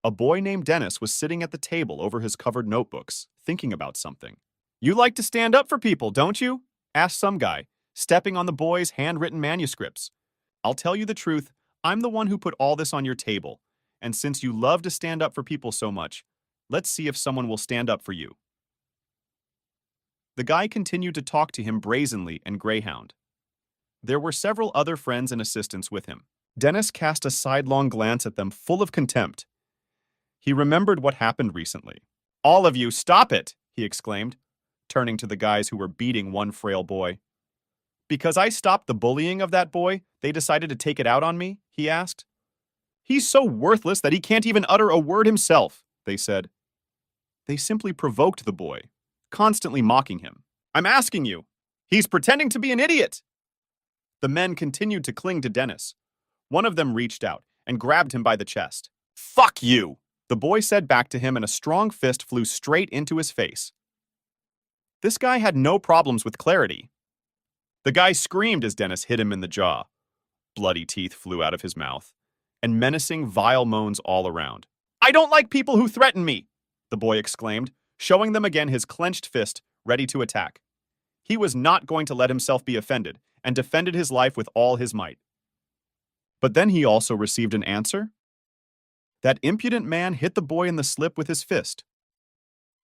A boy named Dennis was sitting at the table over his covered notebooks, thinking about something. "You like to stand up for people, don't you?" asked some guy, stepping on the boy's handwritten manuscripts. "I'll tell you the truth, I'm the one who put all this on your table, and since you love to stand up for people so much, let's see if someone will stand up for you." The guy continued to talk to him brazenly and greyhound. There were several other friends and assistants with him. Dennis cast a sidelong glance at them full of contempt. He remembered what happened recently. "All of you, stop it!" he exclaimed, turning to the guys who were beating one frail boy. "Because I stopped the bullying of that boy, they decided to take it out on me?" he asked. "He's so worthless that he can't even utter a word himself," they said. They simply provoked the boy, constantly mocking him. "I'm asking you, he's pretending to be an idiot!" The men continued to cling to Dennis. One of them reached out and grabbed him by the chest. "Fuck you!" the boy said back to him, and a strong fist flew straight into his face. This guy had no problems with clarity. The guy screamed as Dennis hit him in the jaw. Bloody teeth flew out of his mouth, and menacing, vile moans all around. "I don't like people who threaten me!" the boy exclaimed, showing them again his clenched fist, ready to attack. He was not going to let himself be offended, and defended his life with all his might. But then he also received an answer. That impudent man hit the boy in the slip with his fist,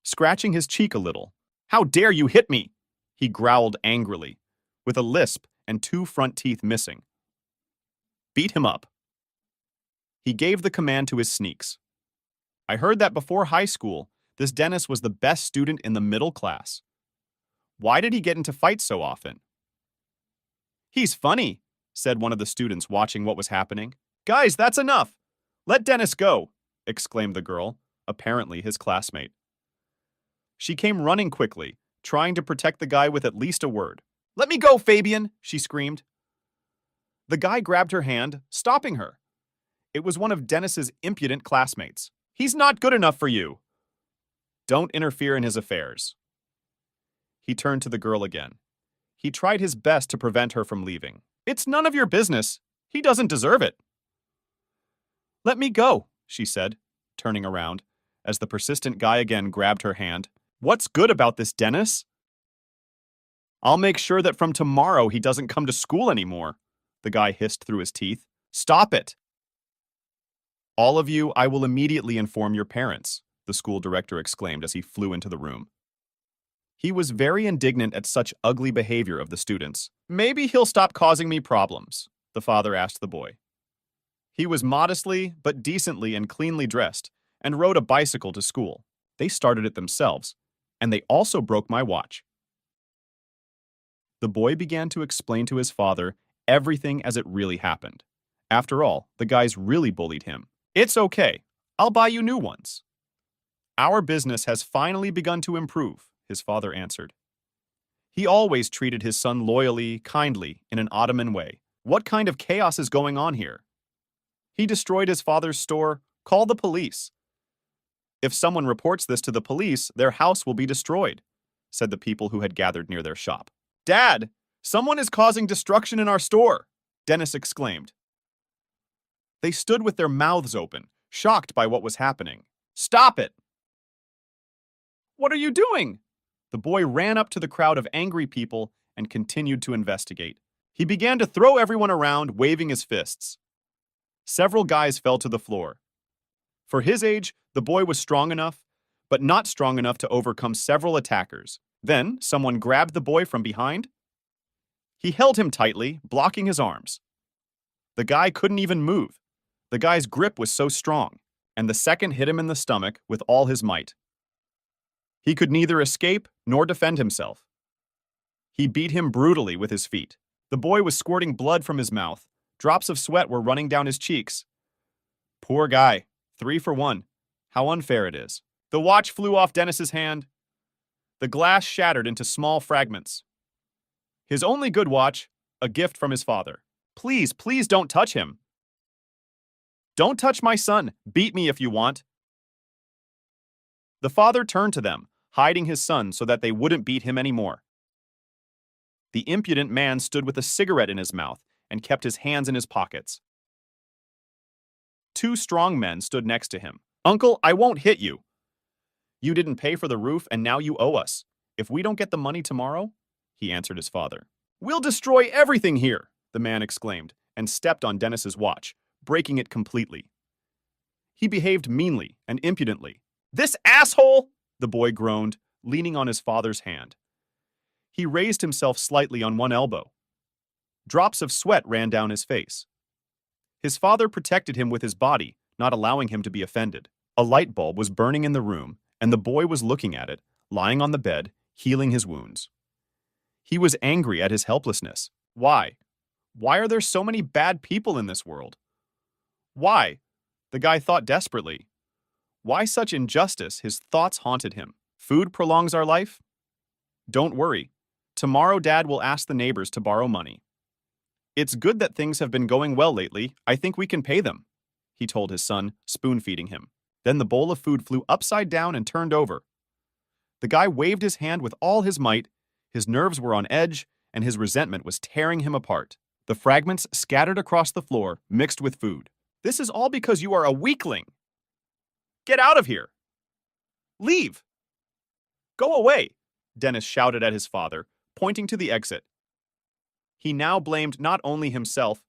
scratching his cheek a little. "How dare you hit me?" he growled angrily, with a lisp and 2 front teeth missing. "Beat him up." He gave the command to his sneaks. I heard that before high school, this Dennis was the best student in the middle class. Why did he get into fights so often? "He's funny," said one of the students watching what was happening. "Guys, that's enough! Let Dennis go!" exclaimed the girl, apparently his classmate. She came running quickly, trying to protect the guy with at least a word. "Let me go, Fabian!" she screamed. The guy grabbed her hand, stopping her. It was one of Dennis's impudent classmates. "He's not good enough for you!" "Don't interfere in his affairs." He turned to the girl again. He tried his best to prevent her from leaving. "It's none of your business. He doesn't deserve it." "Let me go," she said, turning around, as the persistent guy again grabbed her hand. "What's good about this, Dennis?" "I'll make sure that from tomorrow he doesn't come to school anymore," the guy hissed through his teeth. "Stop it!" "All of you, I will immediately inform your parents," the school director exclaimed as he flew into the room. He was very indignant at such ugly behavior of the students. "Maybe he'll stop causing me problems," the father asked the boy. He was modestly, but decently and cleanly dressed, and rode a bicycle to school. They started it themselves, and they also broke my watch. The boy began to explain to his father everything as it really happened. After all, the guys really bullied him. "It's okay. I'll buy you new ones." "Our business has finally begun to improve," his father answered. He always treated his son loyally, kindly, in an Ottoman way. What kind of chaos is going on here? He destroyed his father's store. Call the police. "If someone reports this to the police, their house will be destroyed," said the people who had gathered near their shop. "Dad, someone is causing destruction in our store," Dennis exclaimed. They stood with their mouths open, shocked by what was happening. "Stop it!" "What are you doing?" The boy ran up to the crowd of angry people and continued to investigate. He began to throw everyone around, waving his fists. Several guys fell to the floor. For his age, the boy was strong enough, but not strong enough to overcome several attackers. Then, someone grabbed the boy from behind. He held him tightly, blocking his arms. The guy couldn't even move. The guy's grip was so strong, and the second hit him in the stomach with all his might. He could neither escape nor defend himself. He beat him brutally with his feet. The boy was squirting blood from his mouth. Drops of sweat were running down his cheeks. Poor guy. 3 for 1. How unfair it is. The watch flew off Dennis's hand. The glass shattered into small fragments. His only good watch, a gift from his father. "Please, please don't touch him." "Don't touch my son. Beat me if you want." The father turned to them, hiding his son so that they wouldn't beat him anymore. The impudent man stood with a cigarette in his mouth and kept his hands in his pockets. 2 strong men stood next to him, Uncle, I won't hit you. You didn't pay for the roof and now you owe us. If we don't get the money tomorrow, he answered his father. We'll destroy everything here, the man exclaimed, and stepped on Dennis's watch, breaking it completely. He behaved meanly and impudently. This asshole! The boy groaned, leaning on his father's hand. He raised himself slightly on one elbow. Drops of sweat ran down his face. His father protected him with his body, not allowing him to be offended. A light bulb was burning in the room, and the boy was looking at it, lying on the bed, healing his wounds. He was angry at his helplessness. Why? Why are there so many bad people in this world? Why? The guy thought desperately. Why such injustice? His thoughts haunted him. Food prolongs our life? Don't worry. Tomorrow Dad will ask the neighbors to borrow money. It's good that things have been going well lately. I think we can pay them, he told his son, spoon-feeding him. Then the bowl of food flew upside down and turned over. The guy waved his hand with all his might. His nerves were on edge, and his resentment was tearing him apart. The fragments scattered across the floor, mixed with food. This is all because you are a weakling. Get out of here. Leave. Go away, Dennis shouted at his father, pointing to the exit. He now blamed not only himself,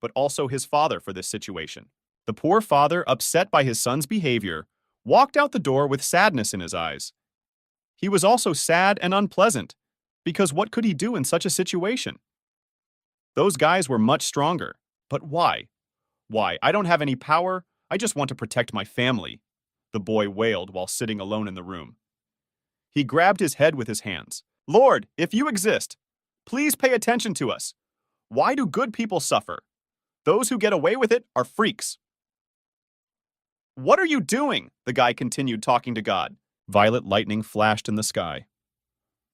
but also his father for this situation. The poor father, upset by his son's behavior, walked out the door with sadness in his eyes. He was also sad and unpleasant, because what could he do in such a situation? Those guys were much stronger. But why? Why? I don't have any power. I just want to protect my family, the boy wailed while sitting alone in the room. He grabbed his head with his hands. Lord, if you exist, please pay attention to us. Why do good people suffer? Those who get away with it are freaks. What are you doing? The guy continued talking to God. Violet lightning flashed in the sky.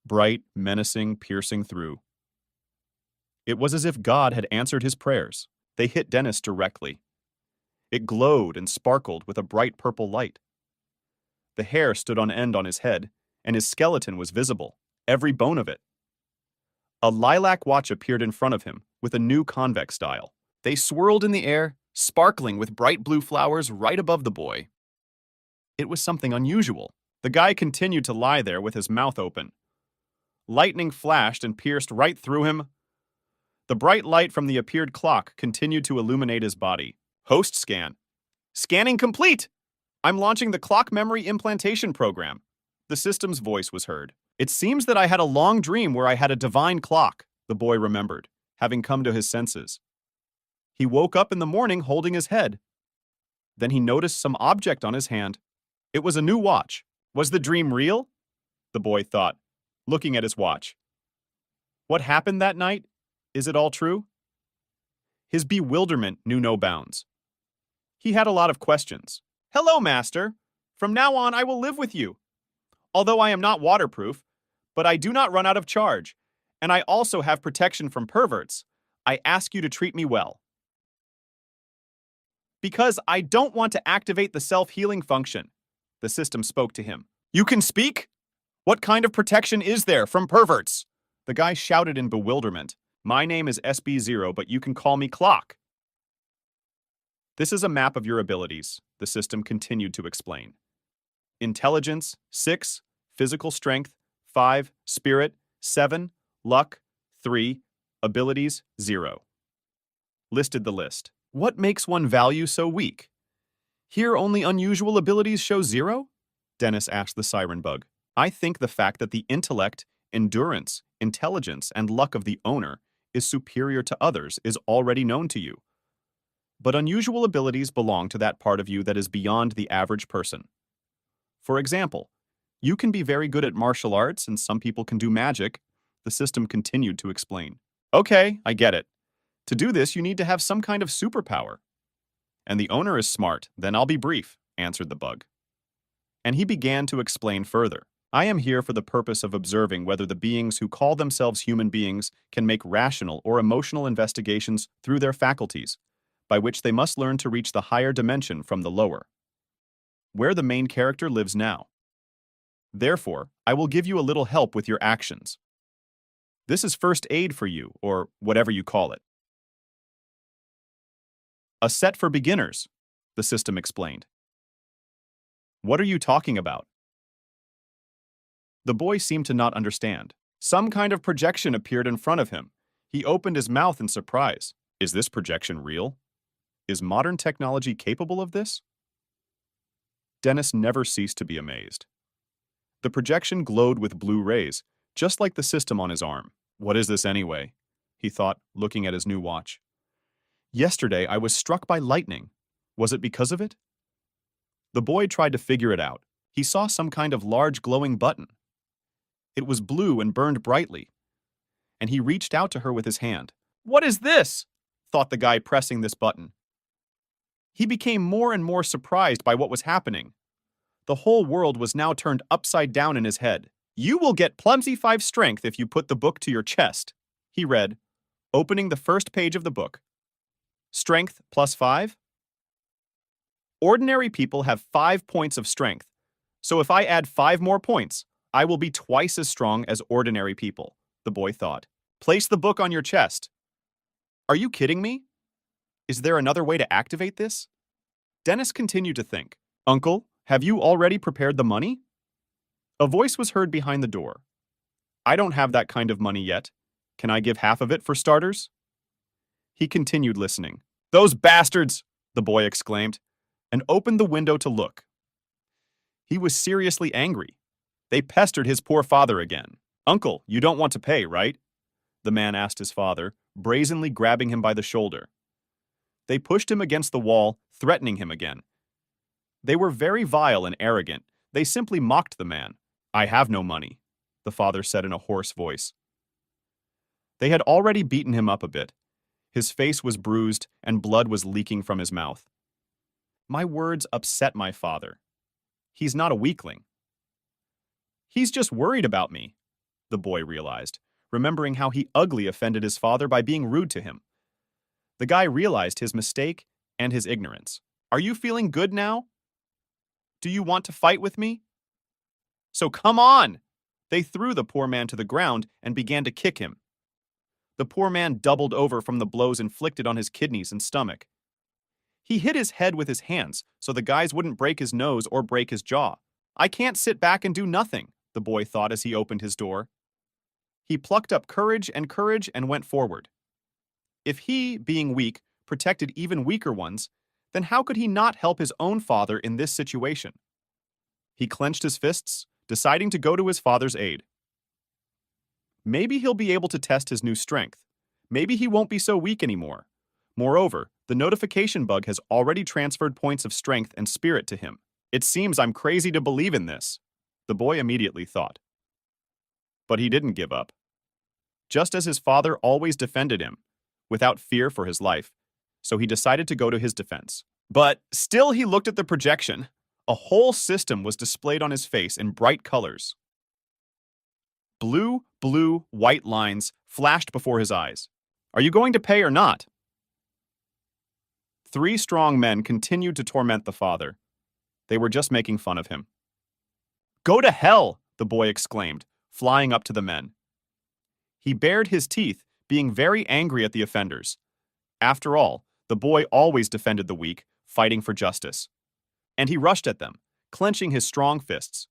Bright, menacing, piercing through. It was as if God had answered his prayers. They hit Dennis directly. It glowed and sparkled with a bright purple light. The hair stood on end on his head, and his skeleton was visible, every bone of it. A lilac watch appeared in front of him, with a new convex dial. They swirled in the air, sparkling with bright blue flowers right above the boy. It was something unusual. The guy continued to lie there with his mouth open. Lightning flashed and pierced right through him. The bright light from the appeared clock continued to illuminate his body. Host scan. Scanning complete! I'm launching the clock memory implantation program. The system's voice was heard. It seems that I had a long dream where I had a divine clock, the boy remembered, having come to his senses. He woke up in the morning holding his head. Then he noticed some object on his hand. It was a new watch. Was the dream real? The boy thought, looking at his watch. What happened that night? Is it all true? His bewilderment knew no bounds. He had a lot of questions. Hello, Master. From now on, I will live with you. Although I am not waterproof, but I do not run out of charge, and I also have protection from perverts. I ask you to treat me well. Because I don't want to activate the self-healing function, the system spoke to him. You can speak? What kind of protection is there from perverts? The guy shouted in bewilderment. My name is SB0, but you can call me Clock. This is a map of your abilities, the system continued to explain. Intelligence, 6, physical strength, 5, spirit, 7, luck, 3, abilities, 0. Listed the list. What makes one value so weak? Here only unusual abilities show 0? Dennis asked the siren bug. I think the fact that the intellect, endurance, intelligence, and luck of the owner is superior to others is already known to you. But unusual abilities belong to that part of you that is beyond the average person. For example, you can be very good at martial arts and some people can do magic, the system continued to explain. Okay, I get it. To do this, you need to have some kind of superpower. And the owner is smart, then I'll be brief, answered the bug. And he began to explain further. I am here for the purpose of observing whether the beings who call themselves human beings can make rational or emotional investigations through their faculties, by which they must learn to reach the higher dimension from the lower, where the main character lives now. Therefore, I will give you a little help with your actions. This is first aid for you, or whatever you call it. A set for beginners, the system explained. What are you talking about? The boy seemed to not understand. Some kind of projection appeared in front of him. He opened his mouth in surprise. Is this projection real? Is modern technology capable of this? Dennis never ceased to be amazed. The projection glowed with blue rays, just like the system on his arm. What is this anyway? He thought, looking at his new watch. Yesterday I was struck by lightning. Was it because of it? The boy tried to figure it out. He saw some kind of large glowing button. It was blue and burned brightly, and he reached out to her with his hand. What is this? Thought the guy pressing this button. He became more and more surprised by what was happening. The whole world was now turned upside down in his head. You will get +5 strength if you put the book to your chest, he read, opening the first page of the book. Strength +5? Ordinary people have 5 points of strength, so if I add 5 more points, I will be twice as strong as ordinary people, the boy thought. Place the book on your chest. Are you kidding me? Is there another way to activate this? Dennis continued to think. Uncle, have you already prepared the money? A voice was heard behind the door. I don't have that kind of money yet. Can I give half of it for starters? He continued listening. Those bastards, the boy exclaimed, and opened the window to look. He was seriously angry. They pestered his poor father again. Uncle, you don't want to pay, right? The man asked his father, brazenly grabbing him by the shoulder. They pushed him against the wall, threatening him again. They were very vile and arrogant. They simply mocked the man. I have no money, the father said in a hoarse voice. They had already beaten him up a bit. His face was bruised and blood was leaking from his mouth. My words upset my father. He's not a weakling. He's just worried about me, the boy realized, remembering how he ugly offended his father by being rude to him. The guy realized his mistake and his ignorance. Are you feeling good now? Do you want to fight with me? So come on! They threw the poor man to the ground and began to kick him. The poor man doubled over from the blows inflicted on his kidneys and stomach. He hit his head with his hands so the guys wouldn't break his nose or break his jaw. I can't sit back and do nothing, the boy thought as he opened his door. He plucked up courage and went forward. If he, being weak, protected even weaker ones, then how could he not help his own father in this situation? He clenched his fists, deciding to go to his father's aid. Maybe he'll be able to test his new strength. Maybe he won't be so weak anymore. Moreover, the notification bug has already transferred points of strength and spirit to him. It seems I'm crazy to believe in this, the boy immediately thought. But he didn't give up. Just as his father always defended him, without fear for his life, so he decided to go to his defense. But still he looked at the projection. A whole system was displayed on his face in bright colors. Blue, white lines flashed before his eyes. Are you going to pay or not? 3 strong men continued to torment the father. They were just making fun of him. Go to hell, the boy exclaimed, flying up to the men. He bared his teeth, being very angry at the offenders. After all, the boy always defended the weak, fighting for justice. And he rushed at them, clenching his strong fists.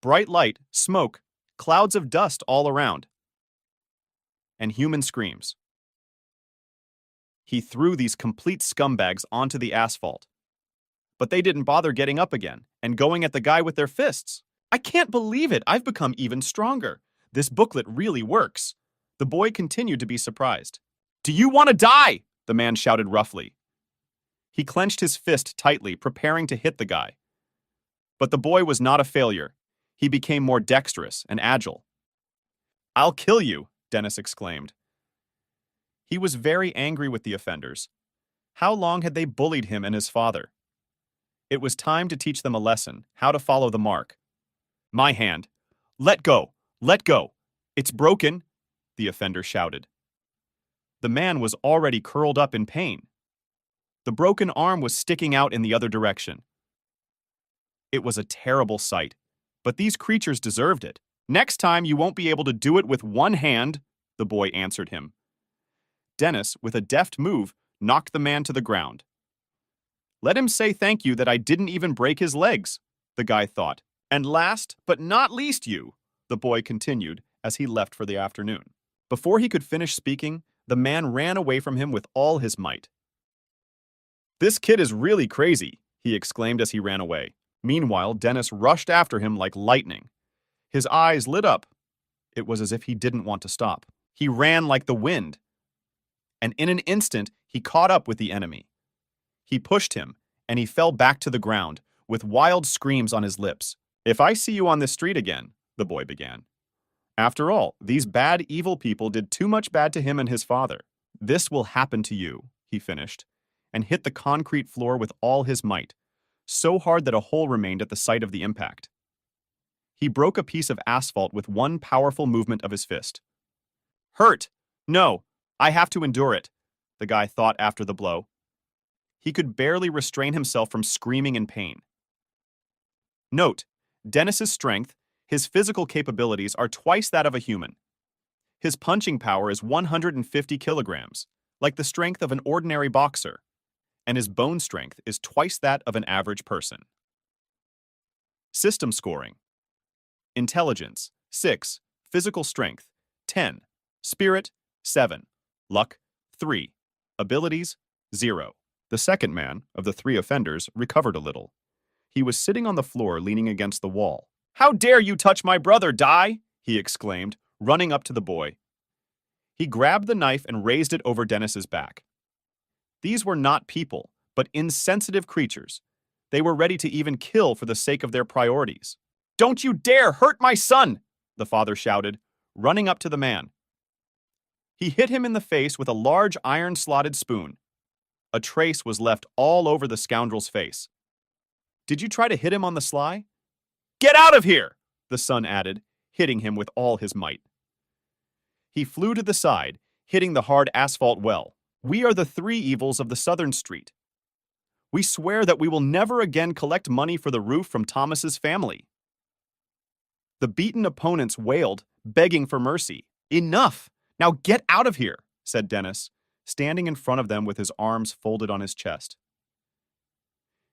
Bright light, smoke, clouds of dust all around, and human screams. He threw these complete scumbags onto the asphalt. But they didn't bother getting up again and going at the guy with their fists. I can't believe it, I've become even stronger. This booklet really works. The boy continued to be surprised. Do you want to die? The man shouted roughly. He clenched his fist tightly, preparing to hit the guy. But the boy was not a failure. He became more dexterous and agile. I'll kill you, Dennis exclaimed. He was very angry with the offenders. How long had they bullied him and his father? It was time to teach them a lesson, how to follow the mark. My hand. Let go! Let go! It's broken, the offender shouted. The man was already curled up in pain. The broken arm was sticking out in the other direction. It was a terrible sight, but these creatures deserved it. Next time you won't be able to do it with one hand, the boy answered him. Dennis, with a deft move, knocked the man to the ground. Let him say thank you that I didn't even break his legs, the guy thought. And last but not least you, the boy continued as he left for the afternoon. Before he could finish speaking, the man ran away from him with all his might. This kid is really crazy, he exclaimed as he ran away. Meanwhile, Dennis rushed after him like lightning. His eyes lit up. It was as if he didn't want to stop. He ran like the wind. And in an instant, he caught up with the enemy. He pushed him, and he fell back to the ground, with wild screams on his lips. If I see you on this street again, the boy began. After all, these bad, evil people did too much bad to him and his father. This will happen to you, he finished, and hit the concrete floor with all his might, so hard that a hole remained at the site of the impact. He broke a piece of asphalt with one powerful movement of his fist. Hurt! No, I have to endure it, the guy thought after the blow. He could barely restrain himself from screaming in pain. Note, Dennis's strength, his physical capabilities are twice that of a human. His punching power is 150 kilograms, like the strength of an ordinary boxer, and his bone strength is twice that of an average person. System scoring. Intelligence, 6. Physical strength, 10. Spirit, 7. Luck, 3. Abilities, 0. The second man, of the 3 offenders, recovered a little. He was sitting on the floor leaning against the wall. How dare you touch my brother, Die! He exclaimed, running up to the boy. He grabbed the knife and raised it over Dennis's back. These were not people, but insensitive creatures. They were ready to even kill for the sake of their priorities. Don't you dare hurt my son! The father shouted, running up to the man. He hit him in the face with a large iron-slotted spoon. A trace was left all over the scoundrel's face. Did you try to hit him on the sly? Get out of here! The son added, hitting him with all his might. He flew to the side, hitting the hard asphalt well. We are the 3 evils of the southern street. We swear that we will never again collect money for the roof from Thomas's family. The beaten opponents wailed, begging for mercy. Enough! Now get out of here, said Dennis, standing in front of them with his arms folded on his chest.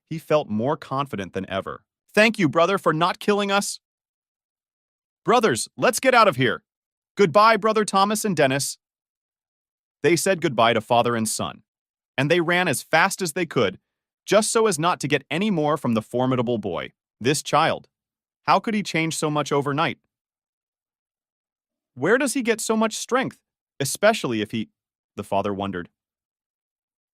He felt more confident than ever. Thank you, brother, for not killing us. Brothers, let's get out of here. Goodbye, Brother Thomas and Dennis. They said goodbye to father and son, and they ran as fast as they could, just so as not to get any more from the formidable boy, this child. How could he change so much overnight? Where does he get so much strength, especially if the father wondered.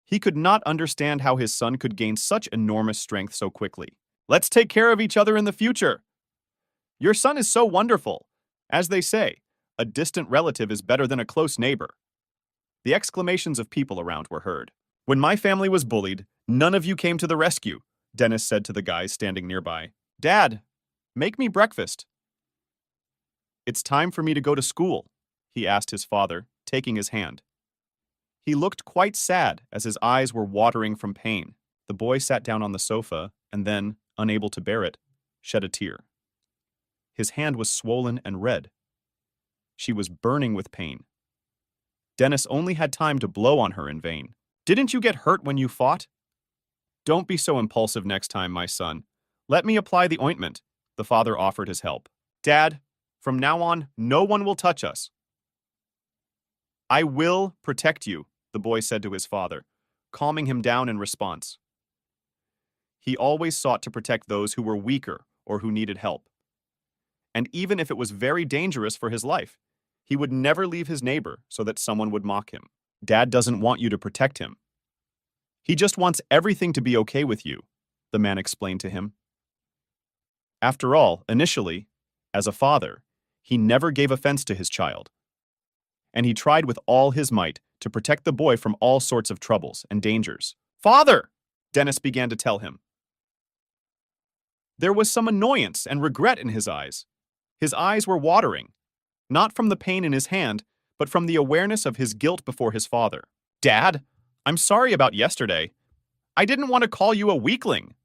He could not understand how his son could gain such enormous strength so quickly. Let's take care of each other in the future. Your son is so wonderful. As they say, a distant relative is better than a close neighbor. The exclamations of people around were heard. When my family was bullied, none of you came to the rescue, Dennis said to the guys standing nearby. Dad, make me breakfast. It's time for me to go to school, he asked his father, taking his hand. He looked quite sad as his eyes were watering from pain. The boy sat down on the sofa and then, unable to bear it, shed a tear. His hand was swollen and red. She was burning with pain. Dennis only had time to blow on her in vain. Didn't you get hurt when you fought? Don't be so impulsive next time, my son. Let me apply the ointment. The father offered his help. Dad, from now on, no one will touch us. I will protect you, the boy said to his father, calming him down in response. He always sought to protect those who were weaker or who needed help. And even if it was very dangerous for his life, he would never leave his neighbor so that someone would mock him. Dad doesn't want you to protect him. He just wants everything to be okay with you, the man explained to him. After all, initially, as a father, he never gave offense to his child. And he tried with all his might to protect the boy from all sorts of troubles and dangers. Father! Dennis began to tell him. There was some annoyance and regret in his eyes. His eyes were watering, not from the pain in his hand, but from the awareness of his guilt before his father. Dad, I'm sorry about yesterday. I didn't want to call you a weakling.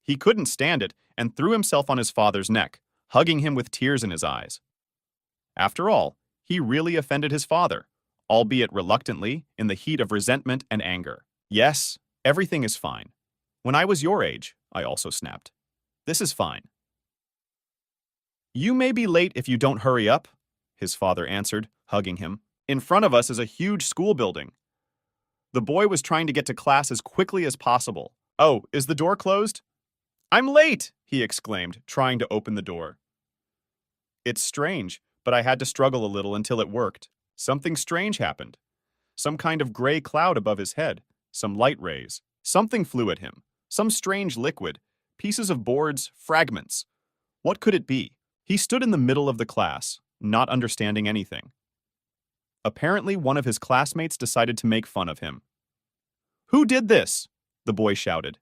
He couldn't stand it and threw himself on his father's neck, hugging him with tears in his eyes. After all, he really offended his father, albeit reluctantly, in the heat of resentment and anger. Yes, everything is fine. When I was your age, I also snapped. This is fine. You may be late if you don't hurry up, his father answered, hugging him. In front of us is a huge school building. The boy was trying to get to class as quickly as possible. Oh, is the door closed? I'm late, he exclaimed, trying to open the door. It's strange, but I had to struggle a little until it worked. Something strange happened. Some kind of gray cloud above his head, some light rays. Something flew at him. Some strange liquid. Pieces of boards, fragments. What could it be? He stood in the middle of the class, not understanding anything. Apparently, one of his classmates decided to make fun of him. Who did this? The boy shouted.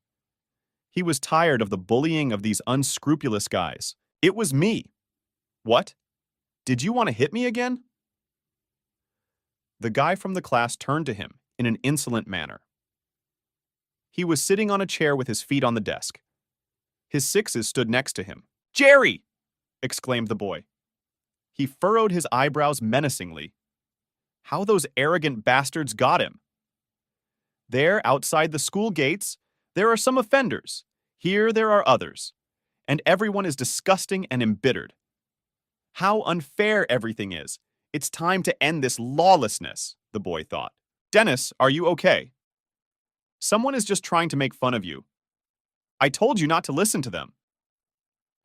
He was tired of the bullying of these unscrupulous guys. It was me. What? Did you want to hit me again? The guy from the class turned to him in an insolent manner. He was sitting on a chair with his feet on the desk. His sixes stood next to him. Jerry! Exclaimed the boy. He furrowed his eyebrows menacingly. How those arrogant bastards got him. There, outside the school gates, there are some offenders. Here there are others. And everyone is disgusting and embittered. How unfair everything is. It's time to end this lawlessness, the boy thought. Dennis, are you okay? Someone is just trying to make fun of you. I told you not to listen to them.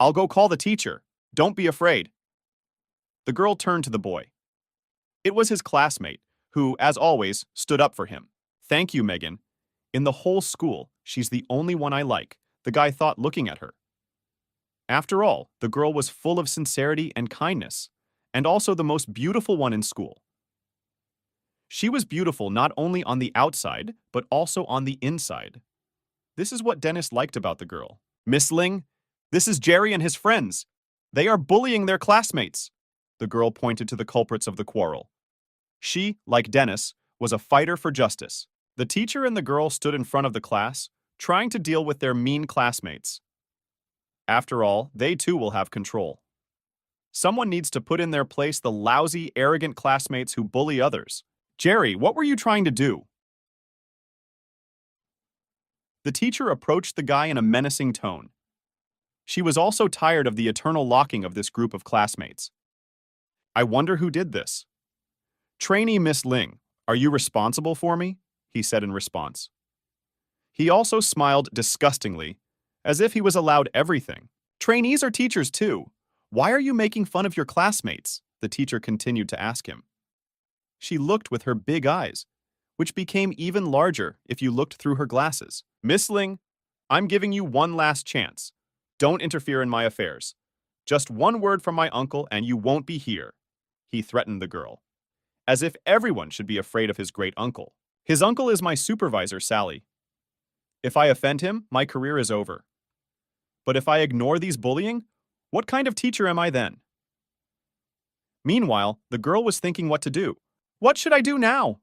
I'll go call the teacher. Don't be afraid. The girl turned to the boy. It was his classmate, who, as always, stood up for him. Thank you, Megan. In the whole school, she's the only one I like, the guy thought looking at her. After all, the girl was full of sincerity and kindness, and also the most beautiful one in school. She was beautiful not only on the outside, but also on the inside. This is what Dennis liked about the girl. Miss Ling, this is Jerry and his friends. They are bullying their classmates. The girl pointed to the culprits of the quarrel. She, like Dennis, was a fighter for justice. The teacher and the girl stood in front of the class, trying to deal with their mean classmates. After all, they too will have control. Someone needs to put in their place the lousy, arrogant classmates who bully others. Jerry, what were you trying to do? The teacher approached the guy in a menacing tone. She was also tired of the eternal locking of this group of classmates. I wonder who did this. Trainee Miss Ling, are you responsible for me? He said in response. He also smiled disgustingly, as if he was allowed everything. Trainees are teachers too. Why are you making fun of your classmates? The teacher continued to ask him. She looked with her big eyes, which became even larger if you looked through her glasses. Miss Ling, I'm giving you one last chance. Don't interfere in my affairs. Just one word from my uncle and you won't be here, he threatened the girl. As if everyone should be afraid of his great uncle. His uncle is my supervisor, Sally. If I offend him, my career is over. But if I ignore these bullying, what kind of teacher am I then? Meanwhile, the girl was thinking what to do. What should I do now?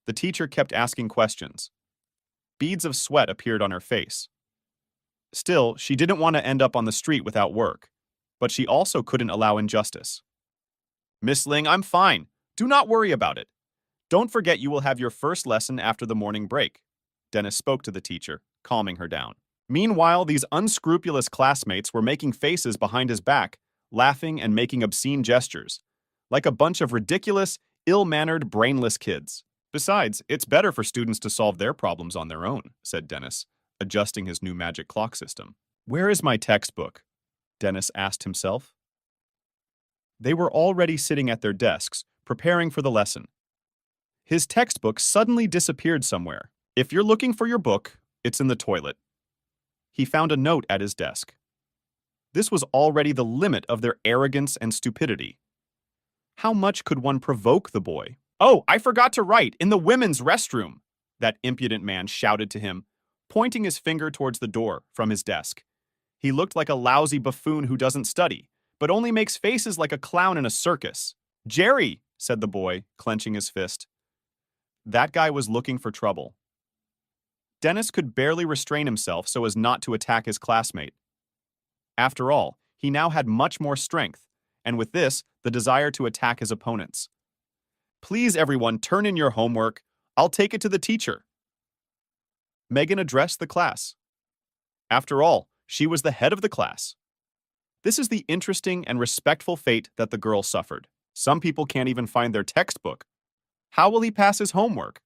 The teacher kept asking questions. Beads of sweat appeared on her face. Still, she didn't want to end up on the street without work, but she also couldn't allow injustice. Miss Ling, I'm fine. Do not worry about it. Don't forget you will have your first lesson after the morning break. Dennis spoke to the teacher, calming her down. Meanwhile, these unscrupulous classmates were making faces behind his back, laughing and making obscene gestures, like a bunch of ridiculous, ill-mannered, brainless kids. Besides, it's better for students to solve their problems on their own, said Dennis, adjusting his new magic clock system. Where is my textbook? Dennis asked himself. They were already sitting at their desks, preparing for the lesson. His textbook suddenly disappeared somewhere. If you're looking for your book, it's in the toilet. He found a note at his desk. This was already the limit of their arrogance and stupidity. How much could one provoke the boy? Oh, I forgot to write, in the women's restroom, that impudent man shouted to him, pointing his finger towards the door from his desk. He looked like a lousy buffoon who doesn't study, but only makes faces like a clown in a circus. Jerry, said the boy, clenching his fist. That guy was looking for trouble. Dennis could barely restrain himself so as not to attack his classmate. After all, he now had much more strength, and with this, the desire to attack his opponents. Please, everyone, turn in your homework. I'll take it to the teacher. Megan addressed the class. After all, She was the head of the class. This is the interesting and respectful fate that the girl suffered. Some people can't even find their textbook. How will he pass his homework?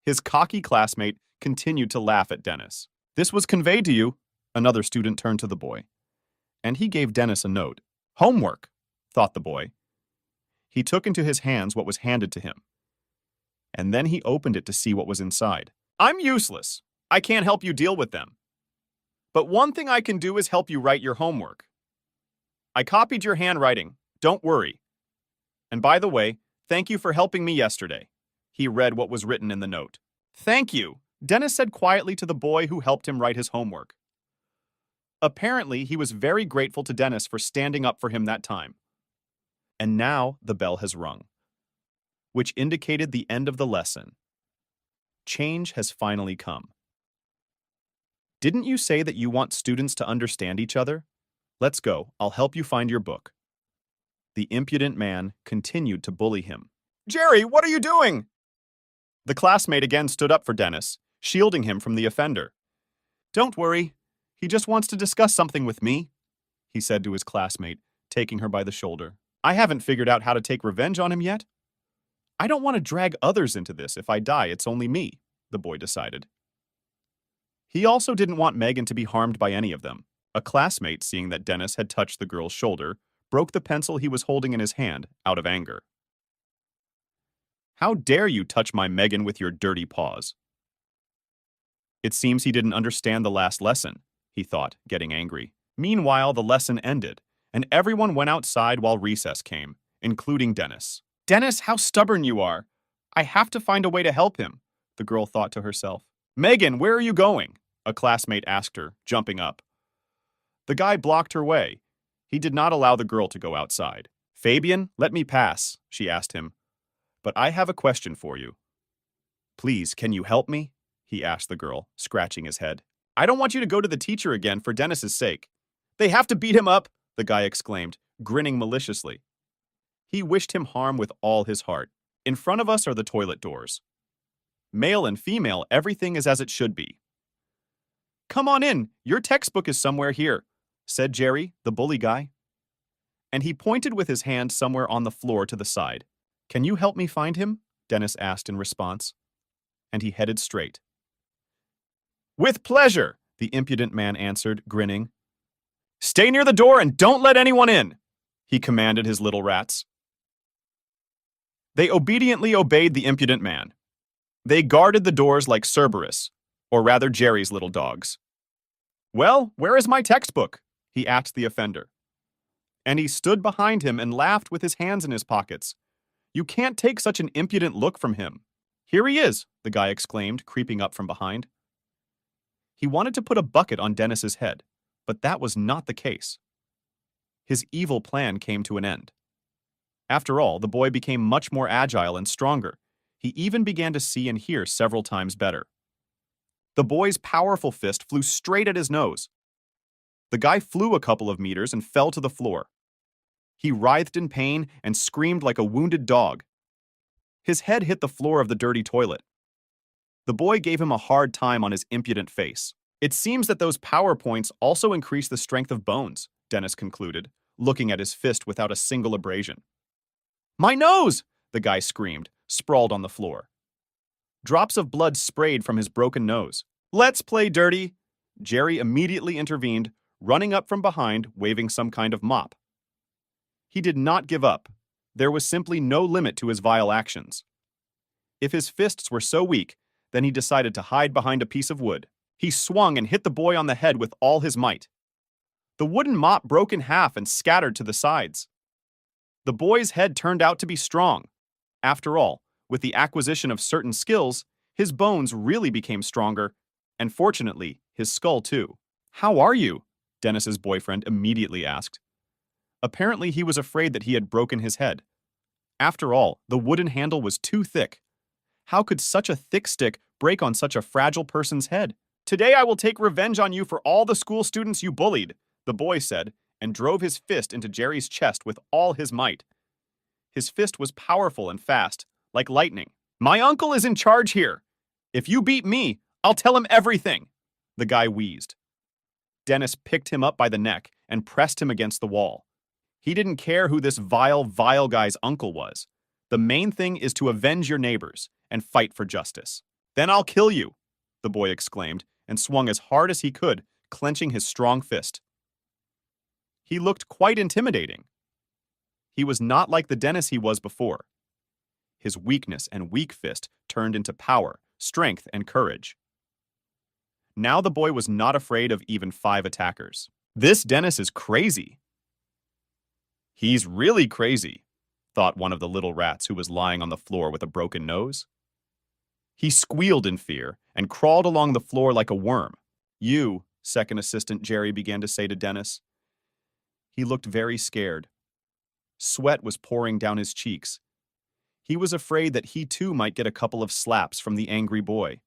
His cocky classmate continued to laugh at Dennis. This was conveyed to you. Another student turned to the boy, and he gave Dennis a note. Homework, thought the boy. He took into his hands what was handed to him, and then he opened it to see what was inside. I'm useless. I can't help you deal with them. But one thing I can do is help you write your homework. I copied your handwriting. Don't worry. And by the way, thank you for helping me yesterday. He read what was written in the note. Thank you, Dennis said quietly to the boy who helped him write his homework. Apparently, he was very grateful to Dennis for standing up for him that time. And now the bell has rung, which indicated the end of the lesson. Change has finally come. Didn't you say that you want students to understand each other? Let's go. I'll help you find your book. The impudent man continued to bully him. Jerry, what are you doing? The classmate again stood up for Dennis, shielding him from the offender. Don't worry. He just wants to discuss something with me, he said to his classmate, taking her by the shoulder. I haven't figured out how to take revenge on him yet. I don't want to drag others into this. If I die, it's only me, the boy decided. He also didn't want Megan to be harmed by any of them. A classmate, seeing that Dennis had touched the girl's shoulder, broke the pencil he was holding in his hand out of anger. How dare you touch my Megan with your dirty paws? It seems he didn't understand the last lesson, he thought, getting angry. Meanwhile, the lesson ended, and everyone went outside while recess came, including Dennis. Dennis, how stubborn you are. I have to find a way to help him, the girl thought to herself. Megan, where are you going? A classmate asked her, jumping up. The guy blocked her way. He did not allow the girl to go outside. Fabian, let me pass, she asked him. But I have a question for you. Please, can you help me? He asked the girl, scratching his head. I don't want you to go to the teacher again for Dennis's sake. They have to beat him up, the guy exclaimed, grinning maliciously. He wished him harm with all his heart. In front of us are the toilet doors. Male and female, everything is as it should be. Come on in, your textbook is somewhere here, said Jerry, the bully guy. And he pointed with his hand somewhere on the floor to the side. Can you help me find him? Dennis asked in response. And he headed straight. With pleasure, the impudent man answered, grinning. Stay near the door and don't let anyone in, he commanded his little rats. They obediently obeyed the impudent man. They guarded the doors like Cerberus, or rather Jerry's little dogs. Well, where is my textbook? He asked the offender. And he stood behind him and laughed with his hands in his pockets. You can't take such an impudent look from him. Here he is, the guy exclaimed, creeping up from behind. He wanted to put a bucket on Dennis's head, but that was not the case. His evil plan came to an end. After all, the boy became much more agile and stronger. He even began to see and hear several times better. The boy's powerful fist flew straight at his nose. The guy flew a couple of meters and fell to the floor. He writhed in pain and screamed like a wounded dog. His head hit the floor of the dirty toilet. The boy gave him a hard time on his impudent face. It seems that those power points also increase the strength of bones, Dennis concluded, looking at his fist without a single abrasion. My nose! The guy screamed, sprawled on the floor. Drops of blood sprayed from his broken nose. Let's play dirty! Jerry immediately intervened, running up from behind, waving some kind of mop. He did not give up. There was simply no limit to his vile actions. If his fists were so weak, then he decided to hide behind a piece of wood. He swung and hit the boy on the head with all his might. The wooden mop broke in half and scattered to the sides. The boy's head turned out to be strong. After all, with the acquisition of certain skills, his bones really became stronger, and fortunately, his skull too. How are you? Dennis's boyfriend immediately asked. Apparently, he was afraid that he had broken his head. After all, the wooden handle was too thick. How could such a thick stick break on such a fragile person's head? Today I will take revenge on you for all the school students you bullied, the boy said, and drove his fist into Jerry's chest with all his might. His fist was powerful and fast, like lightning. My uncle is in charge here. If you beat me, I'll tell him everything, the guy wheezed. Dennis picked him up by the neck and pressed him against the wall. He didn't care who this vile guy's uncle was. The main thing is to avenge your neighbors and fight for justice. Then I'll kill you, the boy exclaimed and swung as hard as he could, clenching his strong fist. He looked quite intimidating. He was not like the Dennis he was before. His weakness and weak fist turned into power, strength, and courage. Now the boy was not afraid of even 5 attackers. This Dennis is crazy. He's really crazy, thought one of the little rats who was lying on the floor with a broken nose. He squealed in fear and crawled along the floor like a worm. You, second assistant Jerry began to say to Dennis. He looked very scared. Sweat was pouring down his cheeks. He was afraid that he too might get a couple of slaps from the angry boy.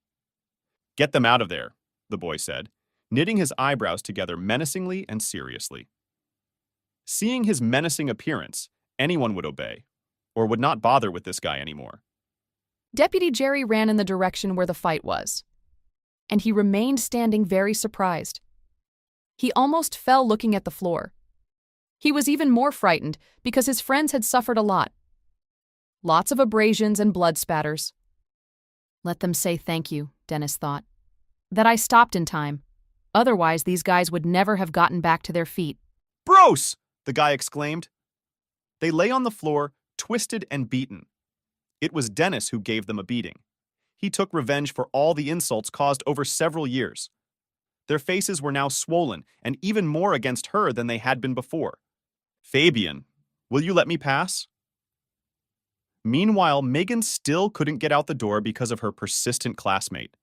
Get them out of there, the boy said, knitting his eyebrows together menacingly and seriously. Seeing his menacing appearance, anyone would obey, or would not bother with this guy anymore. Deputy Jerry ran in the direction where the fight was, and he remained standing very surprised. He almost fell looking at the floor. He was even more frightened because his friends had suffered a lot. Lots of abrasions and blood spatters. Let them say thank you, Dennis thought. That I stopped in time. Otherwise, these guys would never have gotten back to their feet. Bros! The guy exclaimed. They lay on the floor, twisted and beaten. It was Dennis who gave them a beating. He took revenge for all the insults caused over several years. Their faces were now swollen, and even more against her than they had been before. Fabian, will you let me pass? Meanwhile, Megan still couldn't get out the door because of her persistent classmate.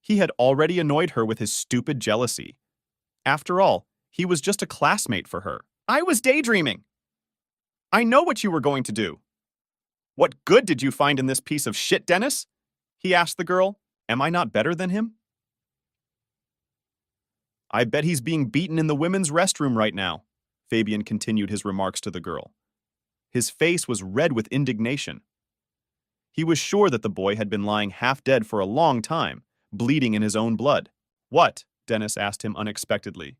He had already annoyed her with his stupid jealousy. After all, he was just a classmate for her. I was daydreaming. I know what you were going to do. What good did you find in this piece of shit, Dennis? He asked the girl. Am I not better than him? I bet he's being beaten in the women's restroom right now, Fabian continued his remarks to the girl. His face was red with indignation. He was sure that the boy had been lying half dead for a long time, bleeding in his own blood. What? Dennis asked him unexpectedly.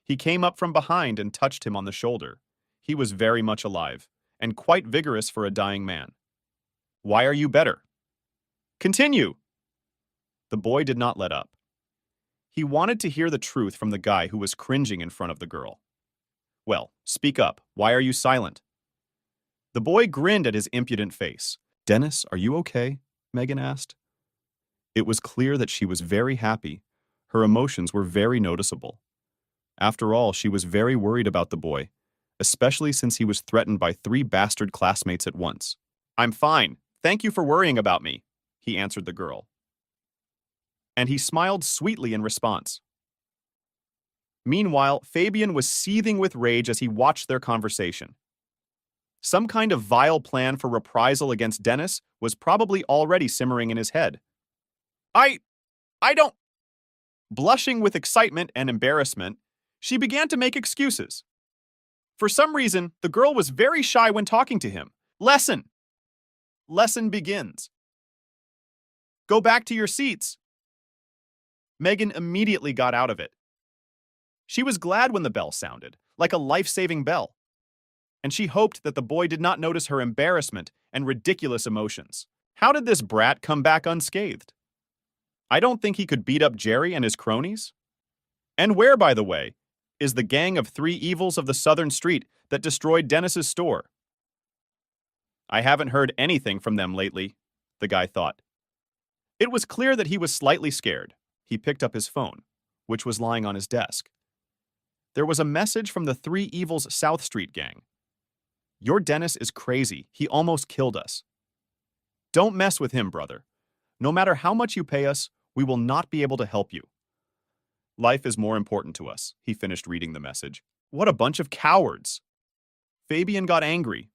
He came up from behind and touched him on the shoulder. He was very much alive, and quite vigorous for a dying man. Why are you better? Continue! The boy did not let up. He wanted to hear the truth from the guy who was cringing in front of the girl. Well, speak up. Why are you silent? The boy grinned at his impudent face. Dennis, are you okay? Megan asked. It was clear that she was very happy. Her emotions were very noticeable. After all, she was very worried about the boy, especially since he was threatened by 3 bastard classmates at once. I'm fine. Thank you for worrying about me, he answered the girl. And he smiled sweetly in response. Meanwhile, Fabian was seething with rage as he watched their conversation. Some kind of vile plan for reprisal against Dennis was probably already simmering in his head. I don't... Blushing with excitement and embarrassment, she began to make excuses. For some reason, the girl was very shy when talking to him. Lesson begins. Go back to your seats. Megan immediately got out of it. She was glad when the bell sounded, like a life-saving bell. And she hoped that the boy did not notice her embarrassment and ridiculous emotions. How did this brat come back unscathed? I don't think he could beat up Jerry and his cronies. And where, by the way, is the gang of 3 evils of the Southern Street that destroyed Dennis's store? I haven't heard anything from them lately, the guy thought. It was clear that he was slightly scared. He picked up his phone, which was lying on his desk. There was a message from the 3 Evils South Street gang. Your Dennis is crazy. He almost killed us. Don't mess with him, brother. No matter how much you pay us, we will not be able to help you. Life is more important to us, he finished reading the message. What a bunch of cowards. Fabian got angry.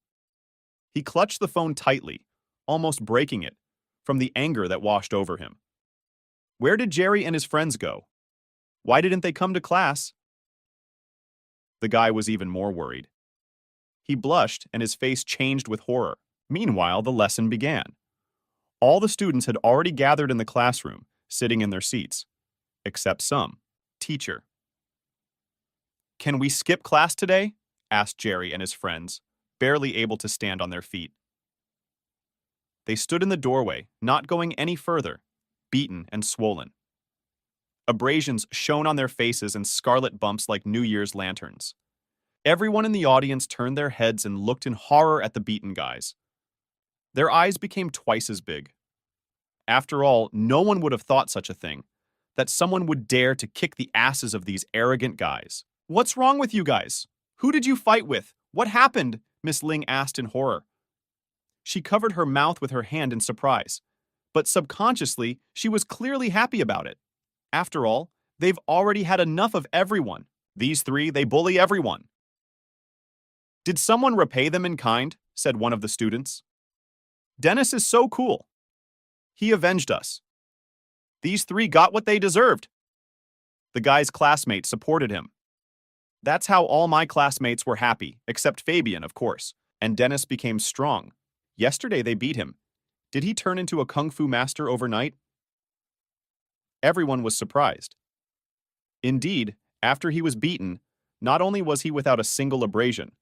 He clutched the phone tightly, almost breaking it, from the anger that washed over him. Where did Jerry and his friends go? Why didn't they come to class? The guy was even more worried. He blushed and his face changed with horror. Meanwhile, the lesson began. All the students had already gathered in the classroom, sitting in their seats. Except some. Teacher. Can we skip class today? Asked Jerry and his friends, barely able to stand on their feet. They stood in the doorway, not going any further, beaten and swollen. Abrasions shone on their faces and scarlet bumps like New Year's lanterns. Everyone in the audience turned their heads and looked in horror at the beaten guys. Their eyes became twice as big. After all, no one would have thought such a thing, that someone would dare to kick the asses of these arrogant guys. What's wrong with you guys? Who did you fight with? What happened? Miss Ling asked in horror. She covered her mouth with her hand in surprise, but subconsciously, she was clearly happy about it. After all, they've already had enough of everyone. These three, they bully everyone. Did someone repay them in kind? Said one of the students. Dennis is so cool. He avenged us. These three got what they deserved. The guy's classmates supported him. That's how all my classmates were happy, except Fabian, of course, and Dennis became strong. Yesterday they beat him. Did he turn into a kung fu master overnight? Everyone was surprised. Indeed, after he was beaten, not only was he without a single abrasion,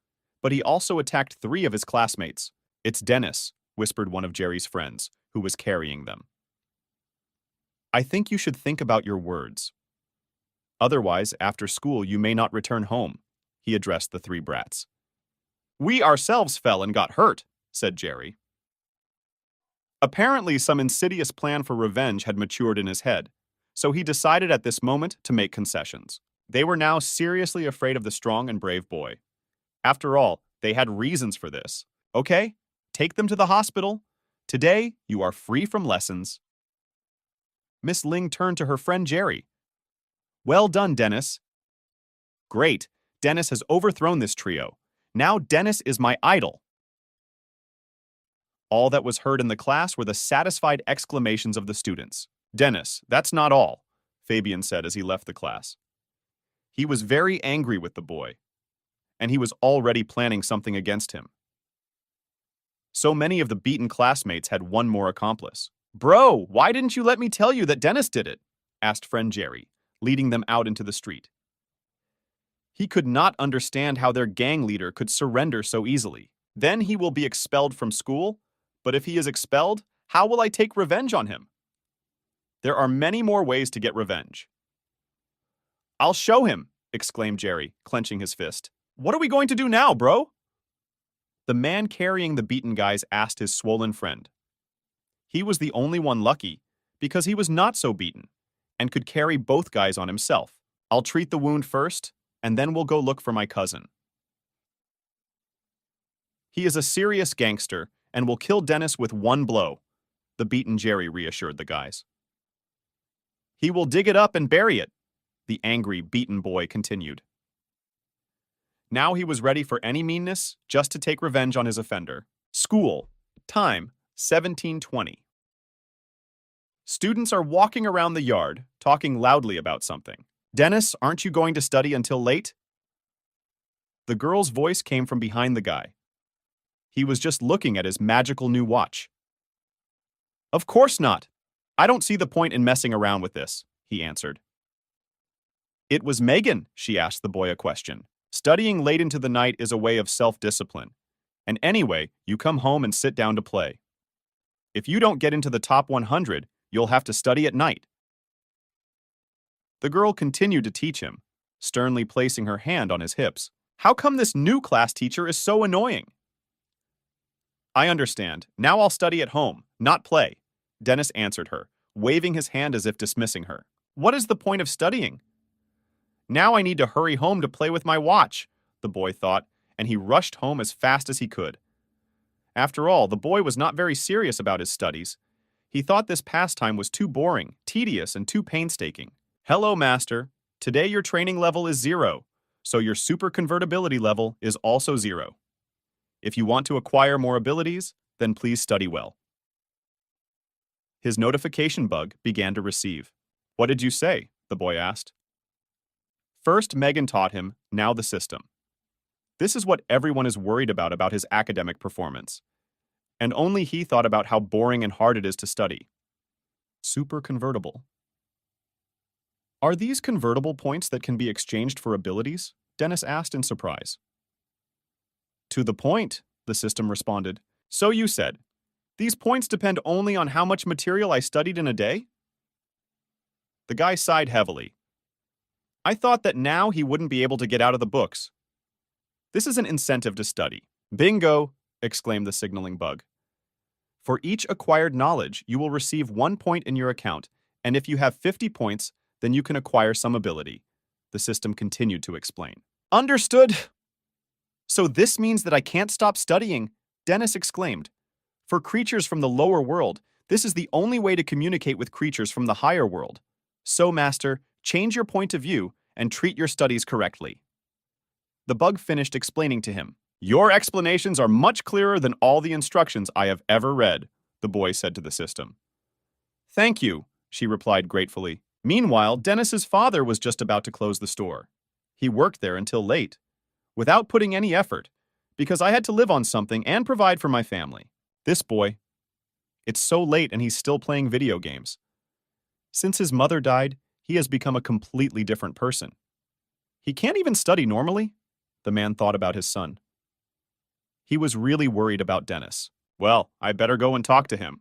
but he also attacked 3 of his classmates. It's Dennis, whispered one of Jerry's friends, who was carrying them. I think you should think about your words. Otherwise, after school, you may not return home, he addressed the 3 brats. We ourselves fell and got hurt, said Jerry. Apparently, some insidious plan for revenge had matured in his head, so he decided at this moment to make concessions. They were now seriously afraid of the strong and brave boy. After all, they had reasons for this. Okay, take them to the hospital. Today, you are free from lessons. Miss Ling turned to her friend Jerry. Well done, Dennis. Great, Dennis has overthrown this trio. Now Dennis is my idol. All that was heard in the class were the satisfied exclamations of the students. Dennis, that's not all, Fabian said as he left the class. He was very angry with the boy, and he was already planning something against him. So many of the beaten classmates had one more accomplice. Bro, why didn't you let me tell you that Dennis did it? Asked friend Jerry, leading them out into the street. He could not understand how their gang leader could surrender so easily. Then he will be expelled from school, but if he is expelled, how will I take revenge on him? There are many more ways to get revenge. I'll show him, exclaimed Jerry, clenching his fist. What are we going to do now, bro? The man carrying the beaten guys asked his swollen friend. He was the only one lucky, because he was not so beaten, and could carry both guys on himself. I'll treat the wound first, and then we'll go look for my cousin. He is a serious gangster, and will kill Dennis with one blow, the beaten Jerry reassured the guys. He will dig it up and bury it, the angry, beaten boy continued. Now he was ready for any meanness, just to take revenge on his offender. School. Time, 17:20. Students are walking around the yard, talking loudly about something. Dennis, aren't you going to study until late? The girl's voice came from behind the guy. He was just looking at his magical new watch. Of course not. I don't see the point in messing around with this, he answered. It was Megan, she asked the boy a question. Studying late into the night is a way of self-discipline. And anyway, you come home and sit down to play. If you don't get into the top 100, you'll have to study at night. The girl continued to teach him, sternly placing her hand on his hips. How come this new class teacher is so annoying? I understand. Now I'll study at home, not play, Dennis answered her, waving his hand as if dismissing her. What is the point of studying? Now I need to hurry home to play with my watch, the boy thought, and he rushed home as fast as he could. After all, the boy was not very serious about his studies. He thought this pastime was too boring, tedious, and too painstaking. Hello, master. Today your training level is 0, so your super convertibility level is also 0. If you want to acquire more abilities, then please study well. His notification bug began to receive. What did you say? The boy asked. First, Megan taught him, now the system. This is what everyone is worried about his academic performance. And only he thought about how boring and hard it is to study. Super convertible. Are these convertible points that can be exchanged for abilities? Dennis asked in surprise. To the point, the system responded. So you said, these points depend only on how much material I studied in a day? The guy sighed heavily. I thought that now he wouldn't be able to get out of the books. This is an incentive to study. Bingo! Exclaimed the signaling bug. For each acquired knowledge, you will receive 1 point in your account, and if you have 50 points, then you can acquire some ability. The system continued to explain. Understood! So this means that I can't stop studying, Dennis exclaimed. For creatures from the lower world, this is the only way to communicate with creatures from the higher world. So, Master, change your point of view and treat your studies correctly. The bug finished explaining to him. Your explanations are much clearer than all the instructions I have ever read, the boy said to the system. Thank you, she replied gratefully. Meanwhile, Dennis's father was just about to close the store. He worked there until late, without putting any effort, because I had to live on something and provide for my family. This boy. It's so late and he's still playing video games. Since his mother died, he has become a completely different person. He can't even study normally, the man thought about his son. He was really worried about Dennis. Well, I better go and talk to him.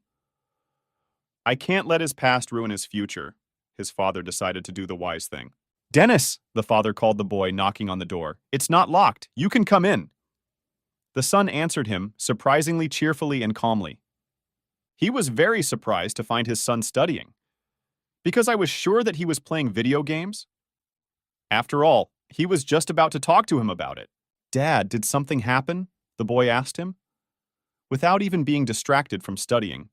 I can't let his past ruin his future. His father decided to do the wise thing. Dennis, the father called the boy, knocking on the door. It's not locked. You can come in. The son answered him, surprisingly cheerfully and calmly. He was very surprised to find his son studying, because I was sure that he was playing video games. After all, he was just about to talk to him about it. Dad, did something happen? The boy asked him. Without even being distracted from studying.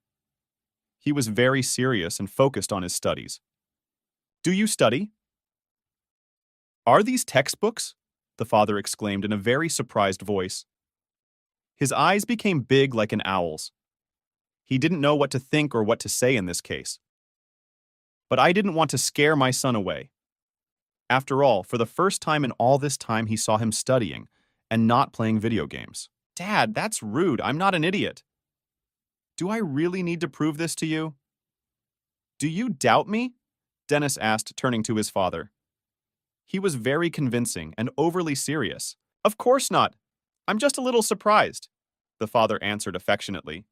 He was very serious and focused on his studies. Do you study? Are these textbooks? The father exclaimed in a very surprised voice. His eyes became big like an owl's. He didn't know what to think or what to say in this case. But I didn't want to scare my son away. After all, for the first time in all this time, he saw him studying and not playing video games. Dad, that's rude. I'm not an idiot. Do I really need to prove this to you? Do you doubt me? Dennis asked, turning to his father. He was very convincing and overly serious. Of course not. I'm just a little surprised, the father answered affectionately.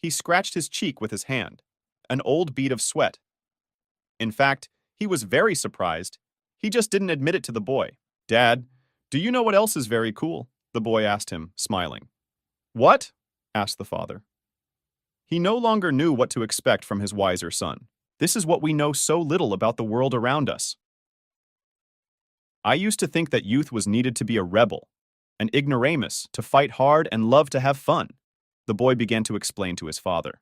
He scratched his cheek with his hand, an old bead of sweat. In fact, he was very surprised. He just didn't admit it to the boy. Dad, do you know what else is very cool? The boy asked him, smiling. What? Asked the father. He no longer knew what to expect from his wiser son. This is what we know so little about the world around us. I used to think that youth was needed to be a rebel, an ignoramus, to fight hard and love to have fun, the boy began to explain to his father.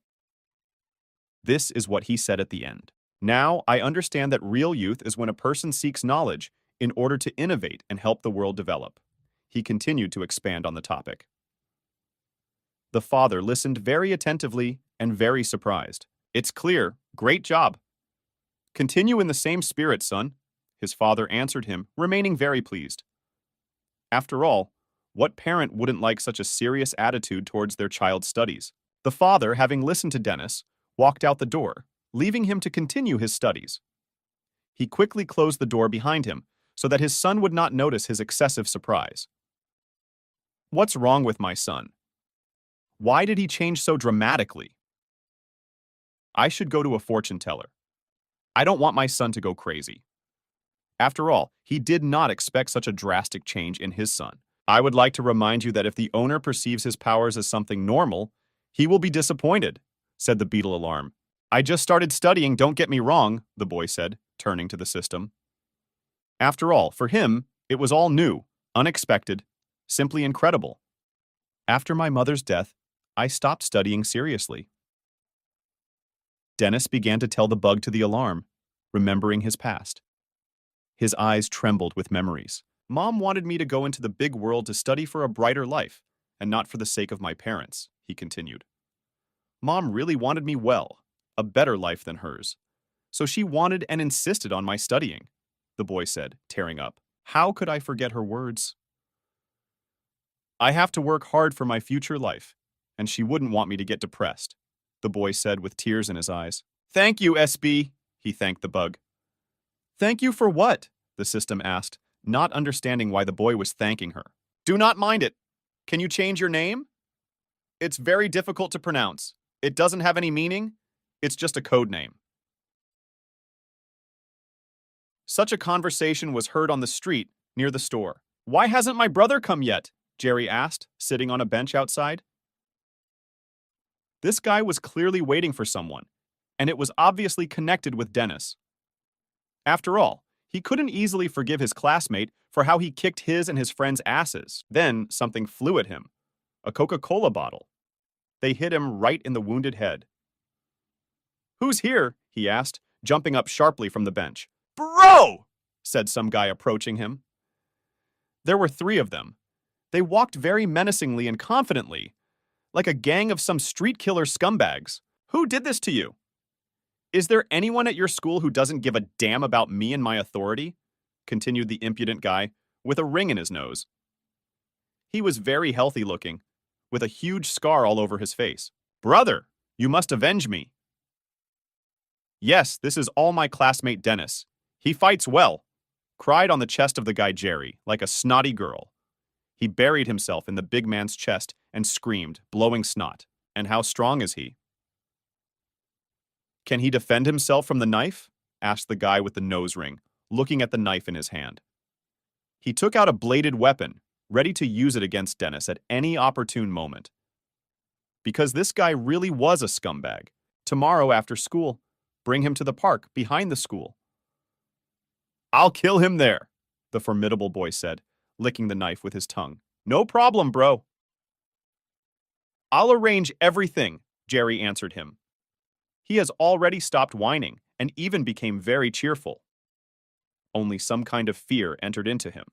This is what he said at the end. Now, I understand that real youth is when a person seeks knowledge in order to innovate and help the world develop. He continued to expand on the topic. The father listened very attentively and very surprised. It's clear. Great job. Continue in the same spirit, son, his father answered him, remaining very pleased. After all, what parent wouldn't like such a serious attitude towards their child's studies? The father, having listened to Dennis, walked out the door, leaving him to continue his studies. He quickly closed the door behind him so that his son would not notice his excessive surprise. What's wrong with my son? Why did he change so dramatically? I should go to a fortune teller. I don't want my son to go crazy. After all, he did not expect such a drastic change in his son. I would like to remind you that if the owner perceives his powers as something normal, he will be disappointed, said the beetle alarm. I just started studying, don't get me wrong, the boy said, turning to the system. After all, for him, it was all new, unexpected, simply incredible. After my mother's death, I stopped studying seriously. Dennis began to tell the bug to the alarm, remembering his past. His eyes trembled with memories. Mom wanted me to go into the big world to study for a brighter life, and not for the sake of my parents, he continued. Mom really wanted me well, a better life than hers. So she wanted and insisted on my studying, the boy said, tearing up. How could I forget her words? I have to work hard for my future life, and she wouldn't want me to get depressed, the boy said with tears in his eyes. Thank you, SB, he thanked the bug. Thank you for what? The system asked, not understanding why the boy was thanking her. Do not mind it. Can you change your name? It's very difficult to pronounce. It doesn't have any meaning. It's just a code name. Such a conversation was heard on the street near the store. Why hasn't my brother come yet? Jerry asked, sitting on a bench outside. This guy was clearly waiting for someone, and it was obviously connected with Dennis. After all, he couldn't easily forgive his classmate for how he kicked his and his friends' asses. Then something flew at him. A Coca-Cola bottle. They hit him right in the wounded head. Who's here? He asked, jumping up sharply from the bench. Bro! Said some guy approaching him. There were 3 of them. They walked very menacingly and confidently, like a gang of some street killer scumbags. Who did this to you? Is there anyone at your school who doesn't give a damn about me and my authority? Continued the impudent guy, with a ring in his nose. He was very healthy looking, with a huge scar all over his face. Brother, you must avenge me. Yes, this is all my classmate Dennis. He fights well, cried on the chest of the guy Jerry, like a snotty girl. He buried himself in the big man's chest and screamed, blowing snot. And how strong is he? Can he defend himself from the knife? Asked the guy with the nose ring, looking at the knife in his hand. He took out a bladed weapon, ready to use it against Dennis at any opportune moment. Because this guy really was a scumbag. Tomorrow after school, bring him to the park behind the school. I'll kill him there, the formidable boy said, licking the knife with his tongue. No problem, bro. I'll arrange everything, Jerry answered him. He has already stopped whining and even became very cheerful. Only some kind of fear entered into him.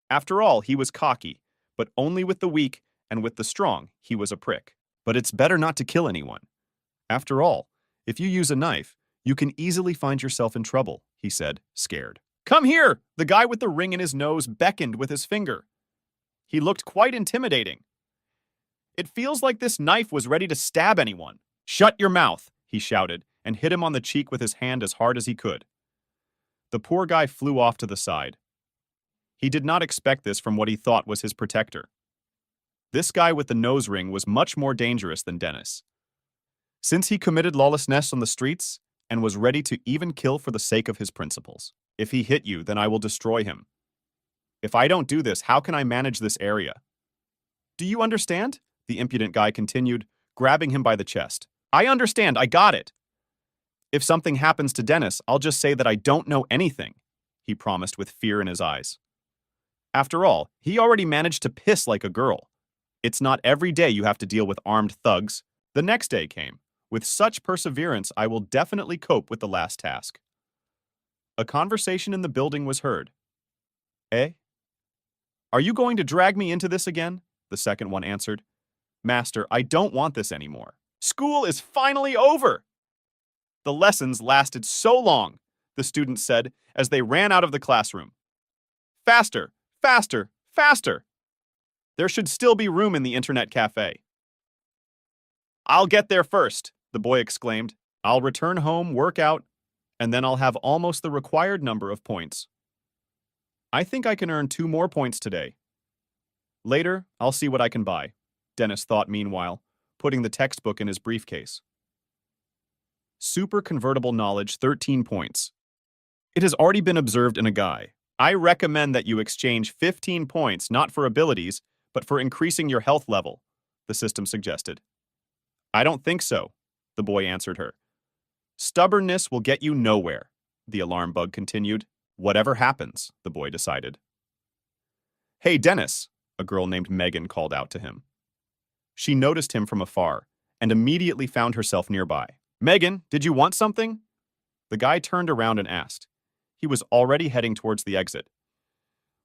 After all, he was cocky, but only with the weak, and with the strong, he was a prick. But it's better not to kill anyone. After all, if you use a knife, you can easily find yourself in trouble, he said, scared. Come here! The guy with the ring in his nose beckoned with his finger. He looked quite intimidating. It feels like this knife was ready to stab anyone. Shut your mouth, he shouted, and hit him on the cheek with his hand as hard as he could. The poor guy flew off to the side. He did not expect this from what he thought was his protector. This guy with the nose ring was much more dangerous than Dennis. Since he committed lawlessness on the streets and was ready to even kill for the sake of his principles. If he hit you, then I will destroy him. If I don't do this, how can I manage this area? Do you understand? The impudent guy continued, grabbing him by the chest. I understand, I got it. If something happens to Dennis, I'll just say that I don't know anything, he promised with fear in his eyes. After all, he already managed to piss like a girl. It's not every day you have to deal with armed thugs. The next day came. With such perseverance, I will definitely cope with the last task. A conversation in the building was heard. Eh? Are you going to drag me into this again? The second one answered. Master, I don't want this anymore. School is finally over! The lessons lasted so long, the students said as they ran out of the classroom. Faster, faster, faster! There should still be room in the internet cafe. I'll get there first, the boy exclaimed. I'll return home, work out, and then I'll have almost the required number of points. I think I can earn 2 more points today. Later, I'll see what I can buy, Dennis thought meanwhile, putting the textbook in his briefcase. Super convertible knowledge, 13 points. It has already been observed in a guy. I recommend that you exchange 15 points not for abilities, but for increasing your health level, the system suggested. I don't think so, the boy answered her. Stubbornness will get you nowhere, the alarm bug continued. Whatever happens, the boy decided. Hey, Dennis, a girl named Megan called out to him. She noticed him from afar and immediately found herself nearby. Megan, did you want something? The guy turned around and asked. He was already heading towards the exit.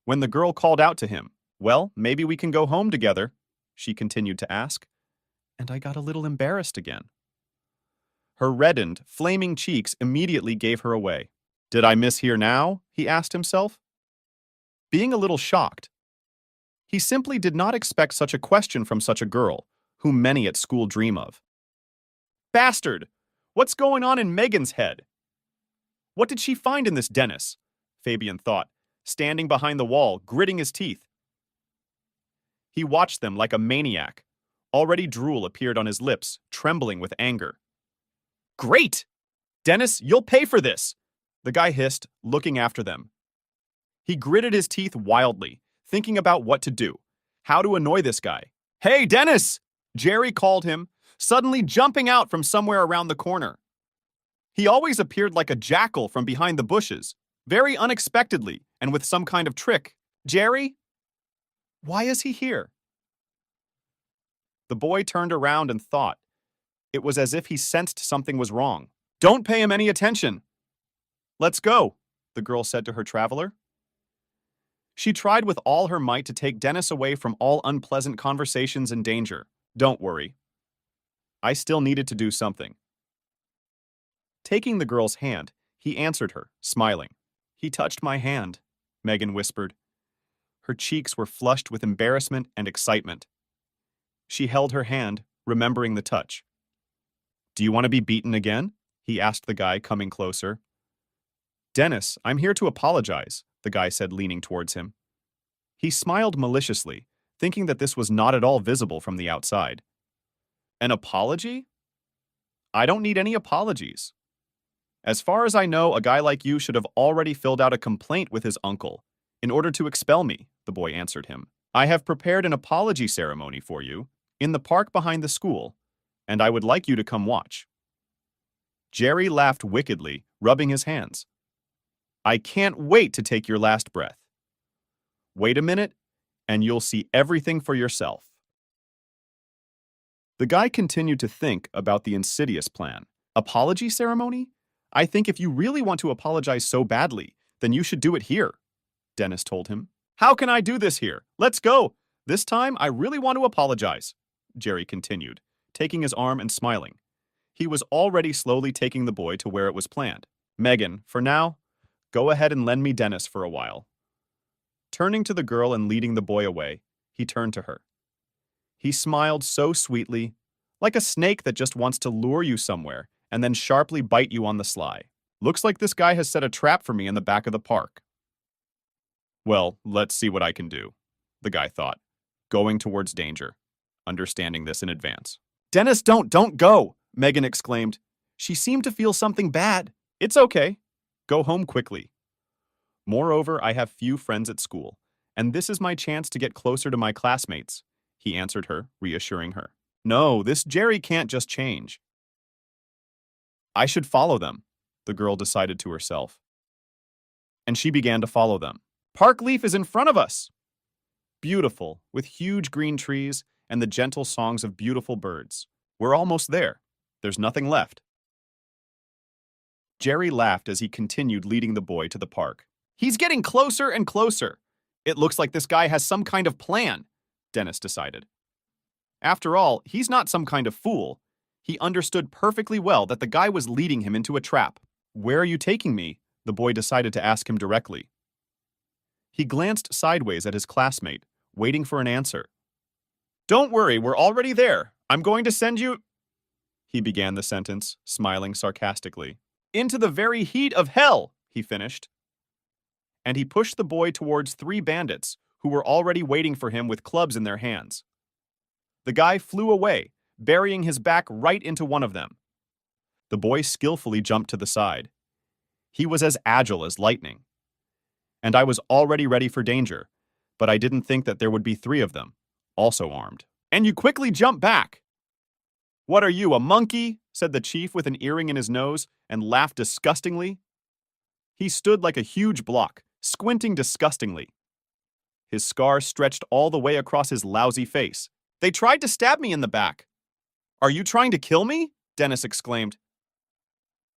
When the girl called out to him, well, maybe we can go home together, she continued to ask, and I got a little embarrassed again. Her reddened, flaming cheeks immediately gave her away. Did I miss here now? He asked himself. Being a little shocked. He simply did not expect such a question from such a girl, whom many at school dream of. Bastard! What's going on in Megan's head? What did she find in this Dennis? Fabian thought, standing behind the wall, gritting his teeth. He watched them like a maniac. Already drool appeared on his lips, trembling with anger. Great! Dennis, you'll pay for this! The guy hissed, looking after them. He gritted his teeth wildly, thinking about what to do, how to annoy this guy. Hey, Dennis! Jerry called him, suddenly jumping out from somewhere around the corner. He always appeared like a jackal from behind the bushes, very unexpectedly and with some kind of trick. Jerry? Why is he here? The boy turned around and thought. It was as if he sensed something was wrong. Don't pay him any attention. Let's go, the girl said to her traveler. She tried with all her might to take Dennis away from all unpleasant conversations and danger. Don't worry. I still needed to do something. Taking the girl's hand, he answered her, smiling. He touched my hand, Megan whispered. Her cheeks were flushed with embarrassment and excitement. She held her hand, remembering the touch. Do you want to be beaten again? He asked the guy, coming closer. Dennis, I'm here to apologize, the guy said, leaning towards him. He smiled maliciously, thinking that this was not at all visible from the outside. An apology? I don't need any apologies. As far as I know, a guy like you should have already filled out a complaint with his uncle in order to expel me, the boy answered him. I have prepared an apology ceremony for you in the park behind the school, and I would like you to come watch. Jerry laughed wickedly, rubbing his hands. I can't wait to take your last breath. Wait a minute, and you'll see everything for yourself. The guy continued to think about the insidious plan. Apology ceremony? I think if you really want to apologize so badly, then you should do it here, Dennis told him. How can I do this here? Let's go. This time, I really want to apologize, Jerry continued, taking his arm and smiling. He was already slowly taking the boy to where it was planned. Megan, for now, go ahead and lend me Dennis for a while. Turning to the girl and leading the boy away, he turned to her. He smiled so sweetly, like a snake that just wants to lure you somewhere and then sharply bite you on the sly. Looks like this guy has set a trap for me in the back of the park. Well, let's see what I can do, the guy thought, going towards danger, understanding this in advance. Dennis, don't go, Megan exclaimed. She seemed to feel something bad. It's okay. Go home quickly. Moreover, I have few friends at school, and this is my chance to get closer to my classmates, he answered her, reassuring her. No, this Jerry can't just change. I should follow them, the girl decided to herself. And she began to follow them. Park Leaf is in front of us! Beautiful, with huge green trees and the gentle songs of beautiful birds. We're almost there. There's nothing left. Jerry laughed as he continued leading the boy to the park. He's getting closer and closer. It looks like this guy has some kind of plan, Dennis decided. After all, he's not some kind of fool. He understood perfectly well that the guy was leading him into a trap. Where are you taking me? The boy decided to ask him directly. He glanced sideways at his classmate, waiting for an answer. Don't worry, we're already there. I'm going to send you... He began the sentence, smiling sarcastically. Into the very heat of hell, he finished. And he pushed the boy towards 3 bandits, who were already waiting for him with clubs in their hands. The guy flew away, burying his back right into one of them. The boy skillfully jumped to the side. He was as agile as lightning. And I was already ready for danger, but I didn't think that there would be 3 of them, also armed. And you quickly jump back. What are you, a monkey? Said the chief with an earring in his nose and laughed disgustingly. He stood like a huge block, squinting disgustingly. His scar stretched all the way across his lousy face. They tried to stab me in the back. Are you trying to kill me? Dennis exclaimed.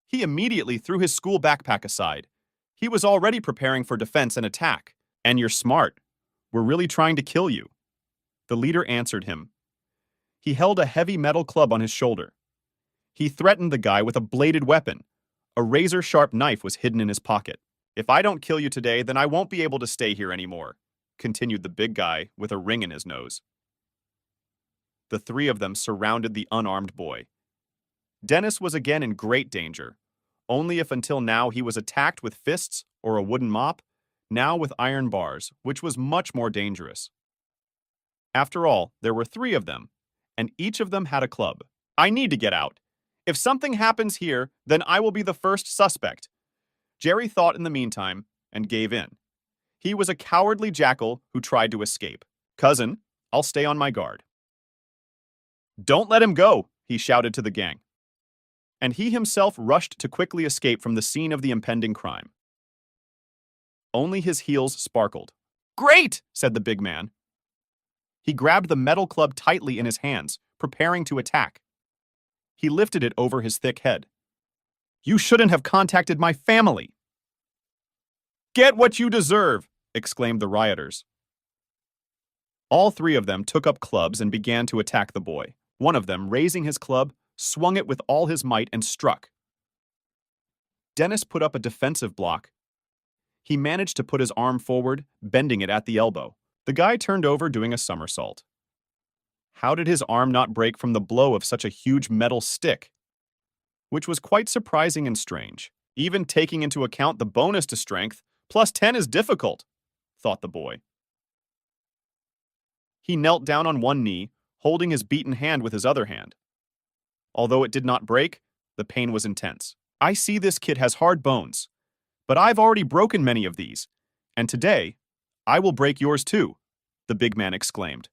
He immediately threw his school backpack aside. He was already preparing for defense and attack. And you're smart. We're really trying to kill you. The leader answered him. He held a heavy metal club on his shoulder. He threatened the guy with a bladed weapon. A razor-sharp knife was hidden in his pocket. If I don't kill you today, then I won't be able to stay here anymore, continued the big guy with a ring in his nose. The 3 of them surrounded the unarmed boy. Dennis was again in great danger. Only if until now he was attacked with fists or a wooden mop now with iron bars, which was much more dangerous. After all, there were 3 of them, and each of them had a club. I need to get out. If something happens here, then I will be the first suspect. Jerry thought in the meantime and gave in. He was a cowardly jackal who tried to escape. Cousin, I'll stay on my guard. Don't let him go, he shouted to the gang. And he himself rushed to quickly escape from the scene of the impending crime. Only his heels sparkled. Great, said the big man. He grabbed the metal club tightly in his hands, preparing to attack. He lifted it over his thick head. You shouldn't have contacted my family. Get what you deserve, exclaimed the rioters. All 3 of them took up clubs and began to attack the boy. One of them, raising his club, swung it with all his might and struck. Dennis put up a defensive block. He managed to put his arm forward, bending it at the elbow. The guy turned over doing a somersault. How did his arm not break from the blow of such a huge metal stick? Which was quite surprising and strange. Even taking into account the bonus to strength, +10 is difficult, thought the boy. He knelt down on one knee, holding his beaten hand with his other hand. Although it did not break, the pain was intense. I see this kid has hard bones, but I've already broken many of these, and today, I will break yours too, the big man exclaimed,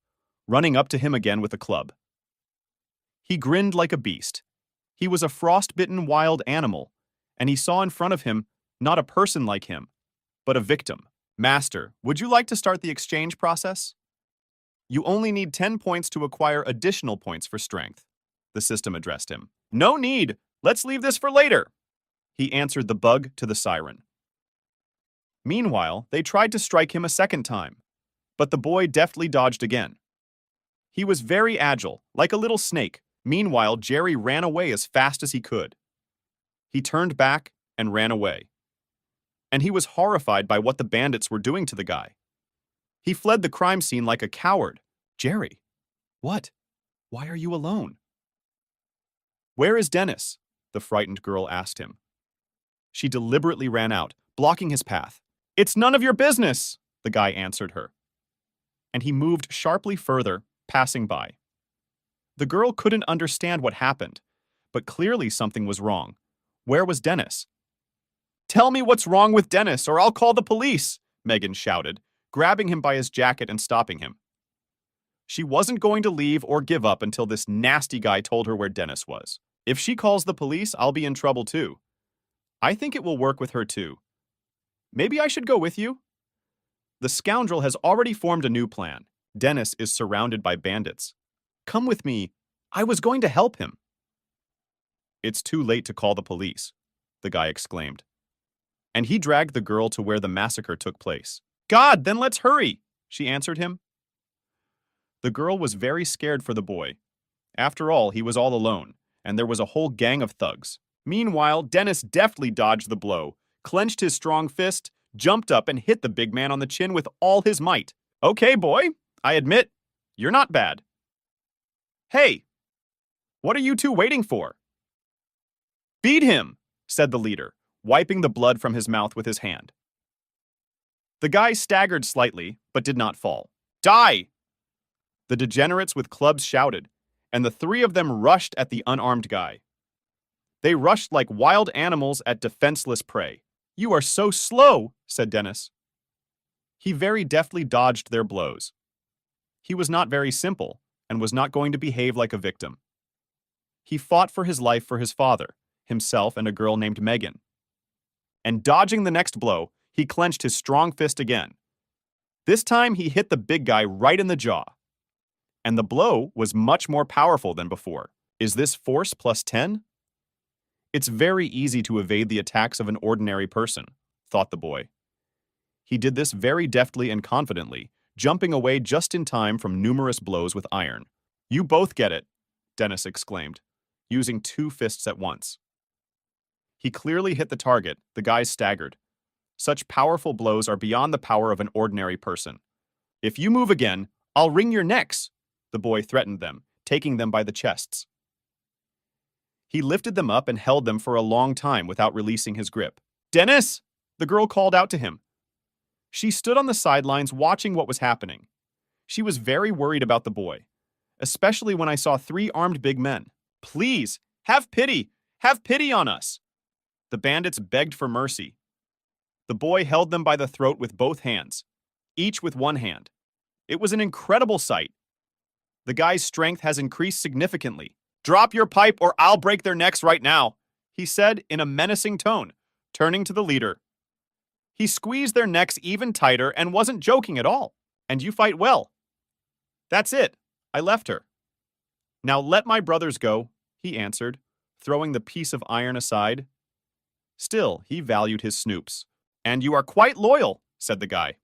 running up to him again with a club. He grinned like a beast. He was a frost-bitten wild animal, and he saw in front of him not a person like him, but a victim. Master, would you like to start the exchange process? You only need 10 points to acquire additional points for strength, the system addressed him. No need, let's leave this for later, he answered the bug to the siren. Meanwhile, they tried to strike him a second time, but the boy deftly dodged again. He was very agile, like a little snake. Meanwhile, Jerry ran away as fast as he could. He turned back and ran away. And he was horrified by what the bandits were doing to the guy. He fled the crime scene like a coward. Jerry, what? Why are you alone? Where is Dennis? The frightened girl asked him. She deliberately ran out, blocking his path. It's none of your business, the guy answered her. And he moved sharply further, passing by. The girl couldn't understand what happened, but clearly something was wrong. Where was Dennis? Tell me what's wrong with Dennis, or I'll call the police, Megan shouted, grabbing him by his jacket and stopping him. She wasn't going to leave or give up until this nasty guy told her where Dennis was. If she calls the police, I'll be in trouble too. I think it will work with her too. Maybe I should go with you? The scoundrel has already formed a new plan. Dennis is surrounded by bandits. Come with me. I was going to help him. It's too late to call the police, the guy exclaimed. And he dragged the girl to where the massacre took place. God, then let's hurry, she answered him. The girl was very scared for the boy. After all, he was all alone, and there was a whole gang of thugs. Meanwhile, Dennis deftly dodged the blow, clenched his strong fist, jumped up and hit the big man on the chin with all his might. Okay, boy, I admit, you're not bad. Hey, what are you two waiting for? Beat him, said the leader, wiping the blood from his mouth with his hand. The guy staggered slightly, but did not fall. Die! The degenerates with clubs shouted, and the 3 of them rushed at the unarmed guy. They rushed like wild animals at defenseless prey. You are so slow, said Dennis. He very deftly dodged their blows. He was not very simple, and was not going to behave like a victim. He fought for his life for his father, himself and a girl named Megan. And dodging the next blow, he clenched his strong fist again. This time he hit the big guy right in the jaw. And the blow was much more powerful than before. Is this force +10? It's very easy to evade the attacks of an ordinary person, thought the boy. He did this very deftly and confidently, jumping away just in time from numerous blows with iron. You both get it, Dennis exclaimed, using 2 fists at once. He clearly hit the target. The guy staggered. Such powerful blows are beyond the power of an ordinary person. If you move again, I'll wring your necks, the boy threatened them, taking them by the chests. He lifted them up and held them for a long time without releasing his grip. Dennis! The girl called out to him. She stood on the sidelines watching what was happening. She was very worried about the boy, especially when I saw three armed big men. Please, have pity! Have pity on us! The bandits begged for mercy. The boy held them by the throat with both hands, each with one hand. It was an incredible sight. The guy's strength has increased significantly. Drop your pipe or I'll break their necks right now, he said in a menacing tone, turning to the leader. He squeezed their necks even tighter and wasn't joking at all. And you fight well. That's it. I left her. Now let my brothers go, he answered, throwing the piece of iron aside. Still, he valued his snoops. And you are quite loyal, said the guy.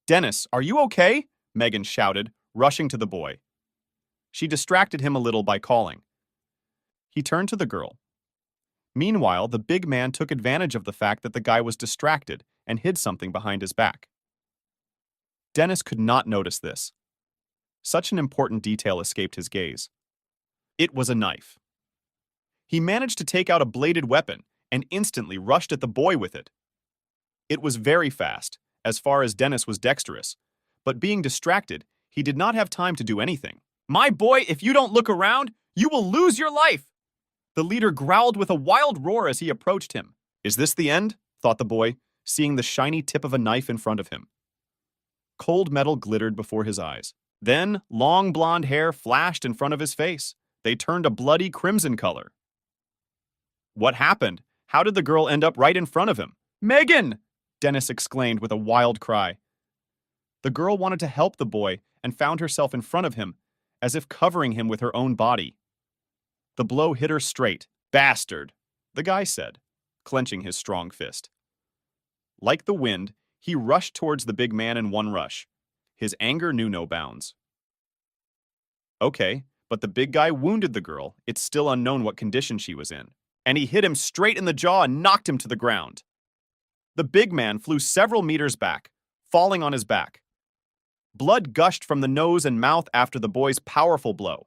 Dennis, are you okay? Megan shouted, rushing to the boy. She distracted him a little by calling. He turned to the girl. Meanwhile, the big man took advantage of the fact that the guy was distracted and hid something behind his back. Dennis could not notice this. Such an important detail escaped his gaze. It was a knife. He managed to take out a bladed weapon and instantly rushed at the boy with it. It was very fast, as far as Dennis was dexterous, but being distracted, he did not have time to do anything. My boy, if you don't look around, you will lose your life! The leader growled with a wild roar as he approached him. Is this the end? Thought the boy, seeing the shiny tip of a knife in front of him. Cold metal glittered before his eyes. Then, long blonde hair flashed in front of his face. They turned a bloody crimson color. What happened? How did the girl end up right in front of him? Megan! Dennis exclaimed with a wild cry. The girl wanted to help the boy and found herself in front of him, as if covering him with her own body. The blow hit her straight. Bastard, the guy said, clenching his strong fist. Like the wind, he rushed towards the big man in one rush. His anger knew no bounds. Okay, but the big guy wounded the girl. It's still unknown what condition she was in. And he hit him straight in the jaw and knocked him to the ground. The big man flew several meters back, falling on his back. Blood gushed from the nose and mouth after the boy's powerful blow.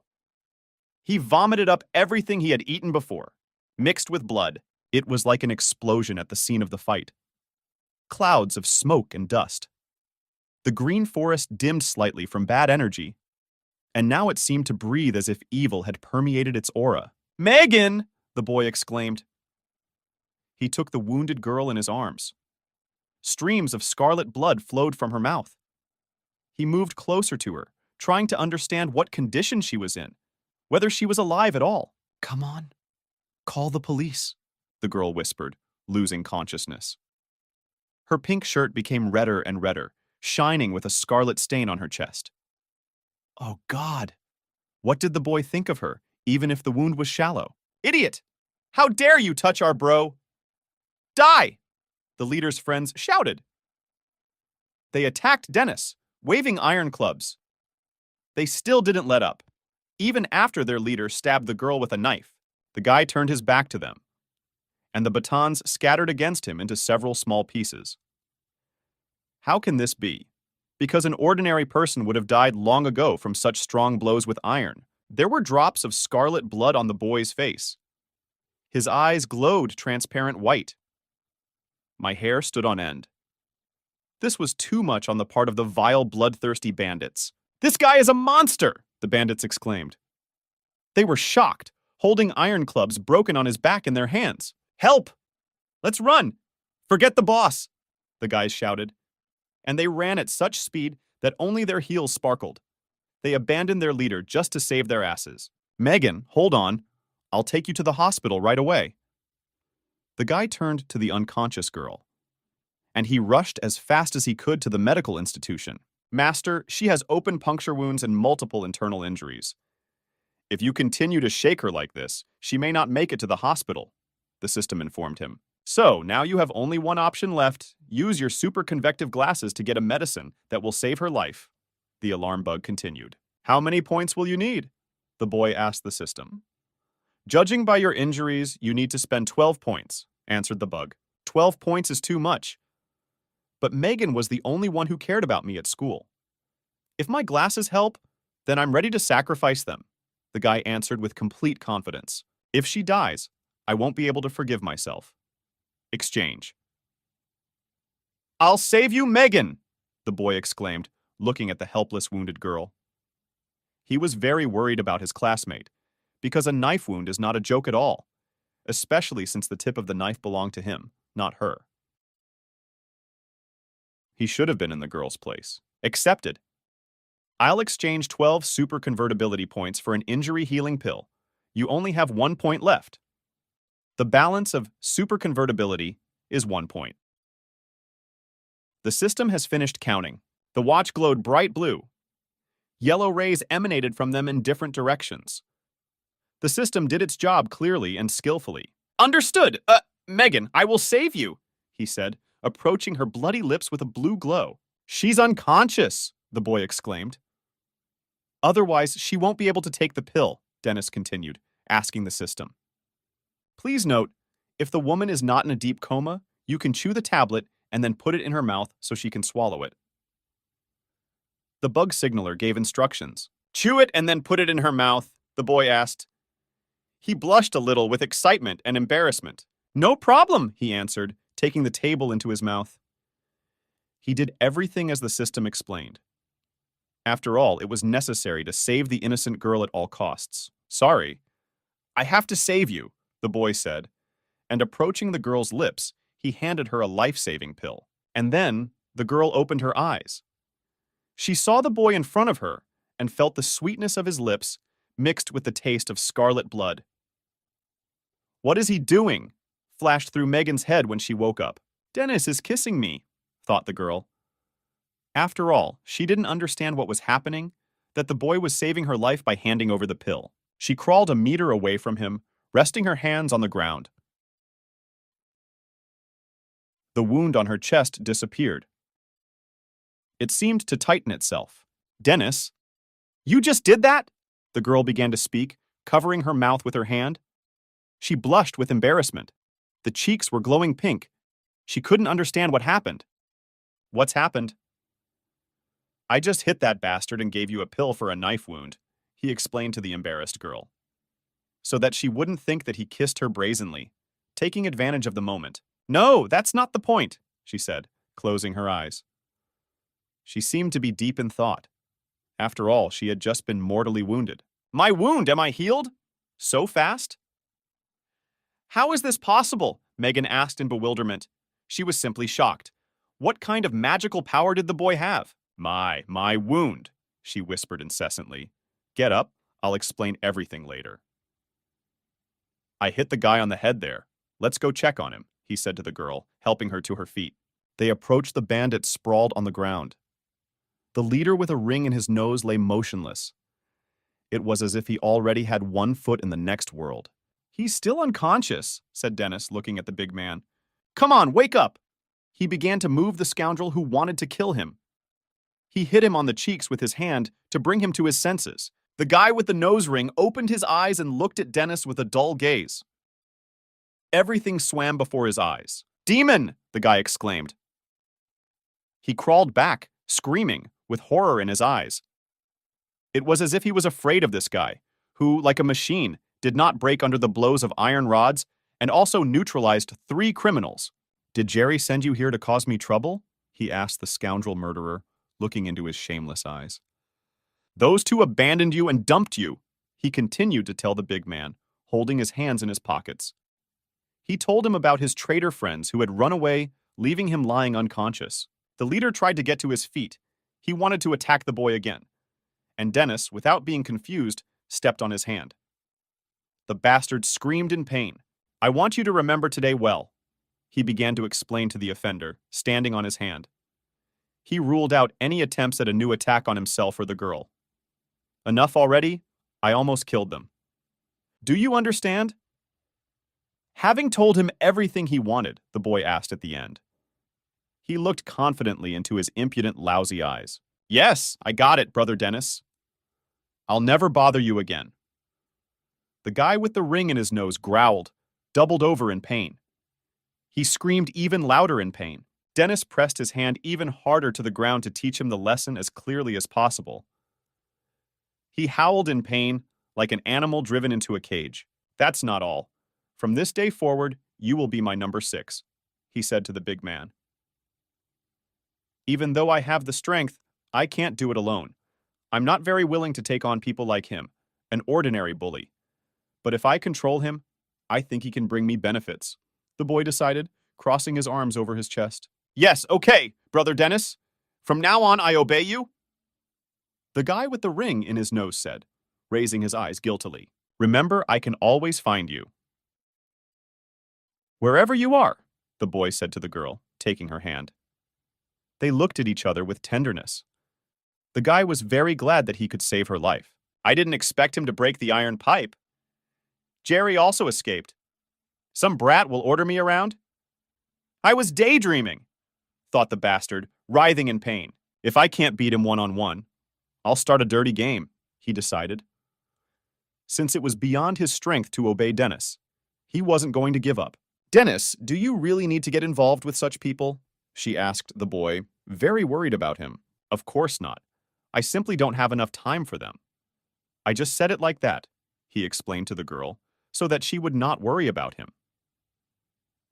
He vomited up everything he had eaten before, mixed with blood. It was like an explosion at the scene of the fight. Clouds of smoke and dust. The green forest dimmed slightly from bad energy, and now it seemed to breathe as if evil had permeated its aura. Megan! The boy exclaimed. He took the wounded girl in his arms. Streams of scarlet blood flowed from her mouth. He moved closer to her, trying to understand what condition she was in, whether she was alive at all. Come on, call the police, the girl whispered, losing consciousness. Her pink shirt became redder and redder, shining with a scarlet stain on her chest. Oh, God! What did the boy think of her, even if the wound was shallow? Idiot! How dare you touch our bro? Die! The leader's friends shouted. They attacked Dennis, waving iron clubs. They still didn't let up. Even after their leader stabbed the girl with a knife, the guy turned his back to them, and the batons scattered against him into several small pieces. How can this be? Because an ordinary person would have died long ago from such strong blows with iron. There were drops of scarlet blood on the boy's face. His eyes glowed transparent white. My hair stood on end. This was too much on the part of the vile, bloodthirsty bandits. This guy is a monster! The bandits exclaimed. They were shocked, holding iron clubs broken on his back in their hands. Help! Let's run! Forget the boss! The guys shouted. And they ran at such speed that only their heels sparkled. They abandoned their leader just to save their asses. Megan, hold on. I'll take you to the hospital right away. The guy turned to the unconscious girl, and he rushed as fast as he could to the medical institution. Master, she has open puncture wounds and multiple internal injuries. If you continue to shake her like this, she may not make it to the hospital, the system informed him. So, now you have only one option left. Use your super convective glasses to get a medicine that will save her life. The alarm bug continued. How many points will you need? The boy asked the system. Judging by your injuries, you need to spend 12 points, answered the bug. 12 points is too much. But Megan was the only one who cared about me at school. If my glasses help, then I'm ready to sacrifice them, the guy answered with complete confidence. If she dies, I won't be able to forgive myself. Exchange. I'll save you, Megan, the boy exclaimed, looking at the helpless wounded girl. He was very worried about his classmate, because a knife wound is not a joke at all, especially since the tip of the knife belonged to him, not her. He should have been in the girl's place. Accepted. I'll exchange 12 super convertibility points for an injury healing pill. You only have 1 point left. The balance of super convertibility is 1 point. The system has finished counting. The watch glowed bright blue. Yellow rays emanated from them in different directions. The system did its job clearly and skillfully. Understood! Megan, I will save you, he said, approaching her bloody lips with a blue glow. She's unconscious, the boy exclaimed. Otherwise, she won't be able to take the pill, Dennis continued, asking the system. Please note, if the woman is not in a deep coma, you can chew the tablet and then put it in her mouth so she can swallow it. The bug signaler gave instructions. Chew it and then put it in her mouth, the boy asked. He blushed a little with excitement and embarrassment. No problem, he answered, taking the table into his mouth. He did everything as the system explained. After all, it was necessary to save the innocent girl at all costs. Sorry. I have to save you, the boy said, and approaching the girl's lips, he handed her a life-saving pill. And then, the girl opened her eyes. She saw the boy in front of her and felt the sweetness of his lips mixed with the taste of scarlet blood. What is he doing? Flashed through Megan's head when she woke up. Dennis is kissing me, thought the girl. After all, she didn't understand what was happening, that the boy was saving her life by handing over the pill. She crawled a meter away from him, resting her hands on the ground. The wound on her chest disappeared. It seemed to tighten itself. Dennis, you just did that? The girl began to speak, covering her mouth with her hand. She blushed with embarrassment. The cheeks were glowing pink. She couldn't understand what happened. What's happened? I just hit that bastard and gave you a pill for a knife wound, he explained to the embarrassed girl, so that she wouldn't think that he kissed her brazenly, taking advantage of the moment. No, that's not the point, she said, closing her eyes. She seemed to be deep in thought. After all, she had just been mortally wounded. My wound, am I healed? So fast? How is this possible? Megan asked in bewilderment. She was simply shocked. What kind of magical power did the boy have? My wound, she whispered incessantly. Get up, I'll explain everything later. I hit the guy on the head there. Let's go check on him, he said to the girl, helping her to her feet. They approached the bandit sprawled on the ground. The leader with a ring in his nose lay motionless. It was as if he already had 1 foot in the next world. He's still unconscious, said Dennis, looking at the big man. Come on, wake up! He began to move the scoundrel who wanted to kill him. He hit him on the cheeks with his hand to bring him to his senses. The guy with the nose ring opened his eyes and looked at Dennis with a dull gaze. Everything swam before his eyes. Demon! The guy exclaimed. He crawled back, screaming, with horror in his eyes. It was as if he was afraid of this guy, who, like a machine, did not break under the blows of iron rods and also neutralized 3 criminals. Did Jerry send you here to cause me trouble? He asked the scoundrel murderer, looking into his shameless eyes. Those 2 abandoned you and dumped you, he continued to tell the big man, holding his hands in his pockets. He told him about his traitor friends who had run away, leaving him lying unconscious. The leader tried to get to his feet. He wanted to attack the boy again. And Dennis, without being confused, stepped on his hand. The bastard screamed in pain. I want you to remember today well, he began to explain to the offender, standing on his hand. He ruled out any attempts at a new attack on himself or the girl. Enough already? I almost killed them. Do you understand? Having told him everything he wanted, the boy asked at the end. He looked confidently into his impudent, lousy eyes. Yes, I got it, Brother Dennis. I'll never bother you again. The guy with the ring in his nose growled, doubled over in pain. He screamed even louder in pain. Dennis pressed his hand even harder to the ground to teach him the lesson as clearly as possible. He howled in pain, like an animal driven into a cage. That's not all. From this day forward, you will be my number 6, he said to the big man. Even though I have the strength, I can't do it alone. I'm not very willing to take on people like him, an ordinary bully. But if I control him, I think he can bring me benefits, the boy decided, crossing his arms over his chest. Yes, okay, Brother Dennis. From now on, I obey you? The guy with the ring in his nose said, raising his eyes guiltily. Remember, I can always find you. Wherever you are, the boy said to the girl, taking her hand. They looked at each other with tenderness. The guy was very glad that he could save her life. I didn't expect him to break the iron pipe. Jerry also escaped. Some brat will order me around? I was daydreaming, thought the bastard, writhing in pain. If I can't beat him one-on-one, I'll start a dirty game, he decided. Since it was beyond his strength to obey Dennis, he wasn't going to give up. Dennis, do you really need to get involved with such people? She asked the boy, very worried about him. Of course not. I simply don't have enough time for them. I just said it like that, he explained to the girl, so that she would not worry about him.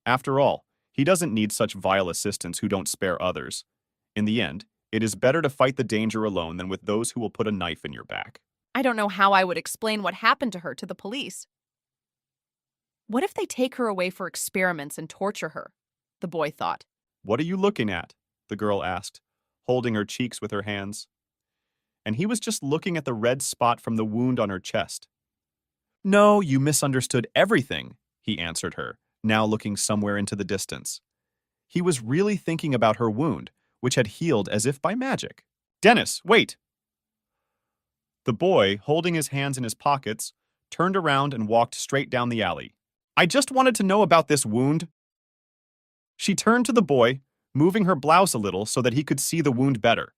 After all, he doesn't need such vile assistants who don't spare others. In the end, it is better to fight the danger alone than with those who will put a knife in your back. I don't know how I would explain what happened to her to the police. What if they take her away for experiments and torture her? The boy thought. What are you looking at? The girl asked, holding her cheeks with her hands. And he was just looking at the red spot from the wound on her chest. No, you misunderstood everything, he answered her, now looking somewhere into the distance. He was really thinking about her wound, which had healed as if by magic. Dennis, wait! The boy, holding his hands in his pockets, turned around and walked straight down the alley. I just wanted to know about this wound. She turned to the boy, moving her blouse a little so that he could see the wound better.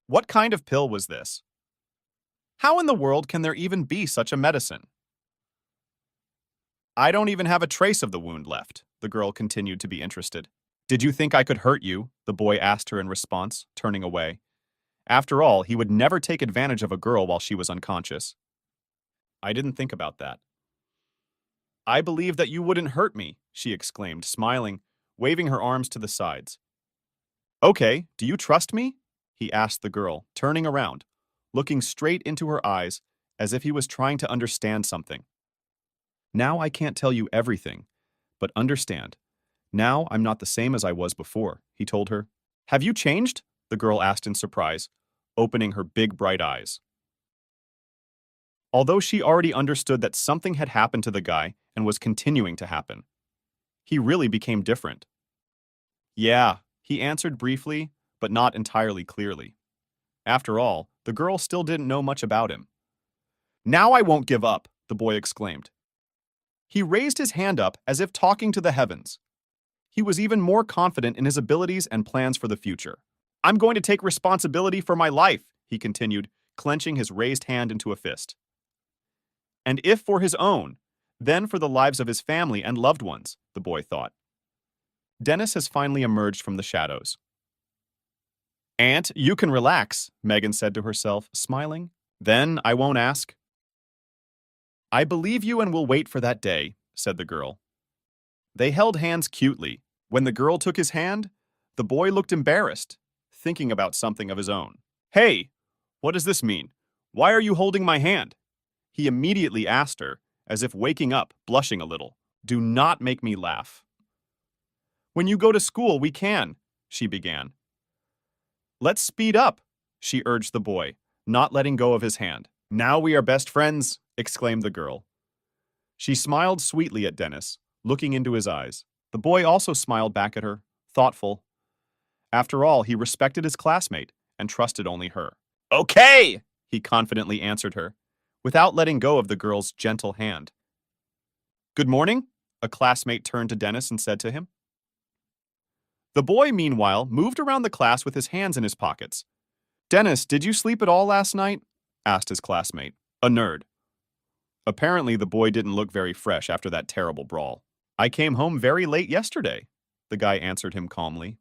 What kind of pill was this? How in the world can there even be such a medicine? I don't even have a trace of the wound left, the girl continued to be interested. Did you think I could hurt you? The boy asked her in response, turning away. After all, he would never take advantage of a girl while she was unconscious. I didn't think about that. I believe that you wouldn't hurt me, she exclaimed, smiling, waving her arms to the sides. Okay, do you trust me? He asked the girl, turning around, looking straight into her eyes as if he was trying to understand something. Now I can't tell you everything, but understand. Now I'm not the same as I was before, he told her. Have you changed? The girl asked in surprise, opening her big bright eyes. Although she already understood that something had happened to the guy and was continuing to happen, he really became different. Yeah, he answered briefly, but not entirely clearly. After all, the girl still didn't know much about him. Now I won't give up, the boy exclaimed. He raised his hand up as if talking to the heavens. He was even more confident in his abilities and plans for the future. I'm going to take responsibility for my life, he continued, clenching his raised hand into a fist. And if for his own, then for the lives of his family and loved ones, the boy thought. Dennis has finally emerged from the shadows. Aunt, you can relax, Megan said to herself, smiling. Then I won't ask. I believe you and will wait for that day, said the girl. They held hands cutely. When the girl took his hand, the boy looked embarrassed, thinking about something of his own. Hey, what does this mean? Why are you holding my hand? He immediately asked her, as if waking up, blushing a little. Do not make me laugh. When you go to school, we can, she began. Let's speed up, she urged the boy, not letting go of his hand. Now we are best friends, exclaimed the girl. She smiled sweetly at Dennis, looking into his eyes. The boy also smiled back at her, thoughtful. After all, he respected his classmate and trusted only her. Okay, he confidently answered her, without letting go of the girl's gentle hand. Good morning, a classmate turned to Dennis and said to him. The boy, meanwhile, moved around the class with his hands in his pockets. Dennis, did you sleep at all last night? Asked his classmate, a nerd. Apparently, the boy didn't look very fresh after that terrible brawl. I came home very late yesterday, the guy answered him calmly.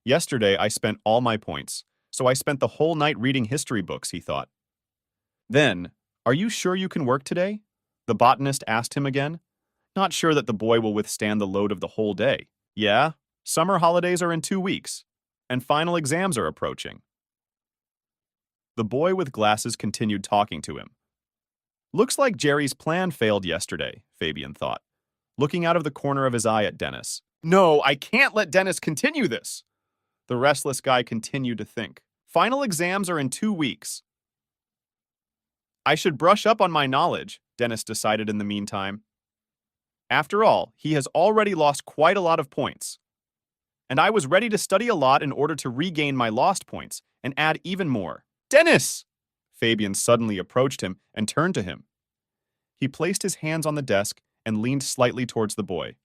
Yesterday, I spent all my points, so I spent the whole night reading history books, he thought. Then, are you sure you can work today? The botanist asked him again, not sure that the boy will withstand the load of the whole day. Yeah, summer holidays are in 2 weeks. and final exams are approaching. The boy with glasses continued talking to him. Looks like Jerry's plan failed yesterday, Fabian thought, looking out of the corner of his eye at Dennis. No, I can't let Dennis continue this. The restless guy continued to think. Final exams are in 2 weeks. I should brush up on my knowledge, Dennis decided in the meantime. After all, he has already lost quite a lot of points. And I was ready to study a lot in order to regain my lost points and add even more. Dennis! Fabian suddenly approached him and turned to him. He placed his hands on the desk and leaned slightly towards the boy.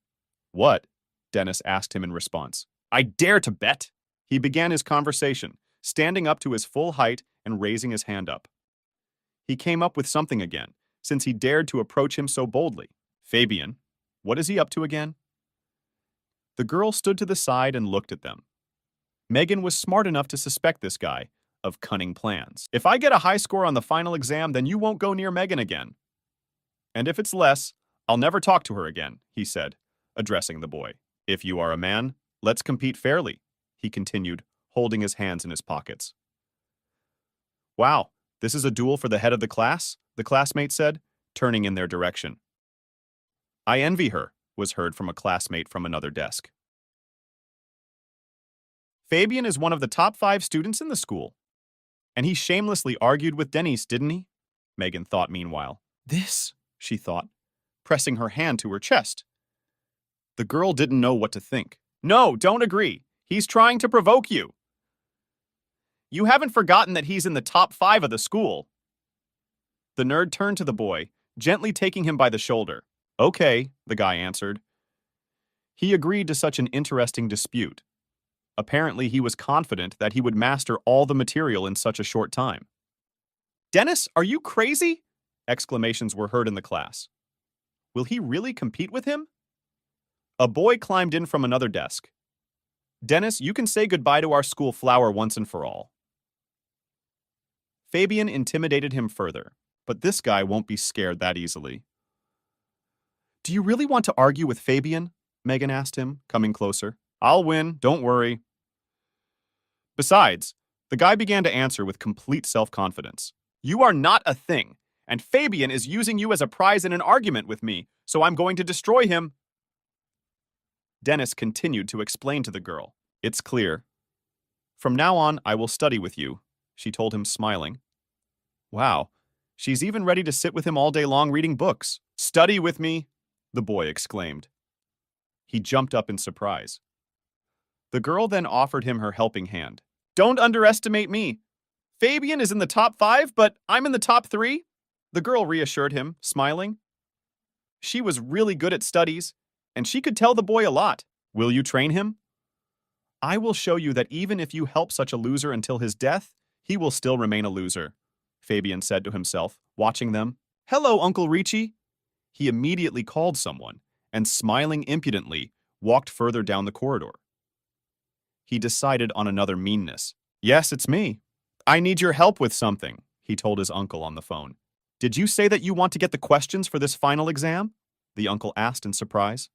What? Dennis asked him in response. I dare to bet. He began his conversation, standing up to his full height and raising his hand up. He came up with something again, since he dared to approach him so boldly. Fabian, what is he up to again? The girl stood to the side and looked at them. Megan was smart enough to suspect this guy of cunning plans. If I get a high score on the final exam, then you won't go near Megan again. And if it's less, I'll never talk to her again, he said, addressing the boy. If you are a man, let's compete fairly, he continued, holding his hands in his pockets. Wow, this is a duel for the head of the class, the classmate said, turning in their direction. I envy her, was heard from a classmate from another desk. Fabian is one of the top 5 students in the school. And he shamelessly argued with Denise, didn't he? Megan thought meanwhile. This, she thought, pressing her hand to her chest. The girl didn't know what to think. No, don't agree. He's trying to provoke you. You haven't forgotten that he's in the top 5 of the school. The nerd turned to the boy, gently taking him by the shoulder. Okay, the guy answered. He agreed to such an interesting dispute. Apparently, he was confident that he would master all the material in such a short time. Dennis, are you crazy? Exclamations were heard in the class. Will he really compete with him? A boy climbed in from another desk. Dennis, you can say goodbye to our school flower once and for all. Fabian intimidated him further, but this guy won't be scared that easily. Do you really want to argue with Fabian? Megan asked him, coming closer. I'll win, don't worry. Besides, the guy began to answer with complete self-confidence. You are not a thing, and Fabian is using you as a prize in an argument with me, so I'm going to destroy him. Dennis continued to explain to the girl. It's clear. From now on, I will study with you, she told him, smiling. Wow, she's even ready to sit with him all day long reading books. Study with me, the boy exclaimed. He jumped up in surprise. The girl then offered him her helping hand. Don't underestimate me. Fabian is in the top 5, but I'm in the top 3, the girl reassured him, smiling. She was really good at studies, and she could tell the boy a lot. Will you train him? I will show you that even if you help such a loser until his death, he will still remain a loser, Fabian said to himself, watching them. Hello, Uncle Ricci. He immediately called someone, and smiling impudently, walked further down the corridor. He decided on another meanness. Yes, it's me. I need your help with something, he told his uncle on the phone. Did you say that you want to get the questions for this final exam? The uncle asked in surprise.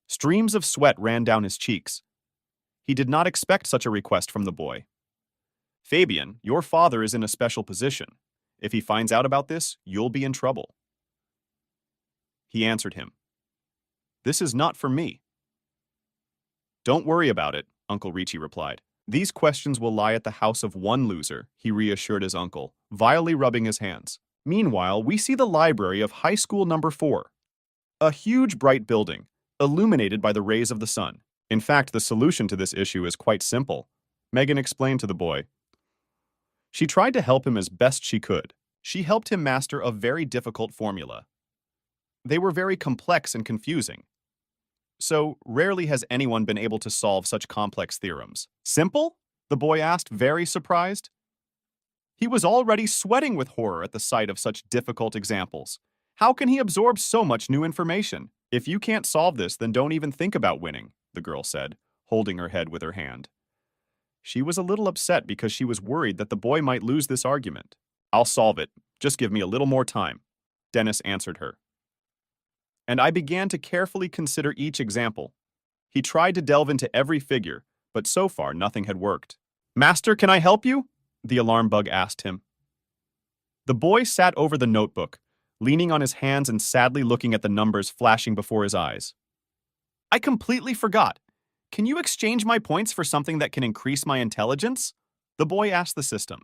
Streams of sweat ran down his cheeks. He did not expect such a request from the boy. Fabian, your father is in a special position. If he finds out about this, you'll be in trouble. He answered him. This is not for me. Don't worry about it, Uncle Ricci replied. These questions will lie at the house of one loser, he reassured his uncle, vilely rubbing his hands. Meanwhile, we see the library of High School Number 4. A huge, bright building, illuminated by the rays of the sun. In fact, the solution to this issue is quite simple, Megan explained to the boy. She tried to help him as best she could. She helped him master a very difficult formula. They were very complex and confusing. So, rarely has anyone been able to solve such complex theorems. Simple? The boy asked, very surprised. He was already sweating with horror at the sight of such difficult examples. How can he absorb so much new information? If you can't solve this, then don't even think about winning, the girl said, holding her head with her hand. She was a little upset because she was worried that the boy might lose this argument. I'll solve it. Just give me a little more time, Dennis answered her. And I began to carefully consider each example. He tried to delve into every figure, but so far nothing had worked. "Master, can I help you?" the alarm bug asked him. The boy sat over the notebook, leaning on his hands and sadly looking at the numbers flashing before his eyes. "I completely forgot. Can you exchange my points for something that can increase my intelligence?" the boy asked the system,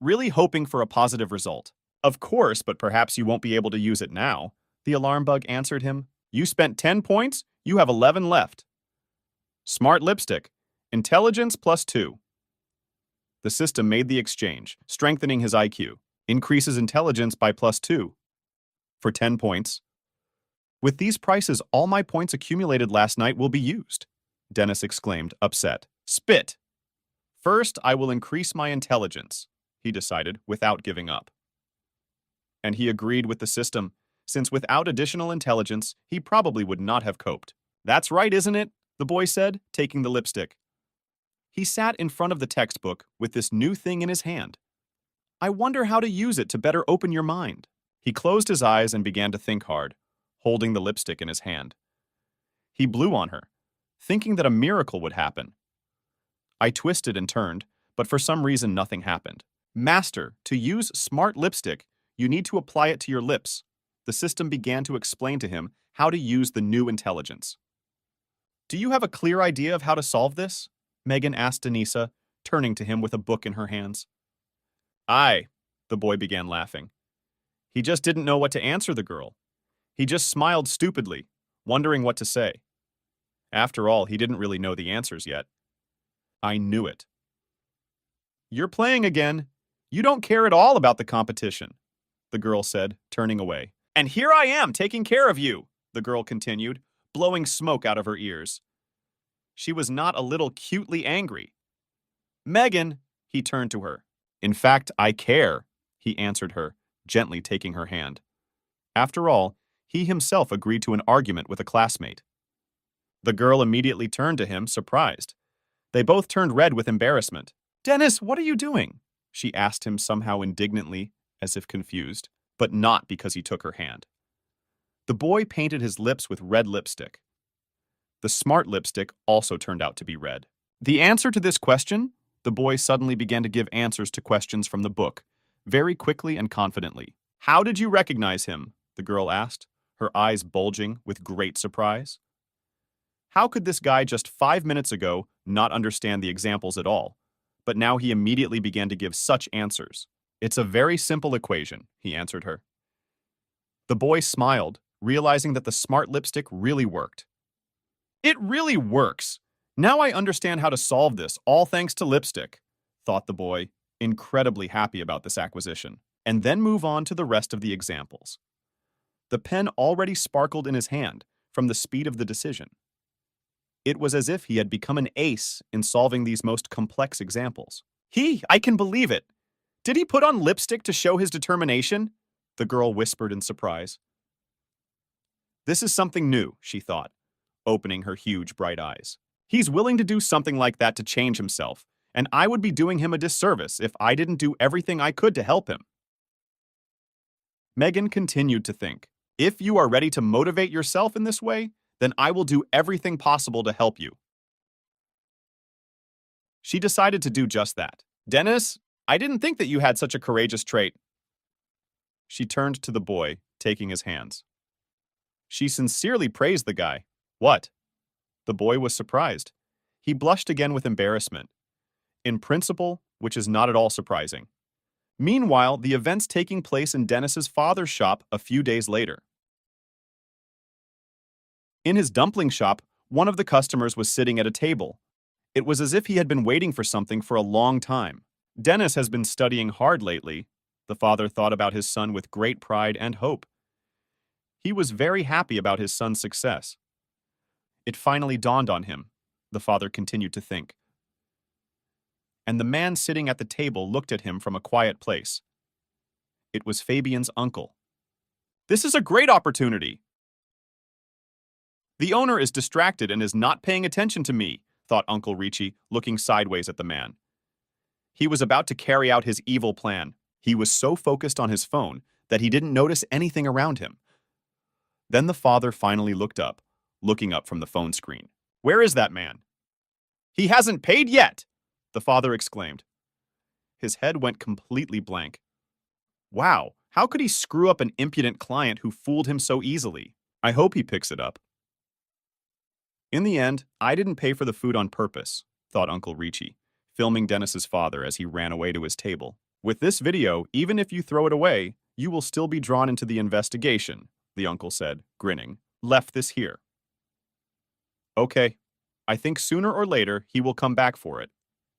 really hoping for a positive result. "Of course, but perhaps you won't be able to use it now," the alarm bug answered him. "You spent 10 points, you have 11 left. Smart lipstick, intelligence +2. The system made the exchange, strengthening his IQ, increases intelligence by +2 for 10 points. "With these prices, all my points accumulated last night will be used," Dennis exclaimed, upset. "Spit! First, I will increase my intelligence," he decided, without giving up. And he agreed with the system, since without additional intelligence, he probably would not have coped. "That's right, isn't it?" the boy said, taking the lipstick. He sat in front of the textbook with this new thing in his hand. "I wonder how to use it to better open your mind." He closed his eyes and began to think hard, holding the lipstick in his hand. He blew on her, thinking that a miracle would happen. I twisted and turned, but for some reason nothing happened. "Master, to use smart lipstick, you need to apply it to your lips." The system began to explain to him how to use the new intelligence. "Do you have a clear idea of how to solve this?" Megan asked Denisa, turning to him with a book in her hands. "Aye," the boy began laughing. He just didn't know what to answer the girl. He just smiled stupidly, wondering what to say. After all, he didn't really know the answers yet. "I knew it." "You're playing again. You don't care at all about the competition," the girl said, turning away. "And here I am taking care of you," the girl continued, blowing smoke out of her ears. She was not a little cutely angry. "Megan," he turned to her. "In fact, I care," he answered her, gently taking her hand. After all, he himself agreed to an argument with a classmate. The girl immediately turned to him, surprised. They both turned red with embarrassment. "Dennis, what are you doing?" she asked him somehow indignantly, as if confused, but not because he took her hand. The boy painted his lips with red lipstick. The smart lipstick also turned out to be red. The answer to this question? The boy suddenly began to give answers to questions from the book, very quickly and confidently. "How did you recognize him?" the girl asked, her eyes bulging with great surprise. How could this guy just 5 minutes ago not understand the examples at all, but now he immediately began to give such answers? "It's a very simple equation," he answered her. The boy smiled, realizing that the smart lipstick really worked. "It really works! Now I understand how to solve this, all thanks to lipstick," thought the boy, incredibly happy about this acquisition, and then move on to the rest of the examples. The pen already sparkled in his hand from the speed of the decision. It was as if he had become an ace in solving these most complex examples. I can believe it! Did he put on lipstick to show his determination?" the girl whispered in surprise. This is something new, she thought, opening her huge bright eyes. He's willing to do something like that to change himself, and I would be doing him a disservice if I didn't do everything I could to help him. Megan continued to think, if you are ready to motivate yourself in this way, then I will do everything possible to help you. She decided to do just that. Dennis, I didn't think that you had such a courageous trait. She turned to the boy, taking his hands. She sincerely praised the guy. What? The boy was surprised. He blushed again with embarrassment. In principle, which is not at all surprising. Meanwhile, the events taking place in Dennis's father's shop a few days later. In his dumpling shop, one of the customers was sitting at a table. It was as if he had been waiting for something for a long time. Dennis has been studying hard lately. The father thought about his son with great pride and hope. He was very happy about his son's success. It finally dawned on him, the father continued to think. And the man sitting at the table looked at him from a quiet place. It was Fabian's uncle. This is a great opportunity. The owner is distracted and is not paying attention to me, thought Uncle Ricci, looking sideways at the man. He was about to carry out his evil plan. He was so focused on his phone that he didn't notice anything around him. Then the father finally looked up, looking up from the phone screen. Where is that man? He hasn't paid yet, the father exclaimed. His head went completely blank. Wow, how could he screw up an impudent client who fooled him so easily? I hope he picks it up. In the end, I didn't pay for the food on purpose, thought Uncle Ricci, filming Dennis's father as he ran away to his table. With this video, even if you throw it away, you will still be drawn into the investigation, the uncle said, grinning. Left this here. Okay, I think sooner or later he will come back for it,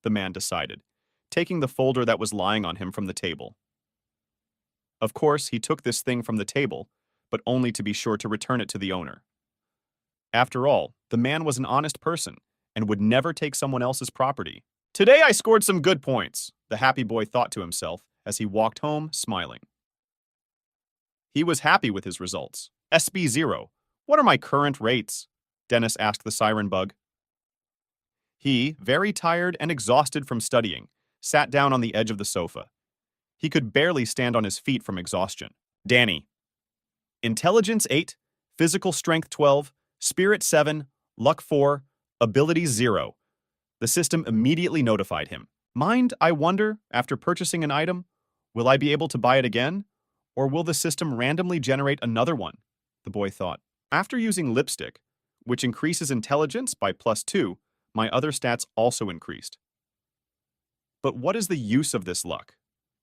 the man decided, taking the folder that was lying on him from the table. Of course, he took this thing from the table, but only to be sure to return it to the owner. After all, the man was an honest person and would never take someone else's property. Today I scored some good points, the happy boy thought to himself as he walked home, smiling. He was happy with his results. SB0, what are my current rates? Dennis asked the siren bug. He, very tired and exhausted from studying, sat down on the edge of the sofa. He could barely stand on his feet from exhaustion. Danny. Intelligence 8, Physical Strength 12, Spirit 7, Luck 4, Abilities 0. The system immediately notified him. Mind, I wonder, after purchasing an item, will I be able to buy it again? Or will the system randomly generate another one? The boy thought. After using lipstick, which increases intelligence by +2, my other stats also increased. But what is the use of this luck?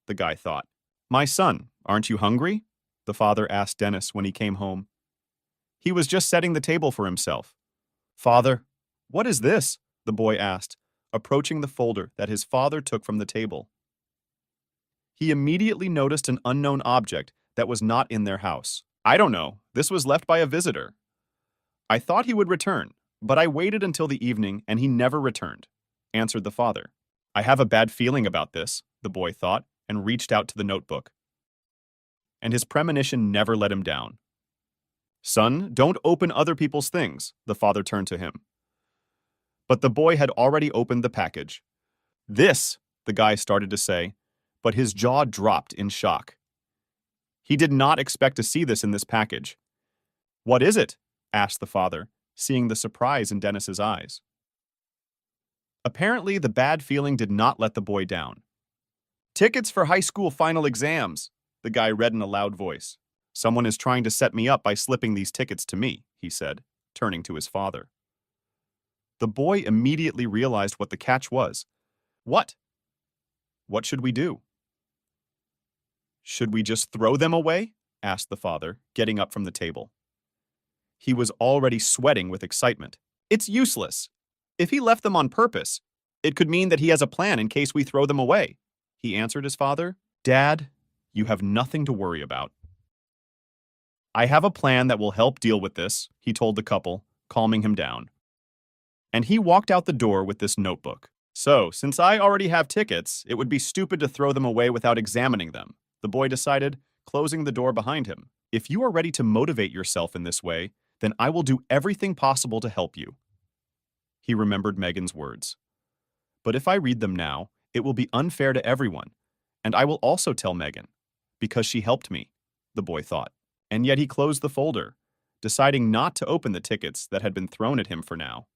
The guy thought. My son, aren't you hungry? The father asked Dennis when he came home. He was just setting the table for himself. Father, what is this? The boy asked, approaching the folder that his father took from the table. He immediately noticed an unknown object that was not in their house. I don't know, this was left by a visitor. I thought he would return, but I waited until the evening and he never returned, answered the father. I have a bad feeling about this, the boy thought, and reached out to the notebook. And his premonition never let him down. Son, don't open other people's things, the father turned to him. But the boy had already opened the package. This, the guy started to say, but his jaw dropped in shock. He did not expect to see this in this package. What is it? Asked the father, seeing the surprise in Dennis's eyes. Apparently, the bad feeling did not let the boy down. Tickets for high school final exams, the guy read in a loud voice. Someone is trying to set me up by slipping these tickets to me, he said, turning to his father. The boy immediately realized what the catch was. What? What should we do? Should we just throw them away? Asked the father, getting up from the table. He was already sweating with excitement. It's useless. If he left them on purpose, it could mean that he has a plan in case we throw them away, he answered his father. Dad, you have nothing to worry about. I have a plan that will help deal with this, he told the couple, calming him down. And he walked out the door with this notebook. So, since I already have tickets, it would be stupid to throw them away without examining them, the boy decided, closing the door behind him. If you are ready to motivate yourself in this way, then I will do everything possible to help you. He remembered Megan's words. But if I read them now, it will be unfair to everyone, and I will also tell Megan, because she helped me, the boy thought. And yet he closed the folder, deciding not to open the tickets that had been thrown at him for now.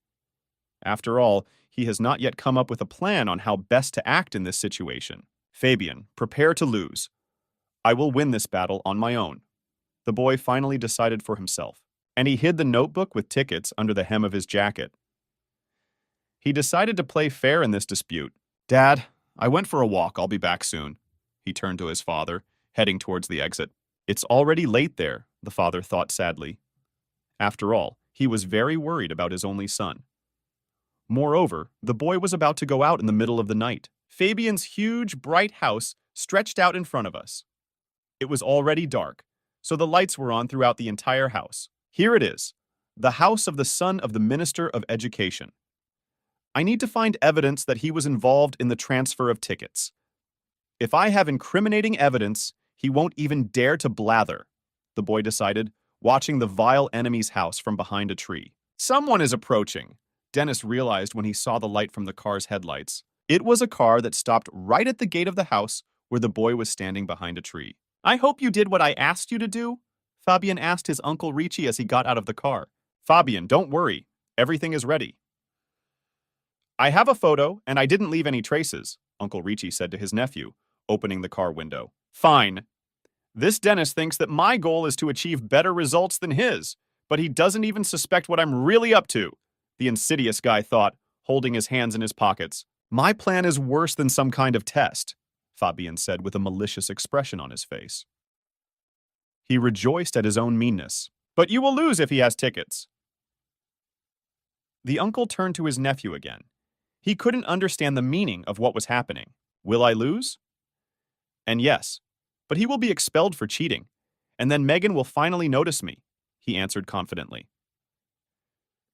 After all, he has not yet come up with a plan on how best to act in this situation. Fabian, prepare to lose. I will win this battle on my own, the boy finally decided for himself, and he hid the notebook with tickets under the hem of his jacket. He decided to play fair in this dispute. Dad, I went for a walk, I'll be back soon. He turned to his father, heading towards the exit. It's already late there, the father thought sadly. After all, he was very worried about his only son. Moreover, the boy was about to go out in the middle of the night. Fabian's huge, bright house stretched out in front of us. It was already dark, so the lights were on throughout the entire house. Here it is, the house of the son of the Minister of Education. I need to find evidence that he was involved in the transfer of tickets. If I have incriminating evidence, he won't even dare to blather, the boy decided, watching the vile enemy's house from behind a tree. Someone is approaching, Dennis realized when he saw the light from the car's headlights. It was a car that stopped right at the gate of the house where the boy was standing behind a tree. I hope you did what I asked you to do, Fabian asked his Uncle Ricci as he got out of the car. Fabian, don't worry. Everything is ready. I have a photo, and I didn't leave any traces, Uncle Richie said to his nephew, opening the car window. Fine. This Dennis thinks that my goal is to achieve better results than his, but he doesn't even suspect what I'm really up to, the insidious guy thought, holding his hands in his pockets. My plan is worse than some kind of test, Fabian said with a malicious expression on his face. He rejoiced at his own meanness. But you will lose if he has tickets. The uncle turned to his nephew again. He couldn't understand the meaning of what was happening. Will I lose? And yes, but he will be expelled for cheating, and then Megan will finally notice me, he answered confidently.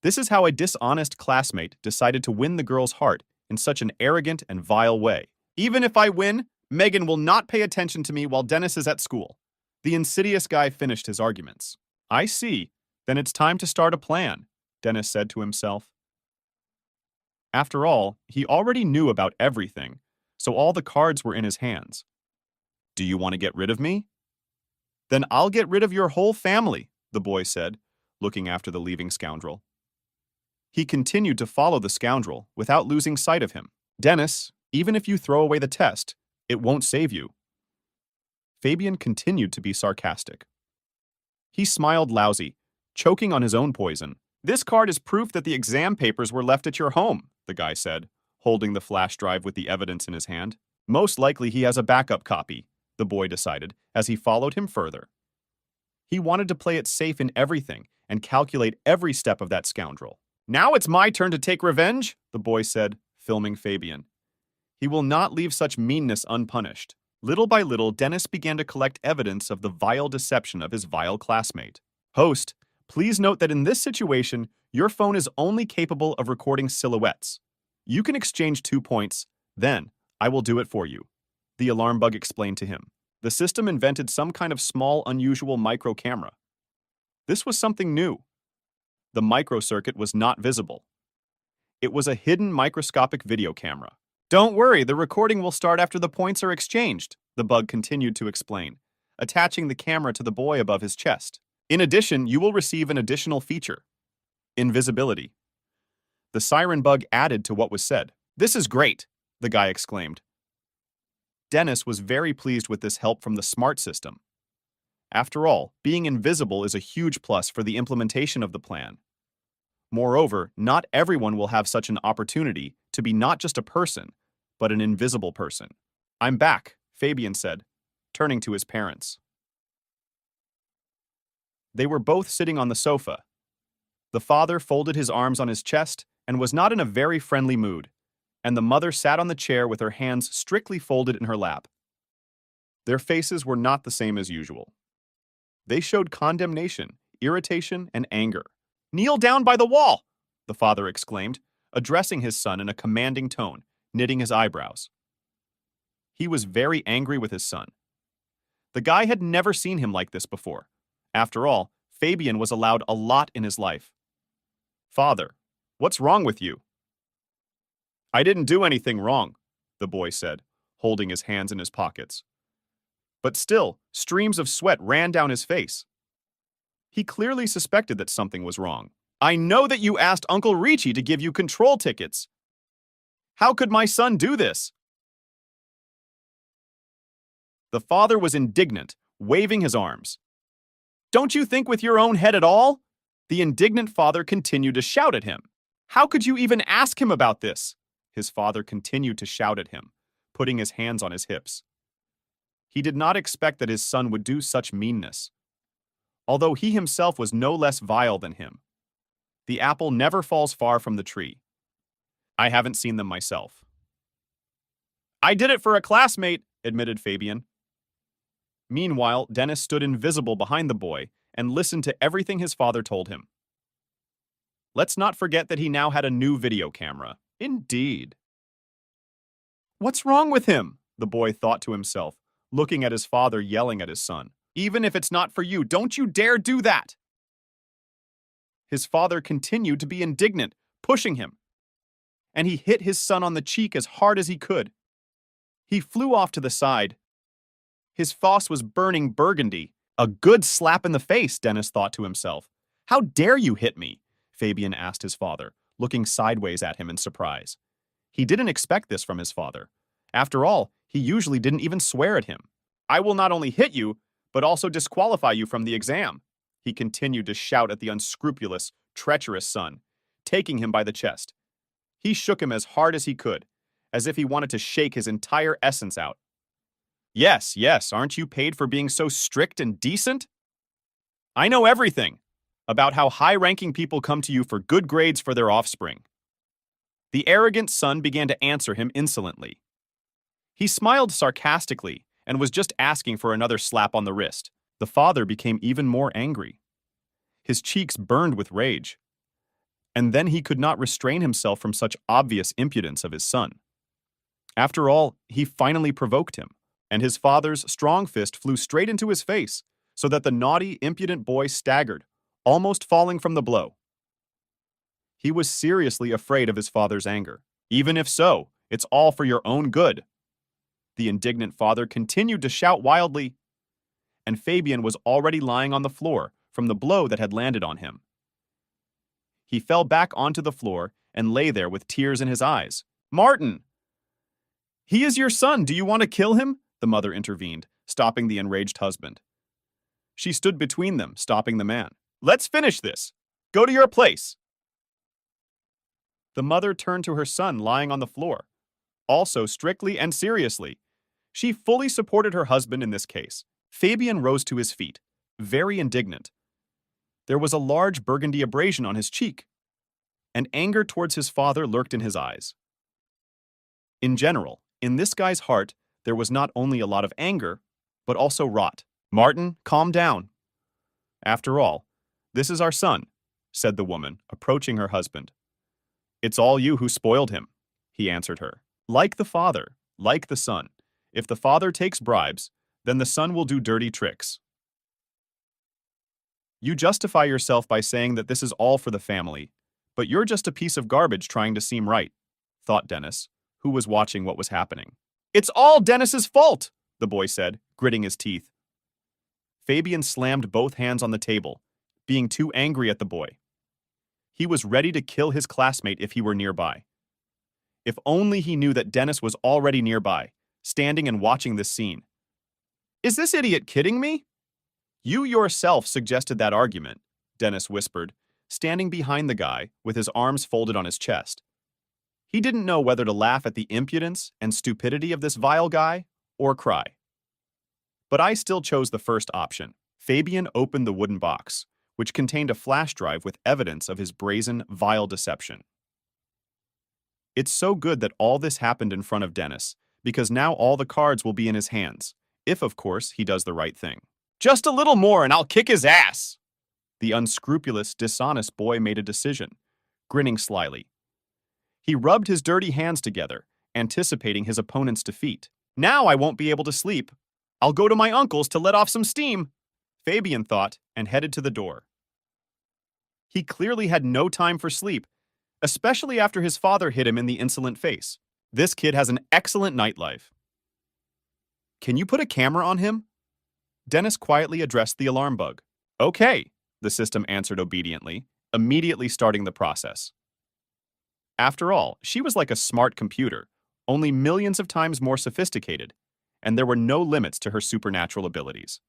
This is how a dishonest classmate decided to win the girl's heart in such an arrogant and vile way. Even if I win, Megan will not pay attention to me while Dennis is at school. The insidious guy finished his arguments. I see. Then it's time to start a plan, Dennis said to himself. After all, he already knew about everything, so all the cards were in his hands. Do you want to get rid of me? Then I'll get rid of your whole family, the boy said, looking after the leaving scoundrel. He continued to follow the scoundrel without losing sight of him. Dennis, even if you throw away the test, it won't save you. Fabian continued to be sarcastic. He smiled lousy, choking on his own poison. This card is proof that the exam papers were left at your home, the guy said, holding the flash drive with the evidence in his hand. Most likely he has a backup copy, the boy decided, as he followed him further. He wanted to play it safe in everything and calculate every step of that scoundrel. Now it's my turn to take revenge, the boy said, filming Fabian. He will not leave such meanness unpunished. Little by little, Dennis began to collect evidence of the vile deception of his vile classmate. Host, please note that in this situation, your phone is only capable of recording silhouettes. You can exchange 2 points, then I will do it for you, the alarm bug explained to him. The system invented some kind of small, unusual micro camera. This was something new. The microcircuit was not visible. It was a hidden microscopic video camera. Don't worry, the recording will start after the points are exchanged, the bug continued to explain, attaching the camera to the boy above his chest. In addition, you will receive an additional feature: invisibility. The siren bug added to what was said. This is great, the guy exclaimed. Dennis was very pleased with this help from the smart system. After all, being invisible is a huge plus for the implementation of the plan. Moreover, not everyone will have such an opportunity to be not just a person, but an invisible person. I'm back, Fabian said, turning to his parents. They were both sitting on the sofa. The father folded his arms on his chest and was not in a very friendly mood, and the mother sat on the chair with her hands strictly folded in her lap. Their faces were not the same as usual. They showed condemnation, irritation, and anger. Kneel down by the wall, the father exclaimed, addressing his son in a commanding tone, knitting his eyebrows. He was very angry with his son. The guy had never seen him like this before. After all, Fabian was allowed a lot in his life. Father, what's wrong with you? I didn't do anything wrong, the boy said, holding his hands in his pockets. But still, streams of sweat ran down his face. He clearly suspected that something was wrong. I know that you asked Uncle Richie to give you control tickets. How could my son do this? The father was indignant, waving his arms. Don't you think with your own head at all? The indignant father continued to shout at him. How could you even ask him about this? His father continued to shout at him, putting his hands on his hips. He did not expect that his son would do such meanness. Although he himself was no less vile than him. The apple never falls far from the tree. I haven't seen them myself. I did it for a classmate, admitted Fabian. Meanwhile, Dennis stood invisible behind the boy and listened to everything his father told him. Let's not forget that he now had a new video camera. Indeed. What's wrong with him? The boy thought to himself, looking at his father yelling at his son. Even if it's not for you, don't you dare do that! His father continued to be indignant, pushing him. And he hit his son on the cheek as hard as he could. He flew off to the side. His face was burning burgundy. A good slap in the face, Dennis thought to himself. How dare you hit me? Fabian asked his father, looking sideways at him in surprise. He didn't expect this from his father. After all, he usually didn't even swear at him. I will not only hit you, but also disqualify you from the exam, he continued to shout at the unscrupulous, treacherous son, taking him by the chest. He shook him as hard as he could, as if he wanted to shake his entire essence out. Yes, yes, aren't you paid for being so strict and decent? I know everything about how high-ranking people come to you for good grades for their offspring. The arrogant son began to answer him insolently. He smiled sarcastically and was just asking for another slap on the wrist. The father became even more angry. His cheeks burned with rage. And then he could not restrain himself from such obvious impudence of his son. After all, he finally provoked him, and his father's strong fist flew straight into his face, so that the naughty, impudent boy staggered, almost falling from the blow. He was seriously afraid of his father's anger. Even if so, it's all for your own good. The indignant father continued to shout wildly, and Fabian was already lying on the floor from the blow that had landed on him. He fell back onto the floor and lay there with tears in his eyes. Martin! He is your son. Do you want to kill him? The mother intervened, stopping the enraged husband. She stood between them, stopping the man. Let's finish this. Go to your place. The mother turned to her son lying on the floor. Also strictly and seriously. She fully supported her husband in this case. Fabian rose to his feet, very indignant. There was a large burgundy abrasion on his cheek, and anger towards his father lurked in his eyes. In general, in this guy's heart, there was not only a lot of anger, but also rot. Martin, calm down. After all, this is our son, said the woman, approaching her husband. It's all you who spoiled him, he answered her. Like the father, like the son. If the father takes bribes, then the son will do dirty tricks. You justify yourself by saying that this is all for the family, but you're just a piece of garbage trying to seem right, thought Dennis, who was watching what was happening. It's all Dennis's fault, the boy said, gritting his teeth. Fabian slammed both hands on the table, being too angry at the boy. He was ready to kill his classmate if he were nearby. If only he knew that Dennis was already nearby, standing and watching this scene. Is this idiot kidding me? You yourself suggested that argument, Dennis whispered, standing behind the guy with his arms folded on his chest. He didn't know whether to laugh at the impudence and stupidity of this vile guy or cry. But I still chose the first option. Fabian opened the wooden box, which contained a flash drive with evidence of his brazen, vile deception. It's so good that all this happened in front of Dennis, because now all the cards will be in his hands, if, of course, he does the right thing. Just a little more and I'll kick his ass! The unscrupulous, dishonest boy made a decision, grinning slyly. He rubbed his dirty hands together, anticipating his opponent's defeat. Now I won't be able to sleep. I'll go to my uncle's to let off some steam, Fabian thought, and headed to the door. He clearly had no time for sleep, especially after his father hit him in the insolent face. This kid has an excellent nightlife. Can you put a camera on him? Dennis quietly addressed the alarm bug. Okay, the system answered obediently, immediately starting the process. After all, she was like a smart computer, only millions of times more sophisticated, and there were no limits to her supernatural abilities.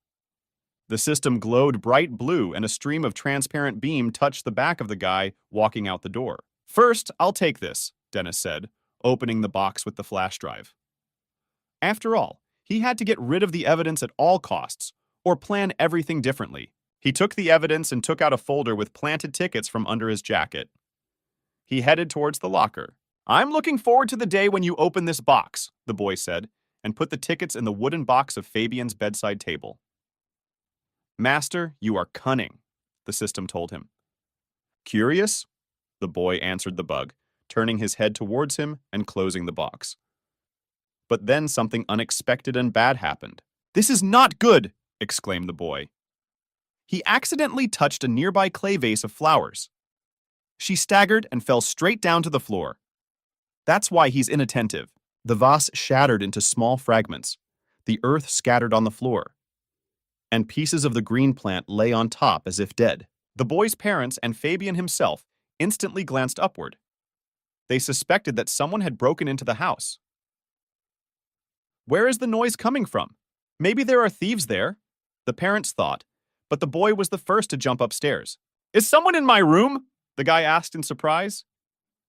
The system glowed bright blue and a stream of transparent beam touched the back of the guy walking out the door. First, I'll take this, Dennis said, opening the box with the flash drive. After all, he had to get rid of the evidence at all costs, or plan everything differently. He took the evidence and took out a folder with planted tickets from under his jacket. He headed towards the locker. I'm looking forward to the day when you open this box, the boy said, and put the tickets in the wooden box of Fabian's bedside table. Master, you are cunning, the system told him. Curious? The boy answered the bug, turning his head towards him and closing the box. But then something unexpected and bad happened. This is not good, exclaimed the boy. He accidentally touched a nearby clay vase of flowers. She staggered and fell straight down to the floor. That's why he's inattentive. The vase shattered into small fragments. The earth scattered on the floor. And pieces of the green plant lay on top as if dead. The boy's parents and Fabian himself instantly glanced upward. They suspected that someone had broken into the house. Where is the noise coming from? Maybe there are thieves there, the parents thought, but the boy was the first to jump upstairs. Is someone in my room? The guy asked in surprise.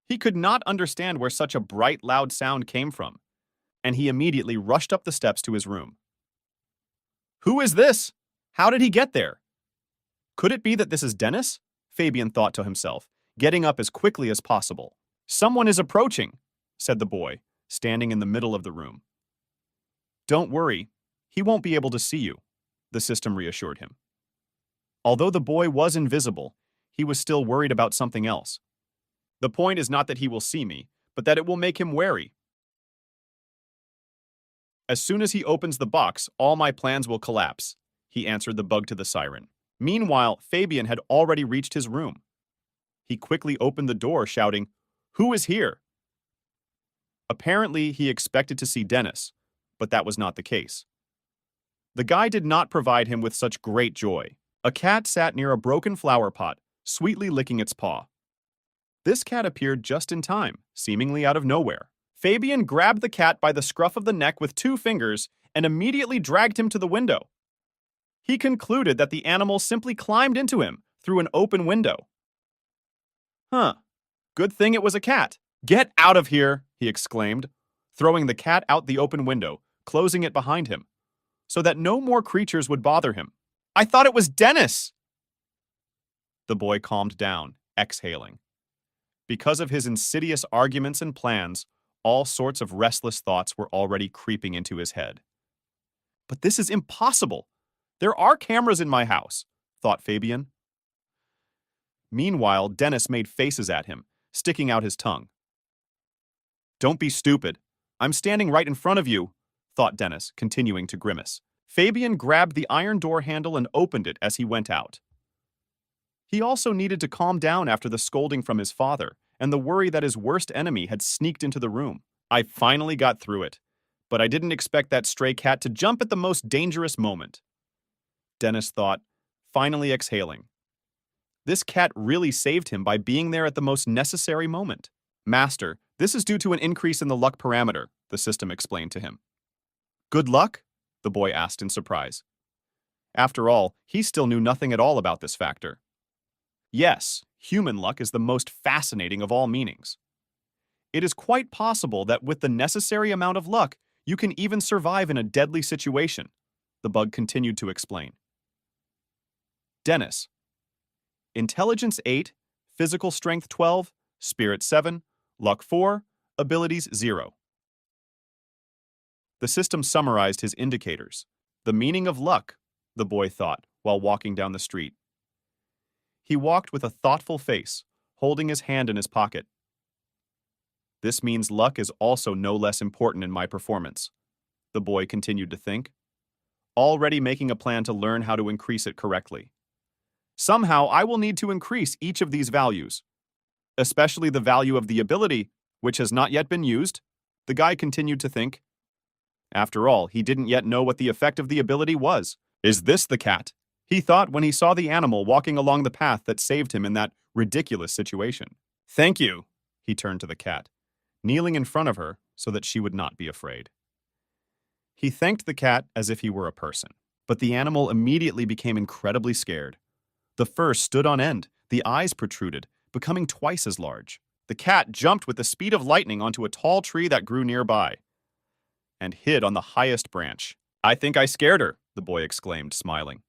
He could not understand where such a bright, loud sound came from, and he immediately rushed up the steps to his room. Who is this? How did he get there? Could it be that this is Dennis? Fabian thought to himself, getting up as quickly as possible. Someone is approaching, said the boy, standing in the middle of the room. Don't worry, he won't be able to see you, the system reassured him. Although the boy was invisible, he was still worried about something else. The point is not that he will see me, but that it will make him wary. As soon as he opens the box, all my plans will collapse, he answered the bug to the siren. Meanwhile, Fabian had already reached his room. He quickly opened the door, shouting, "Who is here?" Apparently, he expected to see Dennis, but that was not the case. The guy did not provide him with such great joy. A cat sat near a broken flower pot, sweetly licking its paw. This cat appeared just in time, seemingly out of nowhere. Fabian grabbed the cat by the scruff of the neck with 2 fingers and immediately dragged him to the window. He concluded that the animal simply climbed into him through an open window. Good thing it was a cat. Get out of here, he exclaimed, throwing the cat out the open window, closing it behind him, so that no more creatures would bother him. I thought it was Dennis! The boy calmed down, exhaling. Because of his insidious arguments and plans, all sorts of restless thoughts were already creeping into his head. But this is impossible! There are cameras in my house, thought Fabian. Meanwhile, Dennis made faces at him, sticking out his tongue. Don't be stupid. I'm standing right in front of you, thought Dennis, continuing to grimace. Fabian grabbed the iron door handle and opened it as he went out. He also needed to calm down after the scolding from his father and the worry that his worst enemy had sneaked into the room. I finally got through it, but I didn't expect that stray cat to jump at the most dangerous moment, Dennis thought, finally exhaling. This cat really saved him by being there at the most necessary moment. Master, this is due to an increase in the luck parameter, the system explained to him. Good luck? The boy asked in surprise. After all, he still knew nothing at all about this factor. Yes, human luck is the most fascinating of all meanings. It is quite possible that with the necessary amount of luck, you can even survive in a deadly situation, the bug continued to explain. Dennis. Intelligence 8, physical strength 12, spirit 7, luck 4, abilities 0. The system summarized his indicators. The meaning of luck, the boy thought while walking down the street. He walked with a thoughtful face, holding his hand in his pocket. This means luck is also no less important in my performance, the boy continued to think, already making a plan to learn how to increase it correctly. Somehow, I will need to increase each of these values, especially the value of the ability, which has not yet been used, the guy continued to think. After all, he didn't yet know what the effect of the ability was. Is this the cat? He thought when he saw the animal walking along the path that saved him in that ridiculous situation. Thank you, he turned to the cat, kneeling in front of her so that she would not be afraid. He thanked the cat as if he were a person, but the animal immediately became incredibly scared. The fur stood on end, the eyes protruded, becoming twice as large. The cat jumped with the speed of lightning onto a tall tree that grew nearby and hid on the highest branch. I think I scared her, the boy exclaimed, smiling.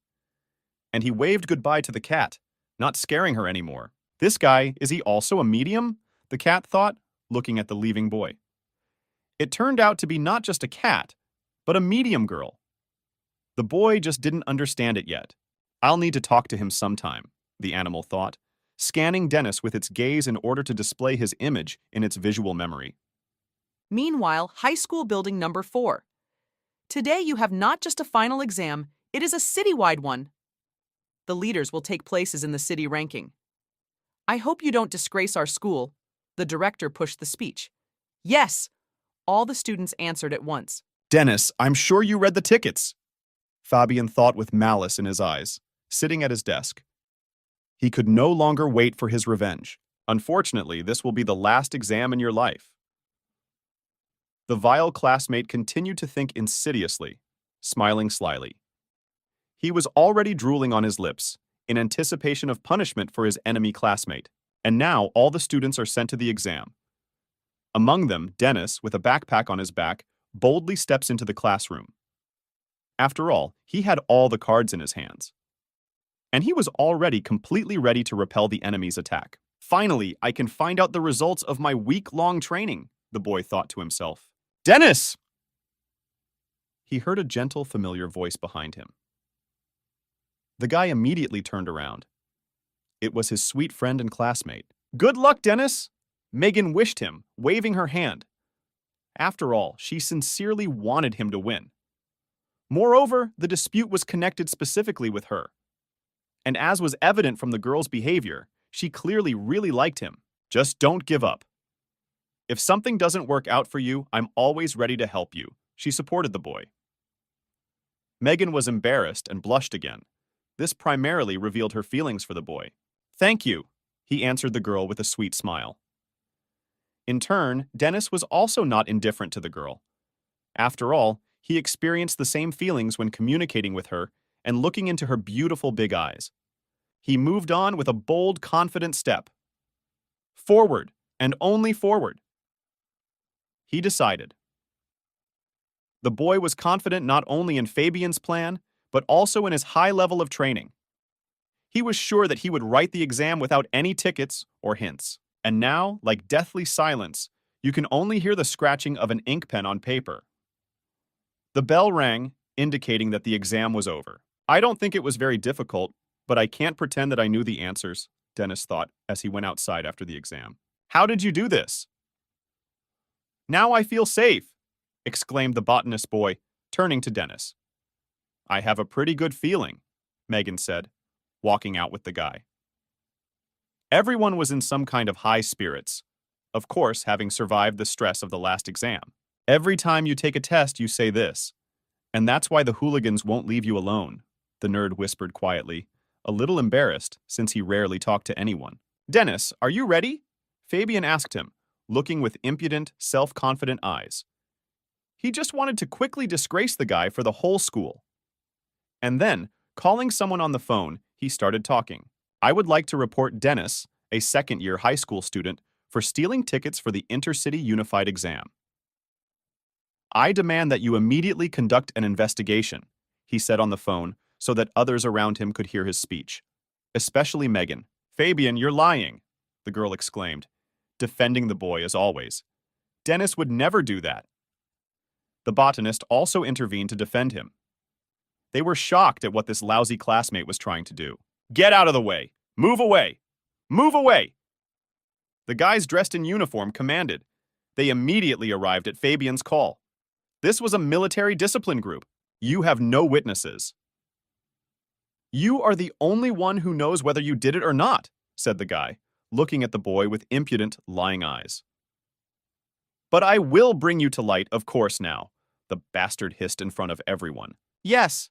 And he waved goodbye to the cat, not scaring her anymore. This guy, is he also a medium? The cat thought, looking at the leaving boy. It turned out to be not just a cat, but a medium girl. The boy just didn't understand it yet. I'll need to talk to him sometime, the animal thought, scanning Dennis with its gaze in order to display his image in its visual memory. Meanwhile, high school building number 4. Today you have not just a final exam, it is a citywide one. The leaders will take places in the city ranking. I hope you don't disgrace our school, the director pushed the speech. Yes, all the students answered at once. Dennis, I'm sure you read the tickets, Fabian thought with malice in his eyes, sitting at his desk. He could no longer wait for his revenge. Unfortunately, this will be the last exam in your life. The vile classmate continued to think insidiously, smiling slyly. He was already drooling on his lips, in anticipation of punishment for his enemy classmate, and now all the students are sent to the exam. Among them, Dennis, with a backpack on his back, boldly steps into the classroom. After all, he had all the cards in his hands. And he was already completely ready to repel the enemy's attack. Finally, I can find out the results of my week-long training, the boy thought to himself. Dennis! He heard a gentle, familiar voice behind him. The guy immediately turned around. It was his sweet friend and classmate. Good luck, Dennis! Megan wished him, waving her hand. After all, she sincerely wanted him to win. Moreover, the dispute was connected specifically with her. And as was evident from the girl's behavior, she clearly really liked him. Just don't give up. If something doesn't work out for you, I'm always ready to help you, she supported the boy. Megan was embarrassed and blushed again. This primarily revealed her feelings for the boy. Thank you, he answered the girl with a sweet smile. In turn, Dennis was also not indifferent to the girl. After all, he experienced the same feelings when communicating with her and looking into her beautiful big eyes. He moved on with a bold, confident step. Forward, and only forward. He decided. The boy was confident not only in Fabian's plan, but also in his high level of training. He was sure that he would write the exam without any tickets or hints. And now, like deathly silence, you can only hear the scratching of an ink pen on paper. The bell rang, indicating that the exam was over. I don't think it was very difficult, but I can't pretend that I knew the answers, Dennis thought as he went outside after the exam. How did you do this? Now I feel safe, exclaimed the botanist boy, turning to Dennis. I have a pretty good feeling, Megan said, walking out with the guy. Everyone was in some kind of high spirits, of course having survived the stress of the last exam. Every time you take a test, you say this, and that's why the hooligans won't leave you alone, the nerd whispered quietly, a little embarrassed since he rarely talked to anyone. Dennis, are you ready? Fabian asked him, looking with impudent, self-confident eyes. He just wanted to quickly disgrace the guy for the whole school. And then, calling someone on the phone, he started talking. I would like to report Dennis, a second-year high school student, for stealing tickets for the Intercity Unified exam. I demand that you immediately conduct an investigation, he said on the phone so that others around him could hear his speech. Especially Megan. Fabian, you're lying, the girl exclaimed, defending the boy as always. Dennis would never do that. The botanist also intervened to defend him. They were shocked at what this lousy classmate was trying to do. Get out of the way! Move away! Move away! The guys dressed in uniform commanded. They immediately arrived at Fabian's call. This was a military discipline group. You have no witnesses. You are the only one who knows whether you did it or not, said the guy, looking at the boy with impudent, lying eyes. But I will bring you to light, of course, now, the bastard hissed in front of everyone. Yes,